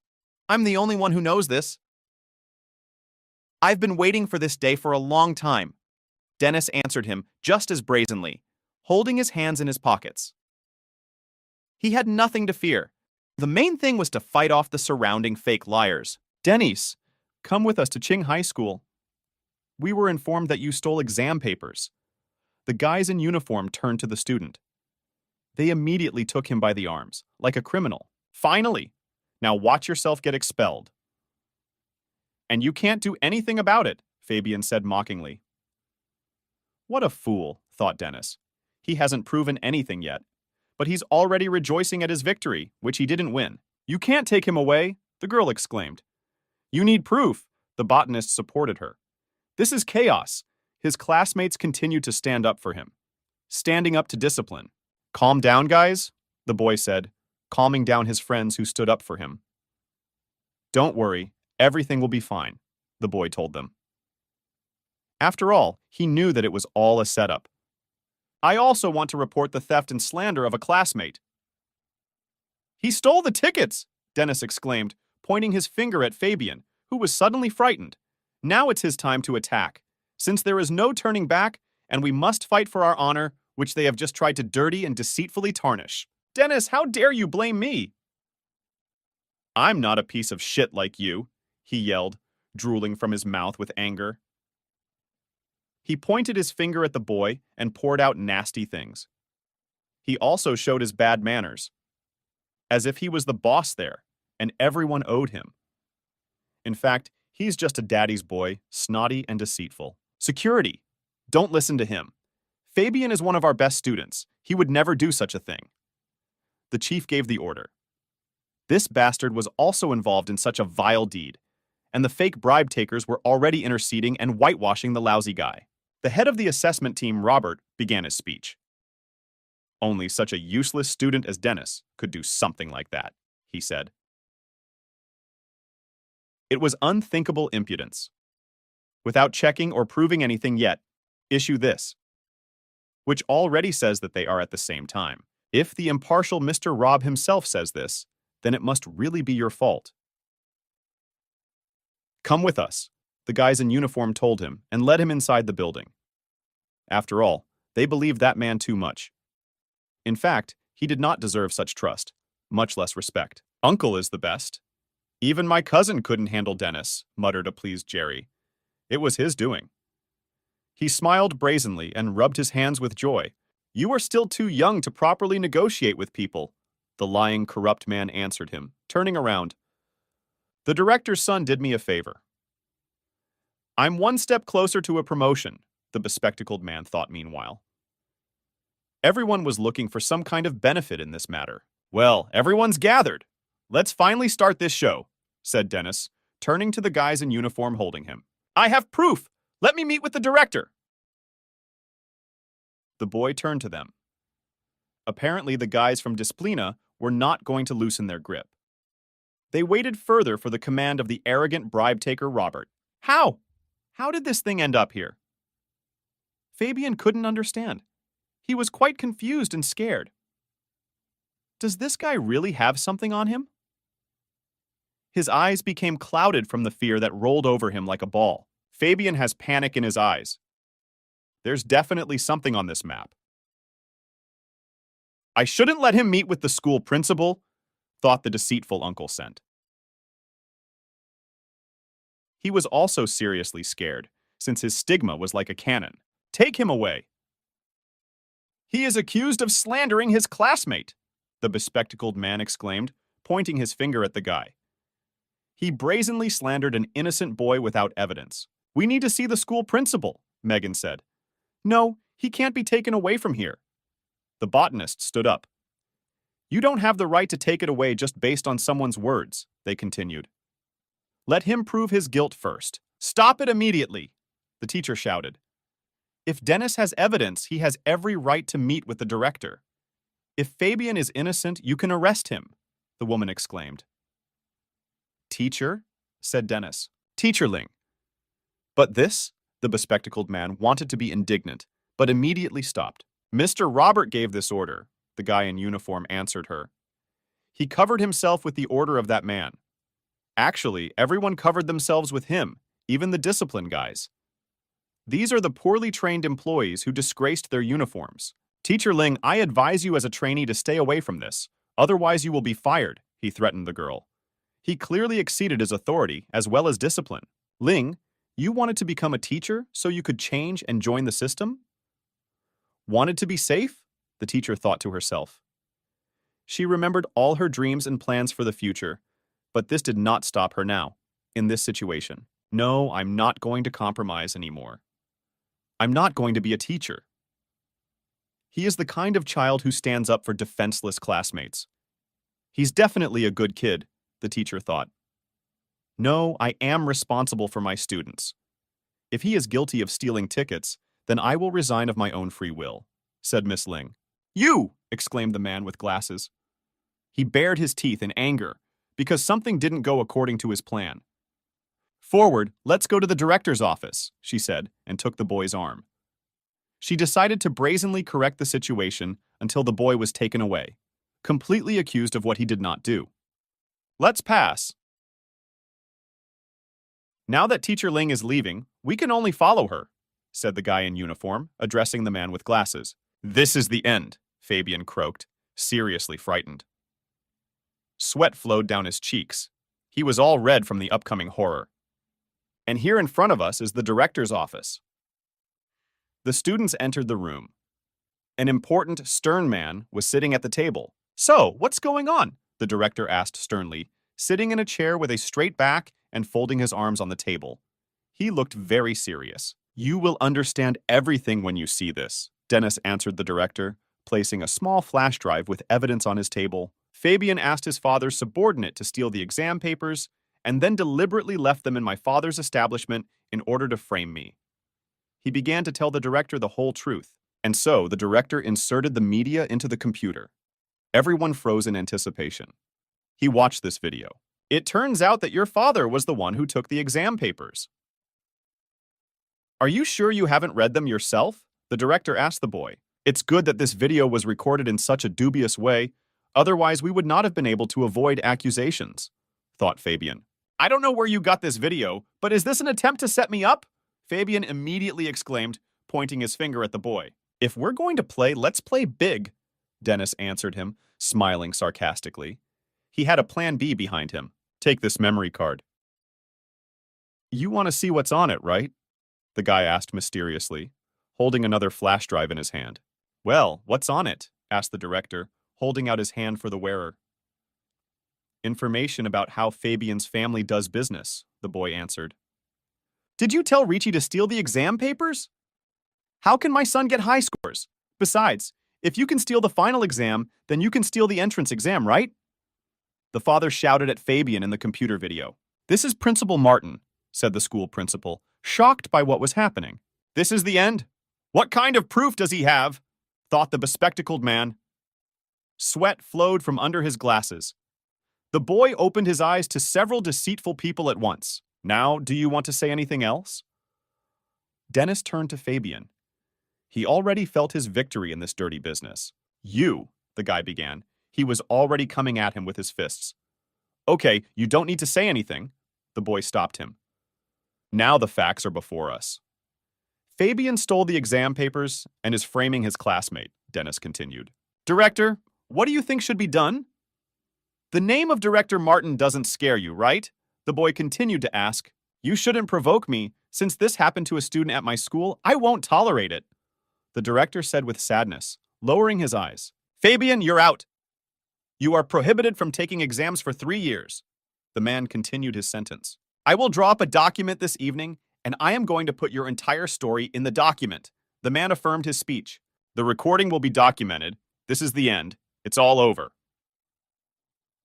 I'm the only one who knows this. I've been waiting for this day for a long time, Dennis answered him just as brazenly, holding his hands in his pockets. He had nothing to fear. The main thing was to fight off the surrounding fake liars. Dennis, come with us to Qing High School. We were informed that you stole exam papers. The guys in uniform turned to the student. They immediately took him by the arms, like a criminal. Finally! Now watch yourself get expelled. And you can't do anything about it, Fabian said mockingly. What a fool, thought Dennis. He hasn't proven anything yet, but he's already rejoicing at his victory, which he didn't win. You can't take him away, the girl exclaimed. You need proof, the botanist supported her. This is chaos. His classmates continued to stand up for him, standing up to discipline. Calm down, guys, the boy said, calming down his friends who stood up for him. Don't worry, everything will be fine, the boy told them. After all, he knew that it was all a setup. I also want to report the theft and slander of a classmate. He stole the tickets, Dennis exclaimed, pointing his finger at Fabian, who was suddenly frightened. Now it's his time to attack. Since there is no turning back, and we must fight for our honor, which they have just tried to dirty and deceitfully tarnish. Dennis, how dare you blame me? I'm not a piece of shit like you, he yelled, drooling from his mouth with anger. He pointed his finger at the boy and poured out nasty things. He also showed his bad manners, as if he was the boss there, and everyone owed him. In fact, he's just a daddy's boy, snotty and deceitful. Security! Don't listen to him. Fabian is one of our best students. He would never do such a thing. The chief gave the order. This bastard was also involved in such a vile deed, and the fake bribe takers were already interceding and whitewashing the lousy guy. The head of the assessment team, Robert, began his speech. Only such a useless student as Dennis could do something like that, he said. It was unthinkable impudence. Without checking or proving anything yet, issue this, which already says that they are at the same time. If the impartial Mr. Rob himself says this, then it must really be your fault. Come with us, the guys in uniform told him, and led him inside the building. After all, they believed that man too much. In fact, he did not deserve such trust, much less respect. Uncle is the best. Even my cousin couldn't handle Dennis, muttered a pleased Jerry. It was his doing. He smiled brazenly and rubbed his hands with joy. You are still too young to properly negotiate with people, the lying, corrupt man answered him, turning around. The director's son did me a favor. I'm one step closer to a promotion, the bespectacled man thought meanwhile. Everyone was looking for some kind of benefit in this matter. Well, everyone's gathered. Let's finally start this show, said Dennis, turning to the guys in uniform holding him. I have proof! Let me meet with the director! The boy turned to them. Apparently, the guys from Disciplina were not going to loosen their grip. They waited further for the command of the arrogant bribe-taker Robert. How? How did this thing end up here? Fabian couldn't understand. He was quite confused and scared. Does this guy really have something on him? His eyes became clouded from the fear that rolled over him like a ball. Fabian has panic in his eyes. There's definitely something on this map. I shouldn't let him meet with the school principal, thought the deceitful uncle sent. He was also seriously scared, since his stigma was like a cannon. Take him away. He is accused of slandering his classmate, the bespectacled man exclaimed, pointing his finger at the guy. He brazenly slandered an innocent boy without evidence. We need to see the school principal, Megan said. No, he can't be taken away from here. The botanist stood up. You don't have the right to take it away just based on someone's words, they continued. Let him prove his guilt first. Stop it immediately, the teacher shouted. If Dennis has evidence, he has every right to meet with the director. If Fabian is innocent, you can arrest him, the woman exclaimed. Teacher, said Dennis. Teacherling. But this, the bespectacled man wanted to be indignant, but immediately stopped. Mr. Robert gave this order, the guy in uniform answered her. He covered himself with the order of that man. Actually, everyone covered themselves with him, even the discipline guys. These are the poorly trained employees who disgraced their uniforms. Teacher Ling, I advise you as a trainee to stay away from this. Otherwise you will be fired, he threatened the girl. He clearly exceeded his authority as well as discipline. Ling, you wanted to become a teacher so you could change and join the system? Wanted to be safe? The teacher thought to herself. She remembered all her dreams and plans for the future, but this did not stop her now, in this situation. No, I'm not going to compromise anymore. I'm not going to be a teacher. He is the kind of child who stands up for defenseless classmates. He's definitely a good kid, the teacher thought. No, I am responsible for my students. If he is guilty of stealing tickets, then I will resign of my own free will, said Miss Ling. You! Exclaimed the man with glasses. He bared his teeth in anger, because something didn't go according to his plan. Forward, let's go to the director's office, she said, and took the boy's arm. She decided to brazenly correct the situation until the boy was taken away, completely accused of what he did not do. Let's pass. Now that Teacher Ling is leaving, we can only follow her, said the guy in uniform, addressing the man with glasses. This is the end, Fabian croaked, seriously frightened. Sweat flowed down his cheeks. He was all red from the upcoming horror. And here in front of us is the director's office. The students entered the room. An important, stern man was sitting at the table. So, what's going on? The director asked sternly, sitting in a chair with a straight back and folding his arms on the table. He looked very serious. You will understand everything when you see this, Dennis answered the director, placing a small flash drive with evidence on his table. Fabian asked his father's subordinate to steal the exam papers and then deliberately left them in my father's establishment in order to frame me. He began to tell the director the whole truth, and so the director inserted the media into the computer. Everyone froze in anticipation. He watched this video. It turns out that your father was the one who took the exam papers. Are you sure you haven't read them yourself? The director asked the boy. It's good that this video was recorded in such a dubious way, otherwise we would not have been able to avoid accusations, thought Fabian. I don't know where you got this video, but is this an attempt to set me up? Fabian immediately exclaimed, pointing his finger at the boy. If we're going to play, let's play big, Dennis answered him, smiling sarcastically. He had a plan B behind him. Take this memory card. You want to see what's on it, right? The guy asked mysteriously, holding another flash drive in his hand. Well, what's on it? Asked the director, holding out his hand for the wearer. Information about how Fabian's family does business, the boy answered. Did you tell Richie to steal the exam papers? How can my son get high scores? Besides, if you can steal the final exam, then you can steal the entrance exam, right? The father shouted at Fabian in the computer video. This is Principal Martin, said the school principal, shocked by what was happening. This is the end? What kind of proof does he have? Thought the bespectacled man. Sweat flowed from under his glasses. The boy opened his eyes to several deceitful people at once. Now, do you want to say anything else? Dennis turned to Fabian. He already felt his victory in this dirty business. You, the guy began. He was already coming at him with his fists. Okay, you don't need to say anything. The boy stopped him. Now the facts are before us. Fabian stole the exam papers and is framing his classmate, Dennis continued. Director, what do you think should be done? The name of Director Martin doesn't scare you, right? The boy continued to ask. You shouldn't provoke me. Since this happened to a student at my school, I won't tolerate it. The director said with sadness, lowering his eyes. Fabian, you're out. You are prohibited from taking exams for 3 years. The man continued his sentence. I will draw up a document this evening, and I am going to put your entire story in the document. The man affirmed his speech. The recording will be documented. This is the end. It's all over.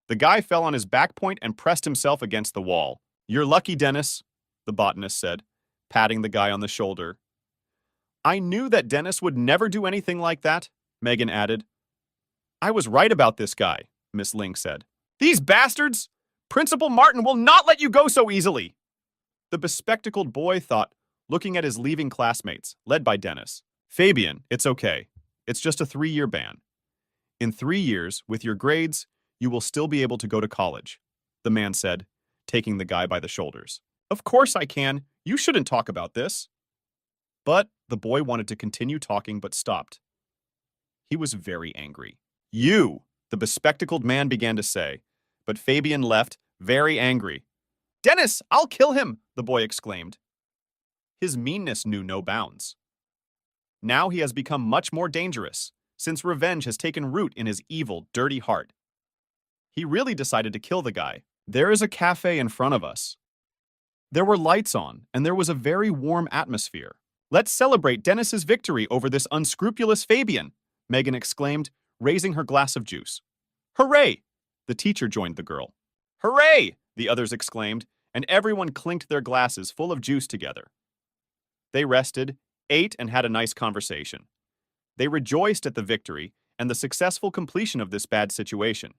The guy fell on his back point and pressed himself against the wall. You're lucky, Dennis, the botanist said, patting the guy on the shoulder. I knew that Dennis would never do anything like that, Megan added. I was right about this guy, Miss Ling said. These bastards! Principal Martin will not let you go so easily! The bespectacled boy thought, looking at his leaving classmates, led by Dennis. Fabian, it's okay. It's just a 3-year ban. In 3 years, with your grades, you will still be able to go to college, the man said, taking the guy by the shoulders. Of course I can. You shouldn't talk about this. But the boy wanted to continue talking but stopped. He was very angry. You, the bespectacled man began to say, but Fabian left, very angry. Dennis, I'll kill him, the boy exclaimed. His meanness knew no bounds. Now he has become much more dangerous, since revenge has taken root in his evil, dirty heart. He really decided to kill the guy. There is a cafe in front of us. There were lights on, and there was a very warm atmosphere. Let's celebrate Dennis's victory over this unscrupulous Fabian, Megan exclaimed, raising her glass of juice. Hooray! The teacher joined the girl. Hooray! The others exclaimed, and everyone clinked their glasses full of juice together. They rested, ate, and had a nice conversation. They rejoiced at the victory and the successful completion of this bad situation.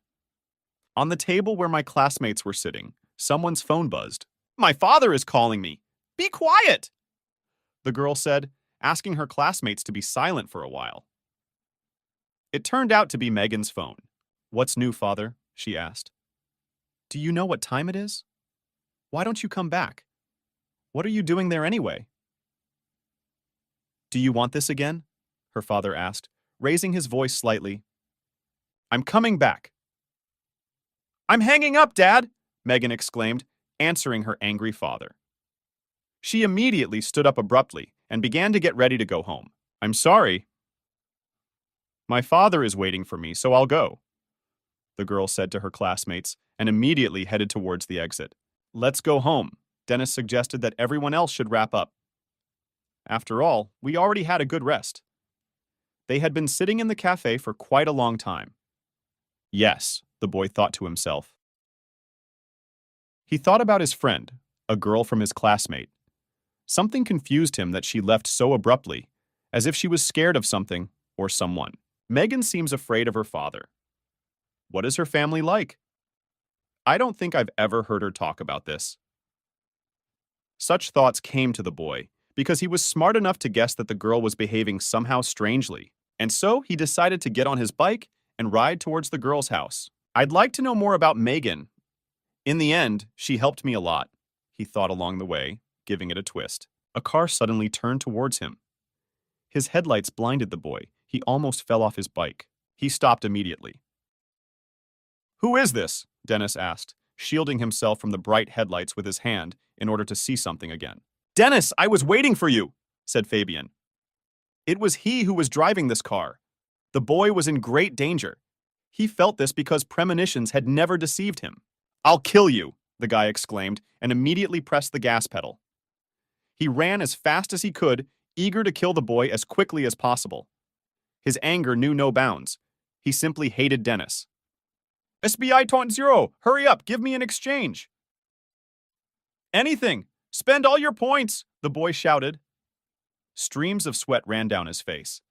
On the table where my classmates were sitting, someone's phone buzzed. My father is calling me. Be quiet! The girl said, asking her classmates to be silent for a while. It turned out to be Megan's phone. What's new, father? She asked. Do you know what time it is? Why don't you come back? What are you doing there anyway? Do you want this again? Her father asked, raising his voice slightly. I'm coming back. I'm hanging up, Dad! Megan exclaimed, answering her angry father. She immediately stood up abruptly and began to get ready to go home. I'm sorry. My father is waiting for me, so I'll go, the girl said to her classmates and immediately headed towards the exit. Let's go home. Dennis suggested that everyone else should wrap up. After all, we already had a good rest. They had been sitting in the cafe for quite a long time. Yes, the boy thought to himself. He thought about his friend, a girl from his classmate. Something confused him that she left so abruptly, as if she was scared of something or someone. Megan seems afraid of her father. What is her family like? I don't think I've ever heard her talk about this. Such thoughts came to the boy because he was smart enough to guess that the girl was behaving somehow strangely, and so he decided to get on his bike and ride towards the girl's house. I'd like to know more about Megan. In the end, she helped me a lot, he thought along the way, giving it a twist. A car suddenly turned towards him. His headlights blinded the boy. He almost fell off his bike. He stopped immediately. Who is this? Dennis asked, shielding himself from the bright headlights with his hand in order to see something again. Dennis, I was waiting for you, said Fabian. It was he who was driving this car. The boy was in great danger. He felt this because premonitions had never deceived him. I'll kill you, the guy exclaimed, and immediately pressed the gas pedal. He ran as fast as he could, eager to kill the boy as quickly as possible. His anger knew no bounds. He simply hated Dennis. SBI 20, hurry up, give me an exchange. Anything, spend all your points, the boy shouted. Streams of sweat ran down his face.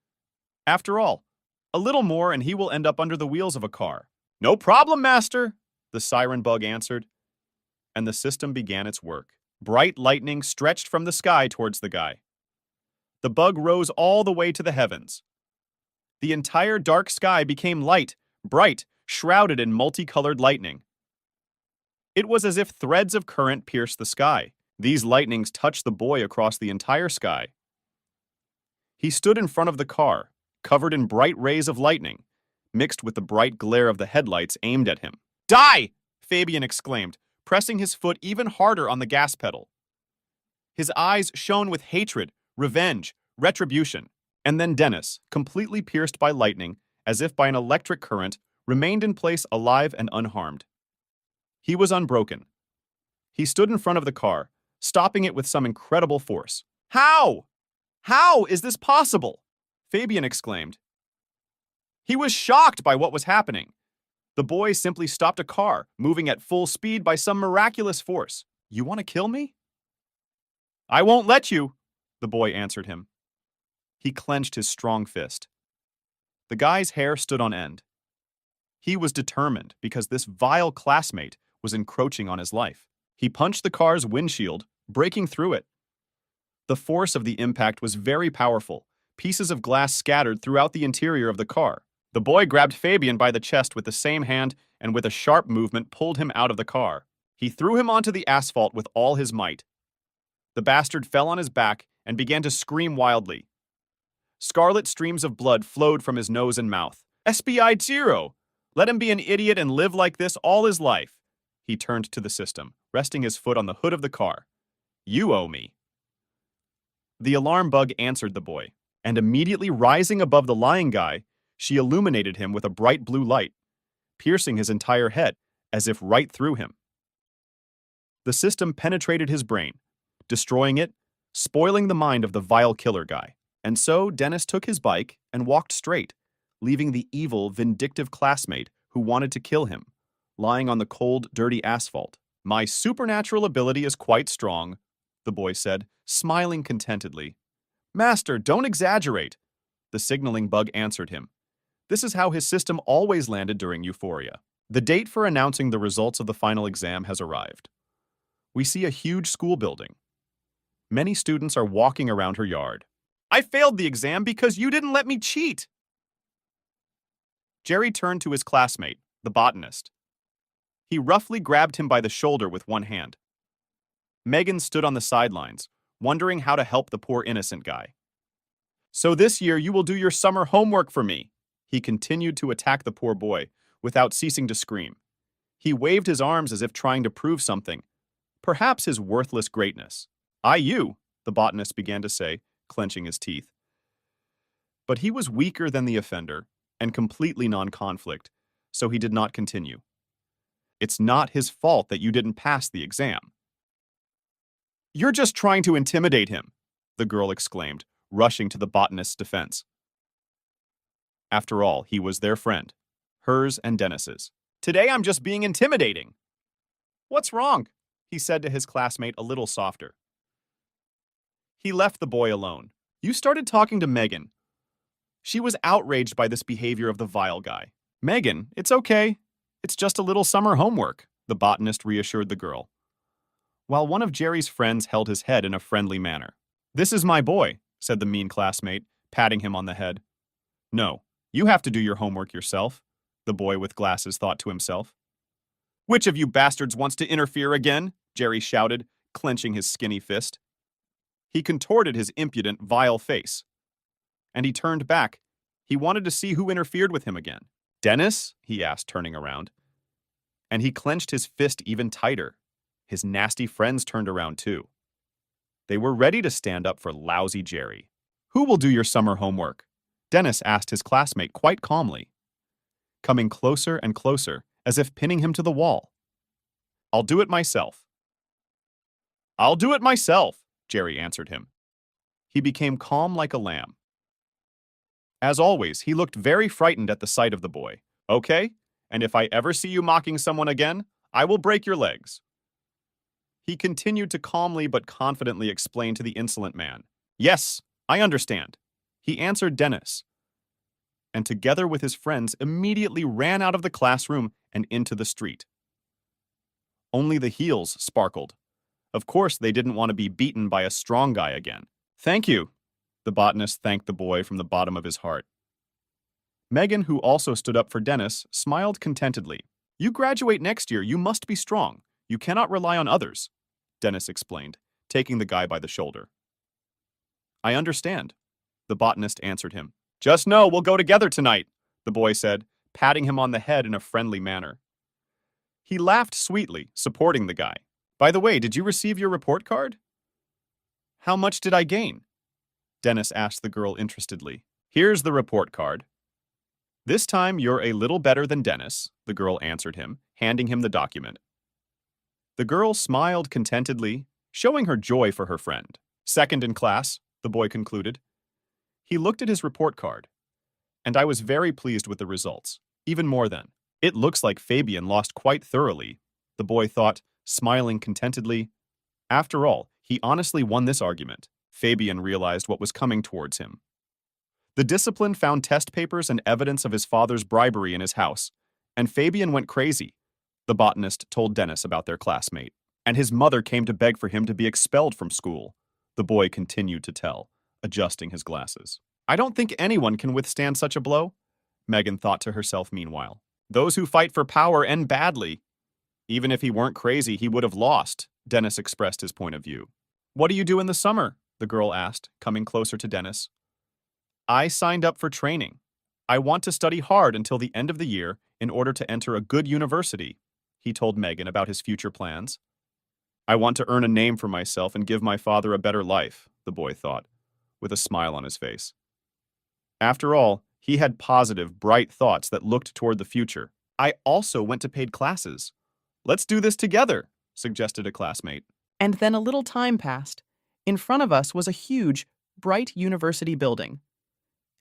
After all, a little more and he will end up under the wheels of a car. No problem, master, the siren bug answered. And the system began its work. Bright lightning stretched from the sky towards the guy. The bug rose all the way to the heavens. The entire dark sky became light, bright, shrouded in multicolored lightning. It was as if threads of current pierced the sky. These lightnings touched the boy across the entire sky. He stood in front of the car, covered in bright rays of lightning, mixed with the bright glare of the headlights aimed at him. Die! Fabian exclaimed, pressing his foot even harder on the gas pedal. His eyes shone with hatred, revenge, retribution. And then Dennis, completely pierced by lightning, as if by an electric current, remained in place alive and unharmed. He was unbroken. He stood in front of the car, stopping it with some incredible force. How? How is this possible? Fabian exclaimed. He was shocked by what was happening. The boy simply stopped a car, moving at full speed by some miraculous force. You want to kill me? I won't let you, the boy answered him. He clenched his strong fist. The guy's hair stood on end. He was determined because this vile classmate was encroaching on his life. He punched the car's windshield, breaking through it. The force of the impact was very powerful. Pieces of glass scattered throughout the interior of the car. The boy grabbed Fabian by the chest with the same hand and with a sharp movement pulled him out of the car. He threw him onto the asphalt with all his might. The bastard fell on his back and began to scream wildly. Scarlet streams of blood flowed from his nose and mouth. SBI 0! Let him be an idiot and live like this all his life. He turned to the system, resting his foot on the hood of the car. You owe me. The alarm bug answered the boy, and immediately rising above the lying guy, she illuminated him with a bright blue light, piercing his entire head, as if right through him. The system penetrated his brain, destroying it, spoiling the mind of the vile killer guy. And so Dennis took his bike and walked straight, leaving the evil, vindictive classmate who wanted to kill him, lying on the cold, dirty asphalt. My supernatural ability is quite strong, the boy said, smiling contentedly. Master, don't exaggerate, the signaling bug answered him. This is how his system always landed during euphoria. The date for announcing the results of the final exam has arrived. We see a huge school building. Many students are walking around her yard. I failed the exam because you didn't let me cheat. Jerry turned to his classmate, the botanist. He roughly grabbed him by the shoulder with one hand. Megan stood on the sidelines, wondering how to help the poor innocent guy. So this year you will do your summer homework for me. He continued to attack the poor boy without ceasing to scream. He waved his arms as if trying to prove something, perhaps his worthless greatness. You, the botanist began to say, clenching his teeth. But he was weaker than the offender and completely non-conflict, so he did not continue. It's not his fault that you didn't pass the exam. You're just trying to intimidate him, the girl exclaimed, rushing to the botanist's defense. After all, he was their friend, hers and Dennis's. Today I'm just being intimidating. What's wrong? He said to his classmate a little softer. He left the boy alone. You started talking to Megan. She was outraged by this behavior of the vile guy. Megan, it's okay. It's just a little summer homework, the botanist reassured the girl, while one of Jerry's friends held his head in a friendly manner. This is my boy, said the mean classmate, patting him on the head. No, you have to do your homework yourself, the boy with glasses thought to himself. Which of you bastards wants to interfere again? Jerry shouted, clenching his skinny fist. He contorted his impudent, vile face. And he turned back. He wanted to see who interfered with him again. Dennis? He asked, turning around. And he clenched his fist even tighter. His nasty friends turned around too. They were ready to stand up for lousy Jerry. Who will do your summer homework? Dennis asked his classmate quite calmly, coming closer and closer, as if pinning him to the wall. I'll do it myself. I'll do it myself, Jerry answered him. He became calm like a lamb. As always, he looked very frightened at the sight of the boy. Okay, and if I ever see you mocking someone again, I will break your legs. He continued to calmly but confidently explain to the insolent man. Yes, I understand. He answered Dennis, and together with his friends immediately ran out of the classroom and into the street. Only the heels sparkled. Of course, they didn't want to be beaten by a strong guy again. Thank you, the botanist thanked the boy from the bottom of his heart. Megan, who also stood up for Dennis, smiled contentedly. You graduate next year, you must be strong. You cannot rely on others, Dennis explained, taking the guy by the shoulder. I understand, the botanist answered him. Just know we'll go together tonight, the boy said, patting him on the head in a friendly manner. He laughed sweetly, supporting the guy. By the way, did you receive your report card? How much did I gain? Dennis asked the girl interestedly. Here's the report card. This time you're a little better than Dennis, the girl answered him, handing him the document. The girl smiled contentedly, showing her joy for her friend. Second in class, the boy concluded. He looked at his report card, and I was very pleased with the results, even more than. It looks like Fabian lost quite thoroughly, the boy thought, smiling contentedly. After all, he honestly won this argument. Fabian realized what was coming towards him. The discipline found test papers and evidence of his father's bribery in his house, and Fabian went crazy. The botanist told Dennis about their classmate, and his mother came to beg for him to be expelled from school. The boy continued to tell, adjusting his glasses. I don't think anyone can withstand such a blow, Megan thought to herself meanwhile. Those who fight for power end badly. Even if he weren't crazy, he would have lost, Dennis expressed his point of view. What do you do in the summer? The girl asked, coming closer to Dennis. I signed up for training. I want to study hard until the end of the year in order to enter a good university, he told Megan about his future plans. I want to earn a name for myself and give my father a better life, the boy thought, with a smile on his face. After all, he had positive, bright thoughts that looked toward the future. I also went to paid classes. Let's do this together, suggested a classmate. And then a little time passed. In front of us was a huge, bright university building.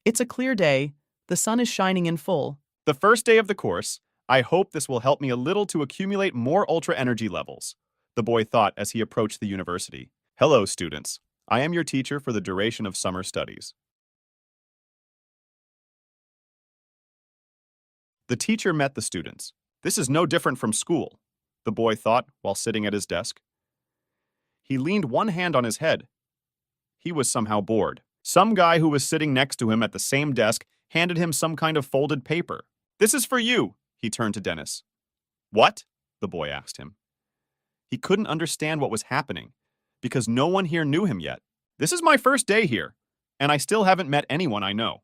It's a clear day. The sun is shining in full. The first day of the course, I hope this will help me a little to accumulate more ultra energy levels, the boy thought as he approached the university. Hello, students. I am your teacher for the duration of summer studies. The teacher met the students. This is no different from school, the boy thought while sitting at his desk. He leaned one hand on his head. He was somehow bored. Some guy who was sitting next to him at the same desk handed him some kind of folded paper. This is for you, he turned to Dennis. What? The boy asked him. He couldn't understand what was happening, because no one here knew him yet. This is my first day here, and I still haven't met anyone I know.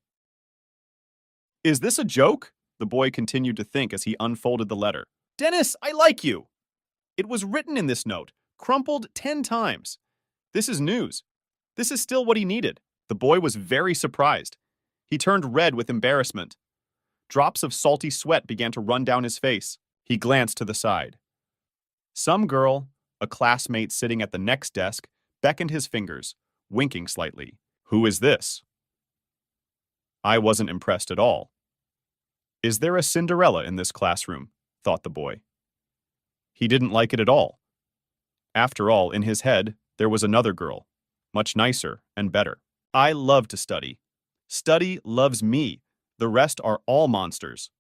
Is this a joke? The boy continued to think as he unfolded the letter. Dennis, I like you. It was written in this note, crumpled 10 times. This is news. This is still what he needed. The boy was very surprised. He turned red with embarrassment. Drops of salty sweat began to run down his face. He glanced to the side. Some girl, a classmate sitting at the next desk, beckoned his fingers, winking slightly. Who is this? I wasn't impressed at all. Is there a Cinderella in this classroom? Thought the boy. He didn't like it at all. After all, in his head, there was another girl, much nicer and better. I love to study. Study loves me. The rest are all monsters,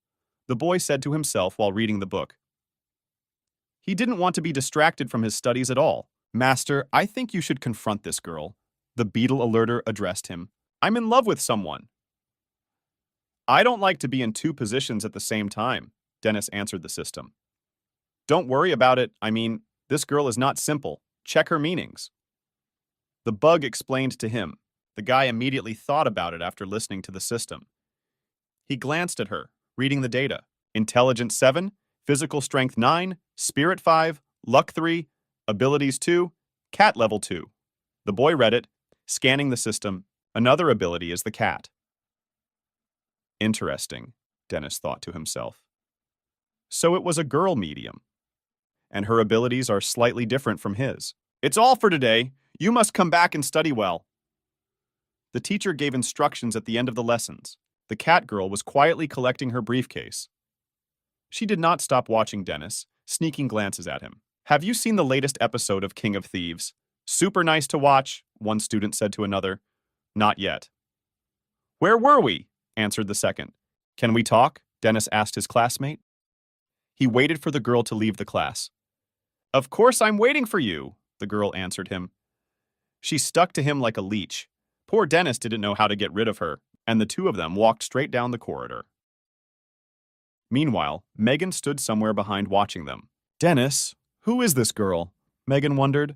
the boy said to himself while reading the book. He didn't want to be distracted from his studies at all. Master, I think you should confront this girl. The beetle alerter addressed him. I'm in love with someone. I don't like to be in two positions at the same time, Dennis answered the system. Don't worry about it. I mean, this girl is not simple. Check her meanings. The bug explained to him. The guy immediately thought about it after listening to the system. He glanced at her, reading the data. Intelligence 7, physical strength 9, spirit 5, luck 3, abilities 2, cat level 2. The boy read it, scanning the system. Another ability is the cat. Interesting, Dennis thought to himself. So it was a girl medium, and her abilities are slightly different from his. It's all for today. You must come back and study well. The teacher gave instructions at the end of the lessons. The cat girl was quietly collecting her briefcase. She did not stop watching Dennis, sneaking glances at him. Have you seen the latest episode of King of Thieves? Super nice to watch, one student said to another. Not yet. Where were we? Answered the second. Can we talk? Dennis asked his classmate. He waited for the girl to leave the class. Of course I'm waiting for you, the girl answered him. She stuck to him like a leech. Poor Dennis didn't know how to get rid of her, and the two of them walked straight down the corridor. Meanwhile, Megan stood somewhere behind watching them. Dennis, who is this girl? Megan wondered.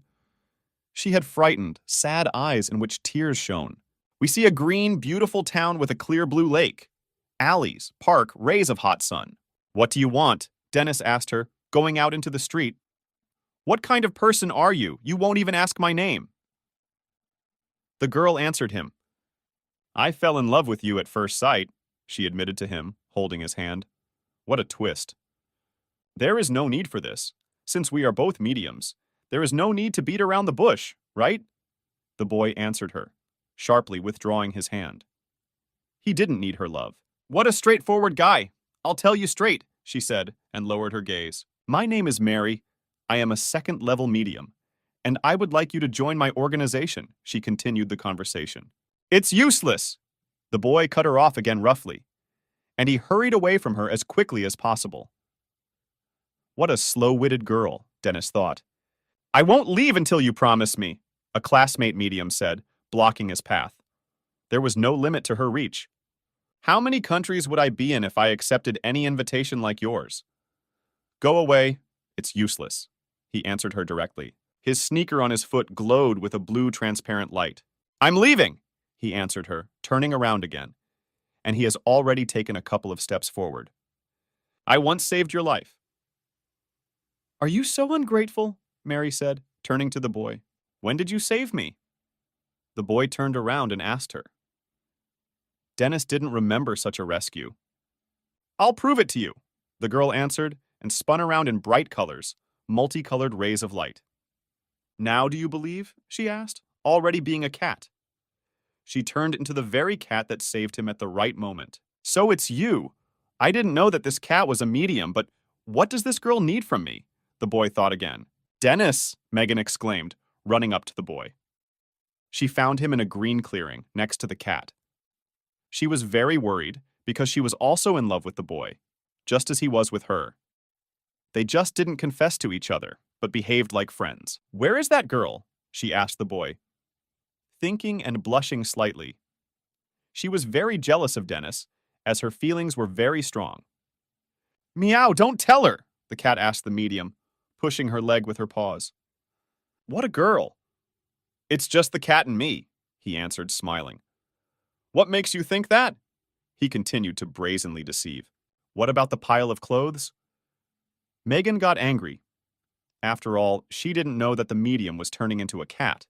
She had frightened, sad eyes in which tears shone. We see a green, beautiful town with a clear blue lake. Alleys, park, rays of hot sun. What do you want? Dennis asked her, going out into the street. What kind of person are you? You won't even ask my name. The girl answered him. I fell in love with you at first sight, she admitted to him, holding his hand. What a twist. There is no need for this. Since we are both mediums, there is no need to beat around the bush, right? The boy answered her, sharply withdrawing his hand. He didn't need her love. What a straightforward guy. I'll tell you straight, she said, and lowered her gaze. My name is Mary. I am a second-level medium, and I would like you to join my organization, she continued the conversation. It's useless! The boy cut her off again roughly, and he hurried away from her as quickly as possible. What a slow-witted girl, Dennis thought. I won't leave until you promise me, a classmate medium said, blocking his path. There was no limit to her reach. How many countries would I be in if I accepted any invitation like yours? Go away. It's useless, he answered her directly. His sneaker on his foot glowed with a blue transparent light. I'm leaving, he answered her, turning around again, and he has already taken a couple of steps forward. I once saved your life. Are you so ungrateful? Mary said, turning to the boy. When did you save me? The boy turned around and asked her. Dennis didn't remember such a rescue. I'll prove it to you, the girl answered and spun around in bright colors, multicolored rays of light. Now do you believe? She asked, already being a cat. She turned into the very cat that saved him at the right moment. So it's you. I didn't know that this cat was a medium, but what does this girl need from me? The boy thought again. Dennis, Megan exclaimed, running up to the boy. She found him in a green clearing next to the cat. She was very worried because she was also in love with the boy, just as he was with her. They just didn't confess to each other, but behaved like friends. Where is that girl? She asked the boy, thinking and blushing slightly. She was very jealous of Dennis, as her feelings were very strong. Meow, don't tell her, the cat asked the medium, pushing her leg with her paws. What a girl! It's just the cat and me, he answered, smiling. What makes you think that? He continued to brazenly deceive. What about the pile of clothes? Megan got angry. After all, she didn't know that the medium was turning into a cat.